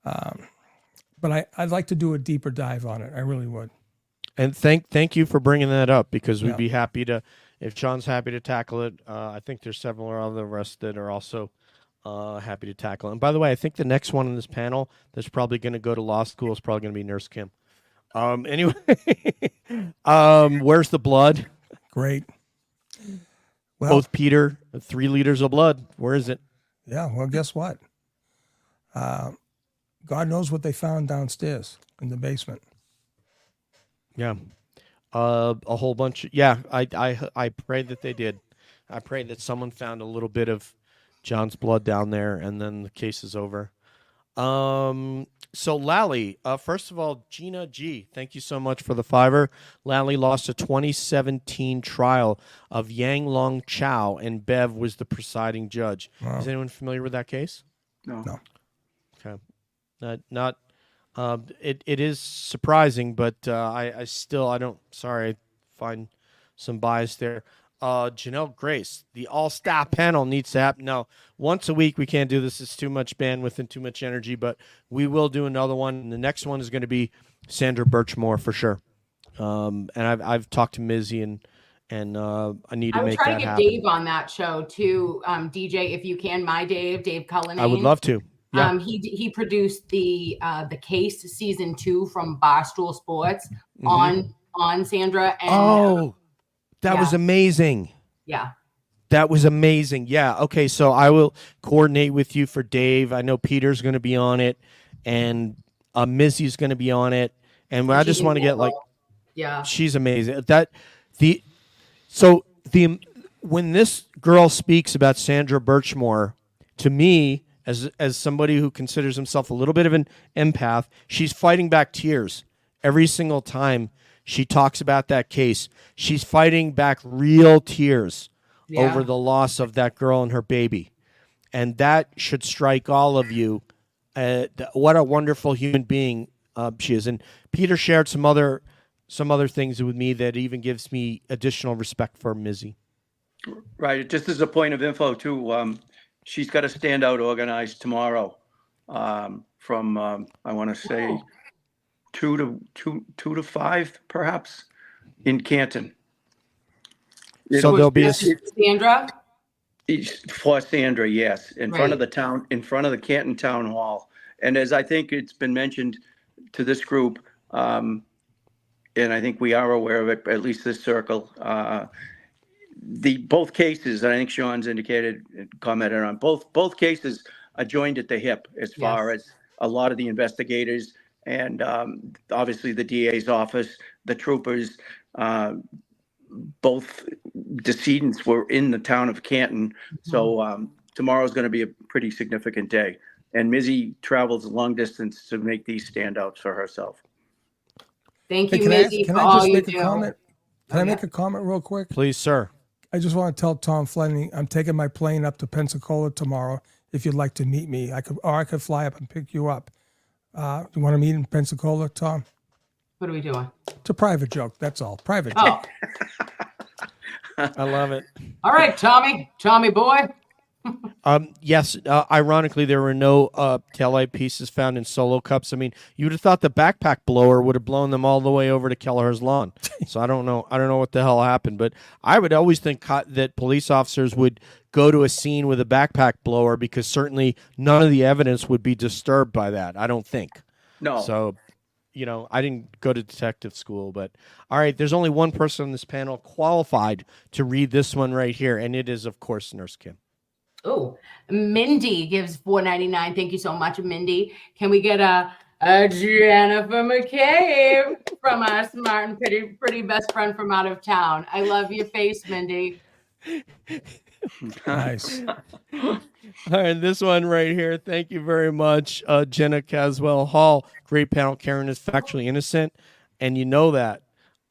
but I'd like to do a deeper dive on it. I really would. And thank you for bringing that up, because we'd Yeah. be happy to, if Sean's happy to tackle it. I think there's several other of us that are also happy to tackle it. And by the way, I think the next one in this panel that's probably going to go to law school is probably going to be Nurse Kim. Anyway, where's the blood? Great. Well, Both Peter, 3 liters of blood. Where is it? yeah. Well, guess what? God knows what they found downstairs in the basement. Yeah. A whole bunch. Yeah, I pray that they did. I pray that someone found a little bit of John's blood down there, and then the case is over. So Lally, first of all, Gina G, thank you so much for the $5. Lally lost a 2017 trial of Yang Long Chow, and Bev was the presiding judge. Wow. Is anyone familiar with that case? No. Okay. Not it is surprising, but I find some bias there. Janelle Grace, the all-staff panel needs to happen. No, once a week we can't do this. It's too much bandwidth and too much energy, but we will do another one. And the next one is going to be Sandra Birchmore for sure. And I've talked to Mizzy and I need to make that happen. I would try to get Dave on that show too. DJ, if you can, Dave Cullinane. I would love to. Yeah. He produced the Case season 2 from Barstool Sports on Sandra. And, that was amazing. Yeah. That was amazing. Yeah. Okay. So I will coordinate with you for Dave. I know Peter's going to be on it, and Mizzy's going to be on it. And I just want to get she's amazing. When this girl speaks about Sandra Birchmore, to me, as somebody who considers himself a little bit of an empath, she's fighting back tears every single time she talks about that case. She's fighting back real tears over the loss of that girl and her baby. And that should strike all of you. What a wonderful human being she is. And Peter shared some other things with me that even gives me additional respect for Mizzy. Right. Just as a point of info too, she's got a standout organized tomorrow from, I want to say, 2 to 5, perhaps, in Canton. So there'll be Sandra? For Sandra, yes, in front of the Canton Town Hall. And as I think it's been mentioned to this group, and I think we are aware of it, at least this circle, both cases, I think Sean's indicated and commented on, both cases are joined at the hip as far as a lot of the investigators and obviously the DA's office, the troopers. Both decedents were in the town of Canton. So tomorrow's going to be a pretty significant day. And Mizzy travels a long distance to make these standouts for herself. Thank you, Mizzy, for all you do. Comment? Can I make a comment real quick? Please, sir. I just want to tell Tom Fleming I'm taking my plane up to Pensacola tomorrow. If you'd like to meet me, I could fly up and pick you up. You want to meet in Pensacola, Tom? What are we doing? It's a private joke. That's all. Private joke. I love it. All right, Tommy boy. Yes. Ironically, there were no taillight pieces found in solo cups. I mean, you would have thought the backpack blower would have blown them all the way over to Kelleher's lawn. So I don't know what the hell happened, but I would always think that police officers would go to a scene with a backpack blower because certainly none of the evidence would be disturbed by that. I don't think. No. So, I didn't go to detective school, but all right, there's only one person on this panel qualified to read this one right here, and it is, of course, Nurse Kim. Oh, Mindy gives $4.99. Thank you so much, Mindy. Can we get a Jennifer McCabe from our smart and pretty best friend from out of town? I love your face, Mindy. Nice. All right, this one right here. Thank you very much, Jenna Caswell Hall. Great panel. Karen is factually innocent, and you know that.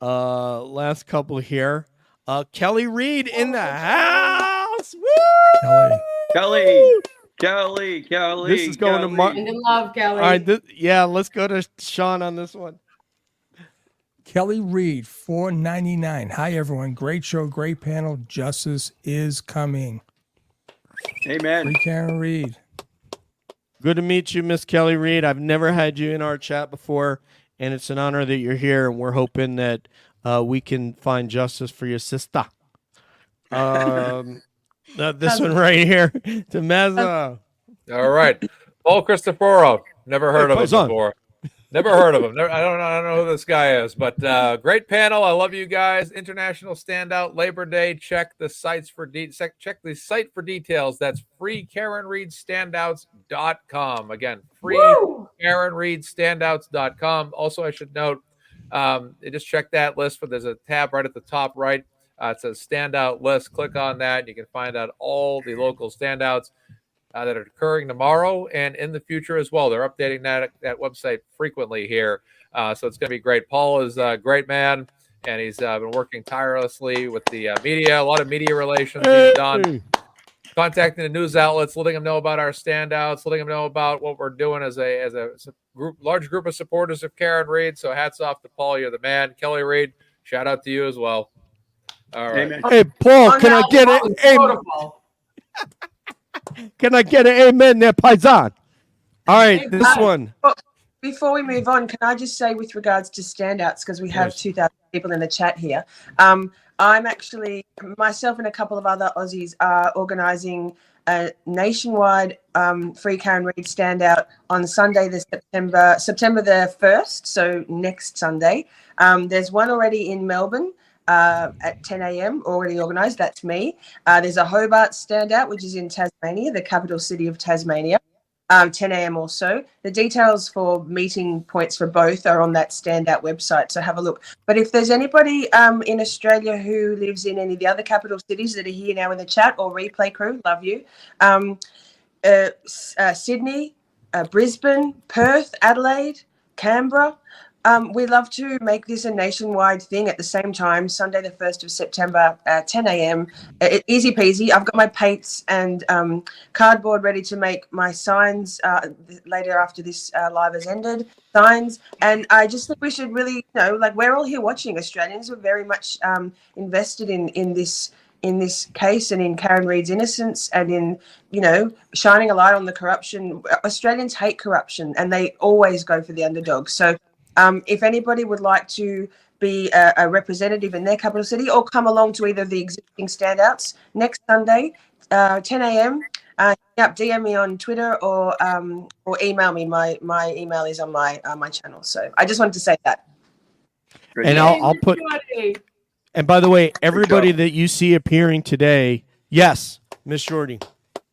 Last couple here. Kelly Reed in the house. Woo! Kelly. This is going to Martin. In love, Kelly. All right, let's go to Sean on this one. Kelly Reed, $4.99. Hi, everyone. Great show, great panel. Justice is coming. Amen. Free Karen Reed. Good to meet you, Miss Kelly Reed. I've never had you in our chat before, and it's an honor that you're here, and we're hoping that we can find justice for your sister. This one right here to Mazza. All right. Paul Cristoforo. Never heard of him before. Never heard of him. I don't know who this guy is, but great panel. I love you guys. International Standout Labor Day. Check the sites for check the site for details. That's freekarenreedstandouts.com. Again, freekarenreedstandouts.com. Also, I should note, just check that list there's a tab right at the top right. It says standout list. Click on that. You can find out all the local standouts that are occurring tomorrow and in the future as well. They're updating that website frequently here. So it's going to be great. Paul is a great man, and he's been working tirelessly with the media, a lot of media relations he's done, contacting the news outlets, letting them know about our standouts, letting them know about what we're doing as a large group of supporters of Karen Reed. So hats off to Paul. You're the man. Kelly Reed, shout out to you as well. All right. Amen. Hey, Paul, can I get it? Can I get an amen there, Paisan? All right, this one. Before we move on, can I just say with regards to standouts, because we have 2,000 people in the chat here, I'm actually, myself and a couple of other Aussies are organising a nationwide Free Karen Reed standout on Sunday, September the 1st, so next Sunday. There's one already in Melbourne. At 10 a.m. already organised. That's me. There's a Hobart standout, which is in Tasmania, the capital city of Tasmania. 10 a.m. also. The details for meeting points for both are on that standout website, so have a look. But if there's anybody in Australia who lives in any of the other capital cities that are here now in the chat, or replay crew, love you. Sydney, Brisbane, Perth, Adelaide, Canberra. We love to make this a nationwide thing at the same time, Sunday the 1st of September, 10 a.m. Easy peasy. I've got my paints and cardboard ready to make my signs later after this live has ended, signs. And I just think we should really, we're all here watching. Australians are very much invested in this case and in Karen Reed's innocence and in, shining a light on the corruption. Australians hate corruption and they always go for the underdog. So if anybody would like to be a representative in their capital city or come along to either of the existing standouts next Sunday, 10 a.m., DM me on Twitter or email me. My email is on my channel. So I just wanted to say that. And I'll put. And by the way, everybody that you see appearing today, yes, Miss Shorty.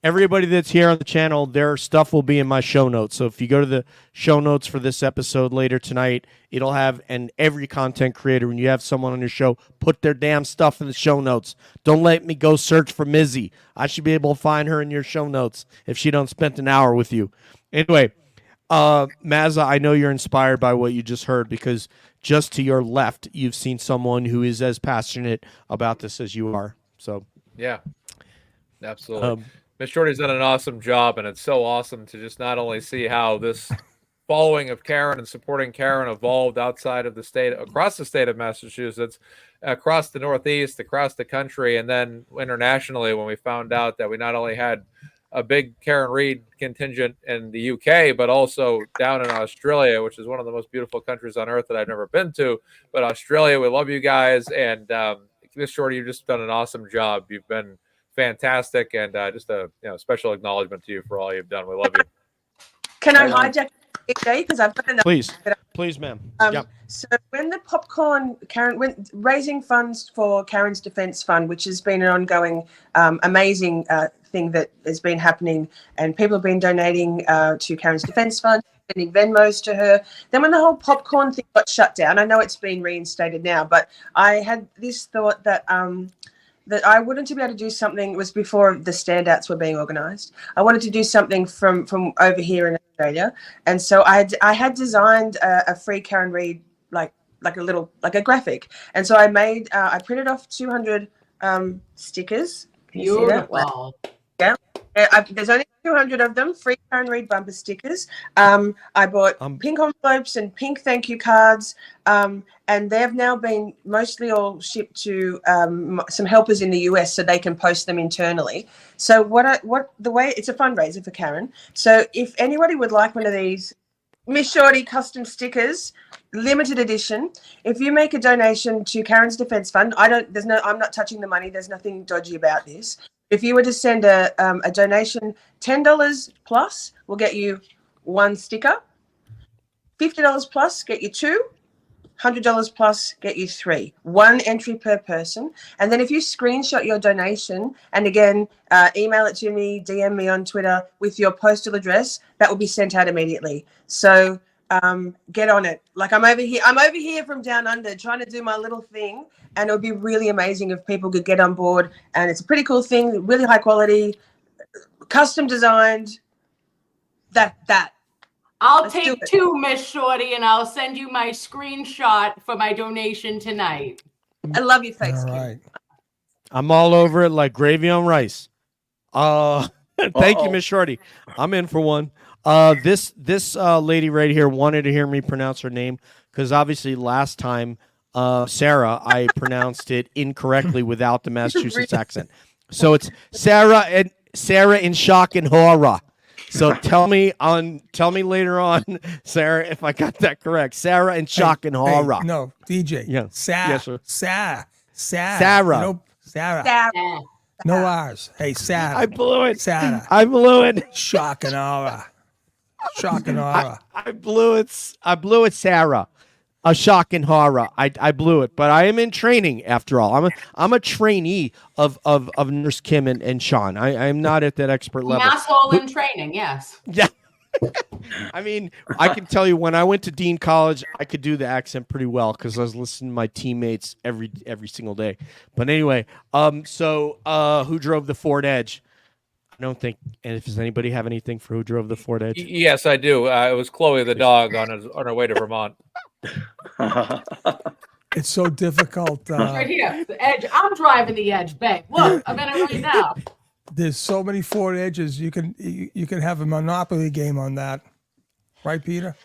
Everybody that's here on the channel, their stuff will be in my show notes. So if you go to the show notes for this episode later tonight, it'll have, and every content creator, when you have someone on your show, put their damn stuff in the show notes. Don't let me go search for Mizzy. I should be able to find her in your show notes if she don't spend an hour with you. Anyway, Mazza, I know you're inspired by what you just heard because just to your left, you've seen someone who is as passionate about this as you are. So yeah, absolutely. Miss Shorty's done an awesome job, and it's so awesome to just not only see how this following of Karen and supporting Karen evolved outside of the state, across the state of Massachusetts, across the Northeast, across the country, and then internationally when we found out that we not only had a big Karen Reed contingent in the UK, but also down in Australia, which is one of the most beautiful countries on earth that I've never been to. But Australia, we love you guys, and Miss Shorty, you've just done an awesome job. You've been fantastic, and just a special acknowledgement to you for all you've done. We love you. Can I hijack today because I've got another. Please, ma'am. So when the popcorn when raising funds for Karen's Defence Fund, which has been an ongoing, amazing thing that has been happening, and people have been donating to Karen's Defence Fund, sending Venmos to her. Then when the whole popcorn thing got shut down, I know it's been reinstated now, but I had this thought that that I wanted to be able to do something. It was before the standouts were being organised. I wanted to do something from over here in Australia, and so I had designed a free Karen Reed like a graphic, and so I printed off 200 stickers. Can you see that? Wow. Yeah. There's only 200 of them, free Karen Reed bumper stickers. I bought pink envelopes and pink thank you cards, and they've now been mostly all shipped to some helpers in the US so they can post them internally. So it's a fundraiser for Karen. So if anybody would like one of these Miss Shorty custom stickers, limited edition, if you make a donation to Karen's Defence Fund, I'm not touching the money. There's nothing dodgy about this. If you were to send a donation, $10 plus will get you one sticker. $50 plus get you 2. $100 plus get you 3. 1 entry per person. And then if you screenshot your donation, and again, email it to me, DM me on Twitter with your postal address, that will be sent out immediately. So get on it. Like I'm over here from down under trying to do my little thing, and it would be really amazing if people could get on board. And it's a pretty cool thing, really high quality, custom designed. That. I'll Let's do take it. 2, Miss Shorty, and I'll send you my screenshot for my donation tonight. I love your face, All Kim. right. I'm all over it like gravy on rice. Thank you, Uh-oh. Miss Shorty. I'm in for one. This lady right here wanted to hear me pronounce her name because obviously last time, Sarah, I pronounced it incorrectly without the Massachusetts accent. So it's Sarah in shock and horror. So tell me later on, Sarah, if I got that correct. Sarah in shock and horror. No, DJ. Yeah. Yes, sir. Sarah. Sarah. You know, Sarah. Yeah. No R's. Hey, Sarah. I blew it. Sarah. I blew it. Shock and horror. Shock and horror. I blew it, Sarah. A shock and horror. I blew it, but I am in training after all. I'm a trainee of Nurse Kim and Sean. I am not at that expert level. Asshole in training, yes. Yeah. I mean, I can tell you when I went to Dean College, I could do the accent pretty well because I was listening to my teammates every single day. But anyway, so who drove the Ford Edge? I don't think. And if does anybody have anything for who drove the Ford Edge? Yes, I do. It was Chloe the dog on her way to Vermont. It's so difficult. Right here, the Edge. I'm driving the Edge, babe. Look, I'm in it right now. There's so many Ford Edges. You can have a Monopoly game on that, right, Peter?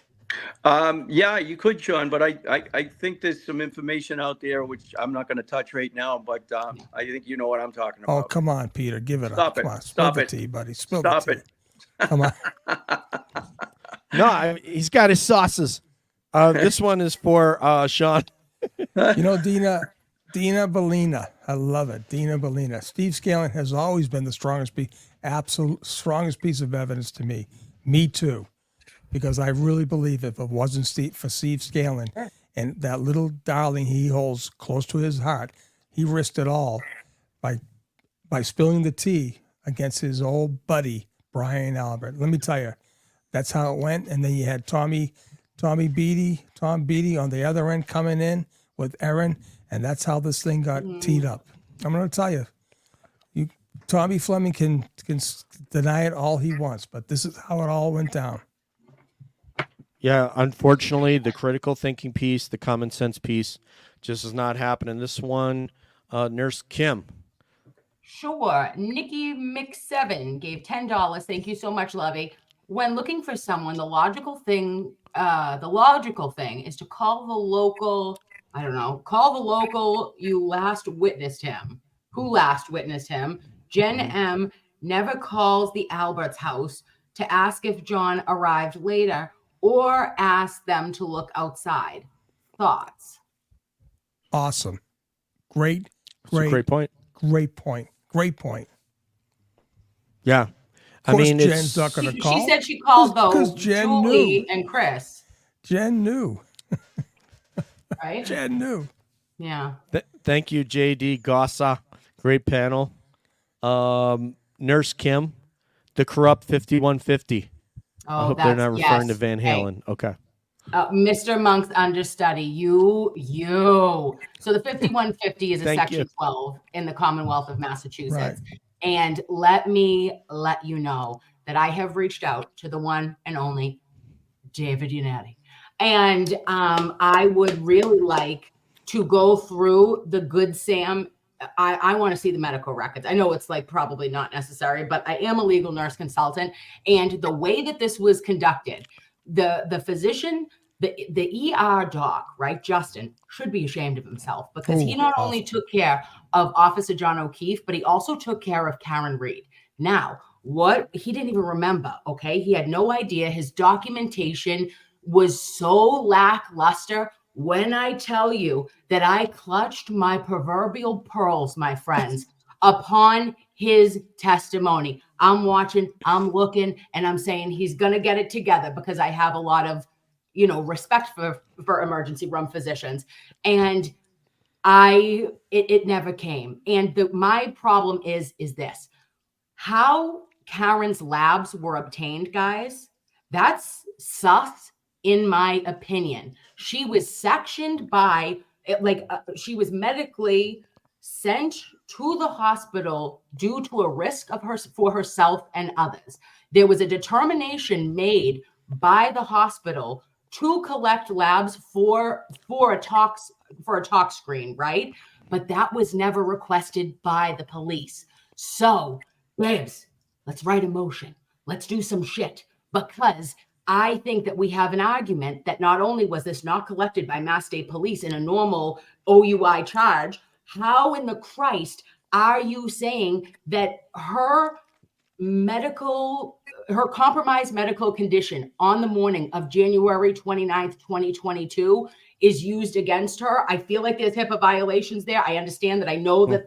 Yeah, you could, Sean, but I think there's some information out there which I'm not going to touch right now, but I think you know what I'm talking Oh, about. come on, Peter, give it Stop up. it. Come on, spill Stop the it. tea, buddy. Spill Stop the tea. it. Come on. No, he's got his sauces. This one is for Sean. You know, Dina Bellina. I love it. Dina Bellina. Steve Scalin has always been the strongest piece of evidence to me. Me too. Because I really believe if it wasn't for Steve Scalin and that little darling he holds close to his heart, he risked it all by spilling the tea against his old buddy, Brian Albert. Let me tell you, that's how it went. And then you had Tom Beatty on the other end coming in with Erin, and that's how this thing got teed up. I'm going to tell you, Tommy Fleming can deny it all he wants, but this is how it all went down. Yeah, unfortunately, the critical thinking piece, the common sense piece, just is not happening. This one, Nurse Kim. Sure. Nikki Mix7 gave $10. Thank you so much, Lovey. When looking for someone, the logical thing is to call the local. I don't know. Call the local you last witnessed him. Who last witnessed him? Jen M never calls the Alberts house to ask if John arrived later or ask them to look outside. Thoughts? Awesome. Great point. Great point. Yeah. Of course, I mean, Jen's not going to call. She said she called Because though Jen Julie knew. and Chris. Jen knew. Right? Jen knew. Yeah. Thank you, JD Gossa. Great panel. Nurse Kim, the corrupt 5150. I hope they're not referring to Van Halen. Okay. Mr. Monk's understudy. You. So the 5150 is a Thank section you. 12 in the Commonwealth of Massachusetts. Right. And let me let you know that I have reached out to the one and only David Yannetti. And I would really like to go through the Good Sam. I want to see the medical records. I know it's like probably not necessary, but I am a legal nurse consultant. And the way that this was conducted, the physician, the ER doc, right, Justin, should be ashamed of himself because he not only took care of Officer John O'Keefe, but he also took care of Karen Reed. Now, what he didn't even remember, okay? He had no idea. His documentation was so lackluster. When I tell you that I clutched my proverbial pearls, my friends, upon his testimony, I'm watching, I'm looking, and I'm saying he's going to get it together because I have a lot of respect for emergency room physicians. And it never came. And my problem is this: how Karen's labs were obtained, guys. That's sus, in my opinion. She was sectioned she was medically sent to the hospital due to a risk for herself and others. There was a determination made by the hospital to collect labs for a tox screen, right? But that was never requested by the police. So, babes, let's write a motion. Let's do some shit, because I think that we have an argument that not only was this not collected by Mass State Police in a normal OUI charge, how in the Christ are you saying that her compromised medical condition on the morning of January 29th, 2022 is used against her? I feel like there's HIPAA violations there. I understand that. I know that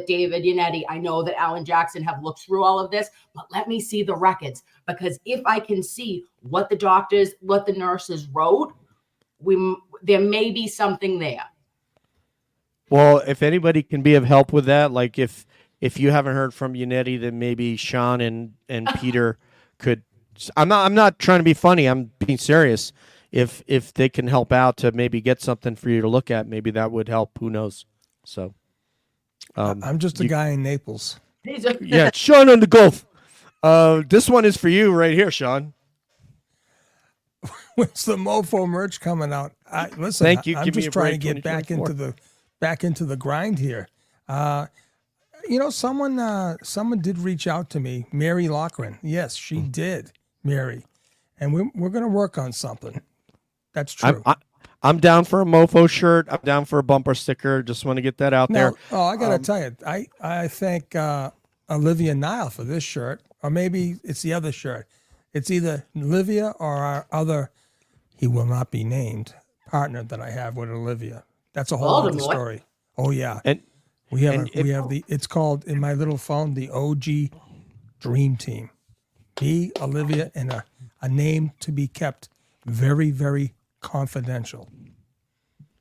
David Yannetti, I know that Alan Jackson have looked through all of this, but let me see the records, because if I can see what the nurses wrote, there may be something there. Well, if anybody can be of help with that, like if you haven't heard from Yannetti, then maybe Sean and Peter could. I'm not trying to be funny. I'm being serious. If they can help out to maybe get something for you to look at, maybe that would help. Who knows? So, I'm just a guy in Naples. Yeah, Sean on the Gulf. This one is for you right here, Sean. When's the MoFo merch coming out? Listen, Thank you. I'm Give me just a trying break, to get back into the grind here. Someone did reach out to me, Mary Loughran. Yes, she did, Mary, and we're going to work on something. That's true. I'm down for a MoFo shirt. I'm down for a bumper sticker. Just want to get that out there. Oh, I got to tell you, I thank Olivia Nile for this shirt, or maybe it's the other shirt. It's either Olivia or our other, he will not be named, partner that I have with Olivia. That's a whole other story. Oh yeah, and we have it's called in my little phone the OG Dream Team. Me, Olivia, and a name to be kept very, very confidential.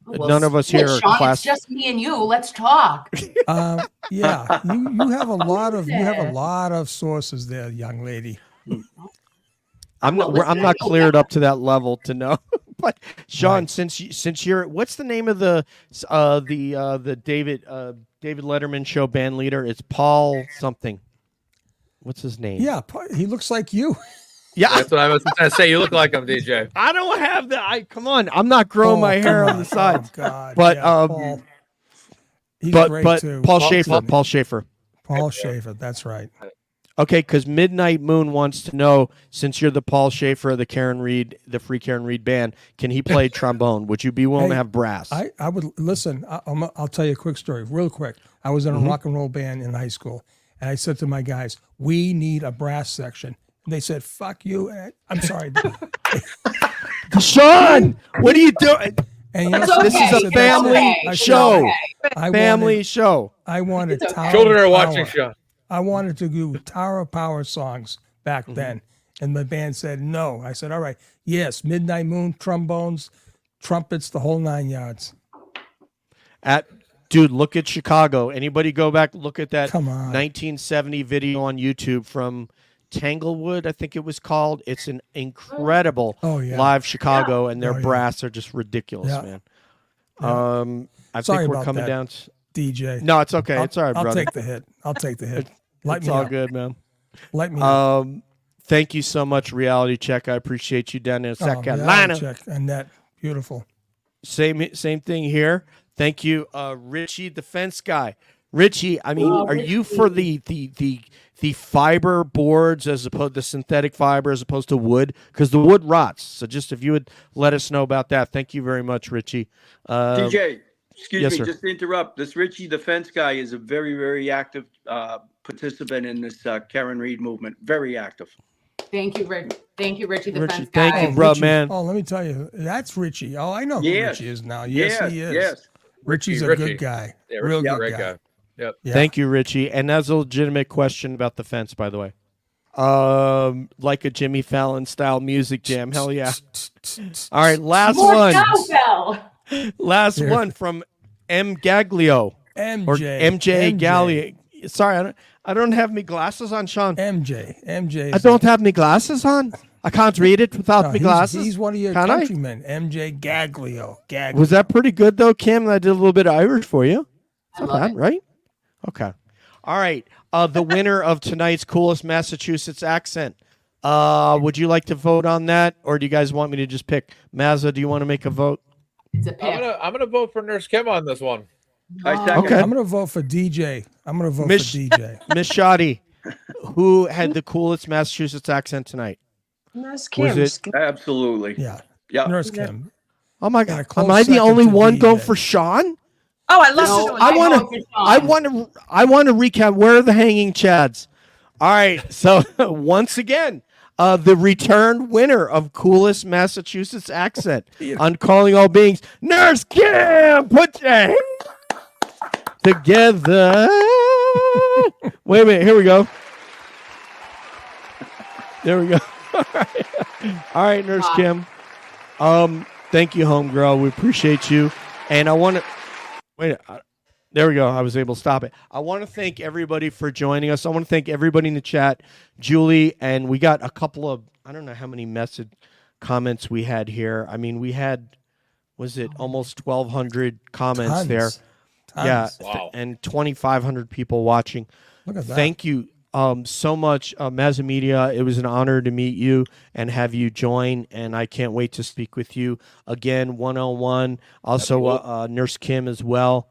Well, none of us here are Sean, class. It's just me and you. Let's talk. Yeah, you have a lot of sources there, young lady. I'm not cleared up to that level to know. But Sean, right. since you're, what's the name of the David Letterman show band leader? It's Paul something. What's his name? Yeah, he looks like you. Yeah, that's what I was going to say. You look like him, DJ. I don't have that. Come on, I'm not growing my hair on the sides. Oh, God. But yeah, Paul. He's great too. Paul Schaefer. Paul Schaefer. That's right. Okay, because Midnight Moon wants to know, since you're the Paul Schaefer of the Free Karen Reed band, can he play trombone? Would you be willing to have brass? I would listen. I'll tell you a quick story, real quick. I was in a rock and roll band in high school, and I said to my guys, "We need a brass section." And they said, "Fuck you." I'm sorry, Sean. What are you doing? And this is a family show. Family show. I wanted children are watching show. I wanted to do Tower Power songs back then. And the band said no. I said, all right, yes, Midnight Moon, trombones, trumpets, the whole 9 yards. Dude, look at Chicago. Anybody go back, look at that Come on. 1970 video on YouTube from Tanglewood, I think it was called. It's an incredible live Chicago, and their brass are just ridiculous, man. Yeah. I Sorry think we're about coming that, down. DJ. No, it's okay. It's all right, brother. I'll take the hit. It's all good, man. Light me up. Thank you so much, Reality Check. I appreciate you down in South Carolina. Check. And that, beautiful. Same thing here. Thank you, Richie, the fence guy. Richie, I mean, are you for the fiber boards as opposed to synthetic fiber as opposed to wood? Because the wood rots. So just if you would let us know about that. Thank you very much, Richie. DJ, excuse me, sir. just to interrupt. This Richie, the fence guy, is a very, very active participant in this Karen Reed movement. Very active. Thank you, Richie, the Richie, fence guy. thank you, bro, man. Oh, let me tell you, that's Richie. Oh, I know who Richie is now. Yes, he is. Yes. Richie's a good guy. Yeah, Real good good guy. Yep. Yeah. Thank you, Richie. And that's a legitimate question about the fence, by the way. like a Jimmy Fallon style music jam. Hell yeah. All right, last More one. cowbell. Last Here. one from M. Gaglio. MJ. Or MJ Gaglio. Sorry, I don't have me glasses on, Sean. MJ. I don't have me glasses on. I can't read it without me glasses. He's one of your Can countrymen. MJ Gaglio. Was that pretty good though, Kim? I did a little bit of Irish for you. I love it. Right? Okay. All right. The winner of tonight's coolest Massachusetts accent. Would you like to vote on that, or do you guys want me to just pick? Mazza, do you want to make a vote? It's a pick. I'm gonna vote for Nurse Kim on this one. I second. Okay. I'm going to vote for DJ. I'm going to vote Miss- for DJ. Miss Shorty, who had the coolest Massachusetts accent tonight? Nurse Was Kim. it- Absolutely. Yeah. Yeah. Nurse Kim. Oh my And a God! close Am I the second only to one going DJ. for Sean? Oh, I love No, this one. I want vote for to. Sean. I want to recap. Where are the hanging chads? All right. So once again, the return winner of coolest Massachusetts accent on Calling All Beings, Nurse Kim. Put your hands together. Wait a minute. Here we go. There we go. All right, Nurse Kim. Thank you, homegirl. We appreciate you. And I want to wait. There we go. I was able to stop it. I want to thank everybody for joining us. I want to thank everybody in the chat, Julie, and we got a couple of, I don't know how many message comments we had here. I mean, we had, was it almost 1,200 comments Tons. there? Tons. Yeah, Wow. and 2,500 people watching. Look at that. Thank you so much, Mazza Media. It was an honor to meet you and have you join, and I can't wait to speak with you again one-on-one. Also, Nurse Kim as well.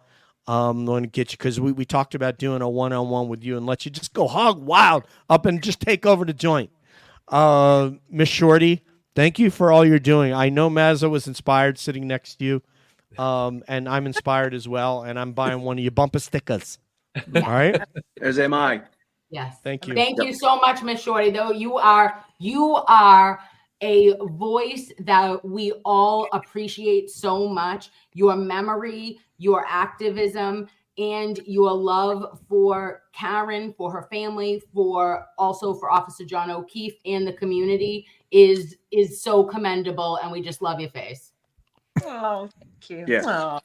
I'm going to get you because we talked about doing a one-on-one with you and let you just go hog wild up and just take over the joint. Miss Shorty, thank you for all you're doing. I know Mazza was inspired sitting next to you, and I'm inspired as well, and I'm buying one of your bumper stickers. All right? As am I. Yes. Thank you. Thank you so much, Miss Shorty. Though you are a voice that we all appreciate so much. Your memory, your activism, and your love for Karen, for her family, for Officer John O'Keefe and the community is so commendable, and we just love your face. Oh, thank you. Yeah. Oh.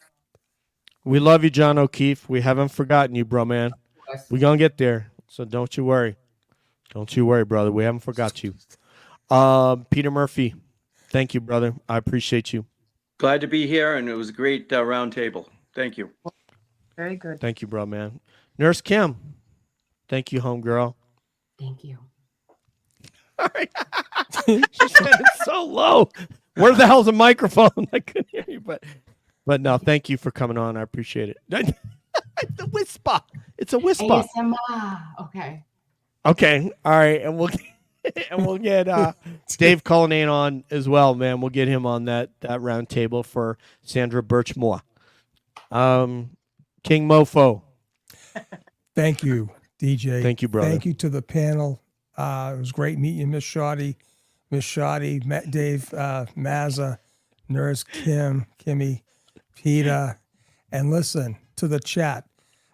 We love you, John O'Keefe. We haven't forgotten you, bro, man. We're going to get there, so don't you worry. Don't you worry, brother. We haven't forgot you. Peter Murphy, thank you, brother. I appreciate you. Glad to be here, and it was a great roundtable. Thank you. Very good. Thank you, bro, man. Nurse Kim, thank you, homegirl. Thank you. All right. She said it's so low. Where the hell's the microphone? I couldn't hear you, but no, thank you for coming on. I appreciate it. The whisper. It's a whisper. ASMR. Okay. Okay. All right. And we'll get Dave Cullinane on as well, man. We'll get him on that round table for Sandra Birchmore. King Mofo. Thank you, DJ. Thank you, brother. Thank you to the panel. It was great meeting you, Miss Shorty, Dave, Mazza, Nurse Kim, Kimmy, Peter, and listen to the chat.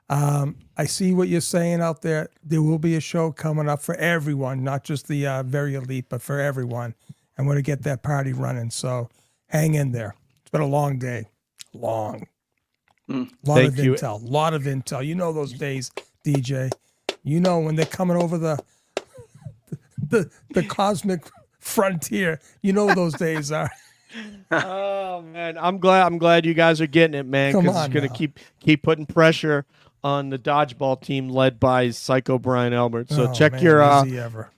I see what you're saying out there. There will be a show coming up for everyone, not just the very elite, but for everyone. I'm going to get that party running. So hang in there. It's been a long day. Long. Lot Thank of you. intel. Lot of intel. You know those days, DJ. You know when they're coming over the cosmic frontier. You know those days are. Oh man, I'm glad you guys are getting it, man. Come Because on it's gonna now. keep putting pressure on the dodgeball team led by Psycho Brian Elbert. So Oh, check man, your is he ever.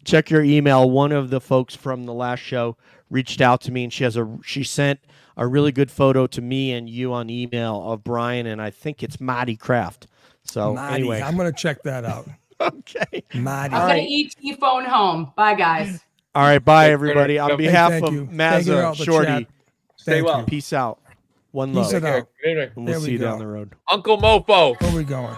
check your email. One of the folks from the last show reached out to me, and she sent a really good photo to me and you on email of Brian, and I think it's Marty Kraft. So Marty. anyway, I'm going to check that out. okay. Marty. I'm going to ET phone home. Bye, guys. All right, bye everybody. On Hey, behalf thank of you. Thank you Mazza, all the Shorty, chat. Stay Thank well. you. peace out. One Peace love, it out. Good evening. and There we'll we see you go. down the road. Uncle Mofo. Where are we going?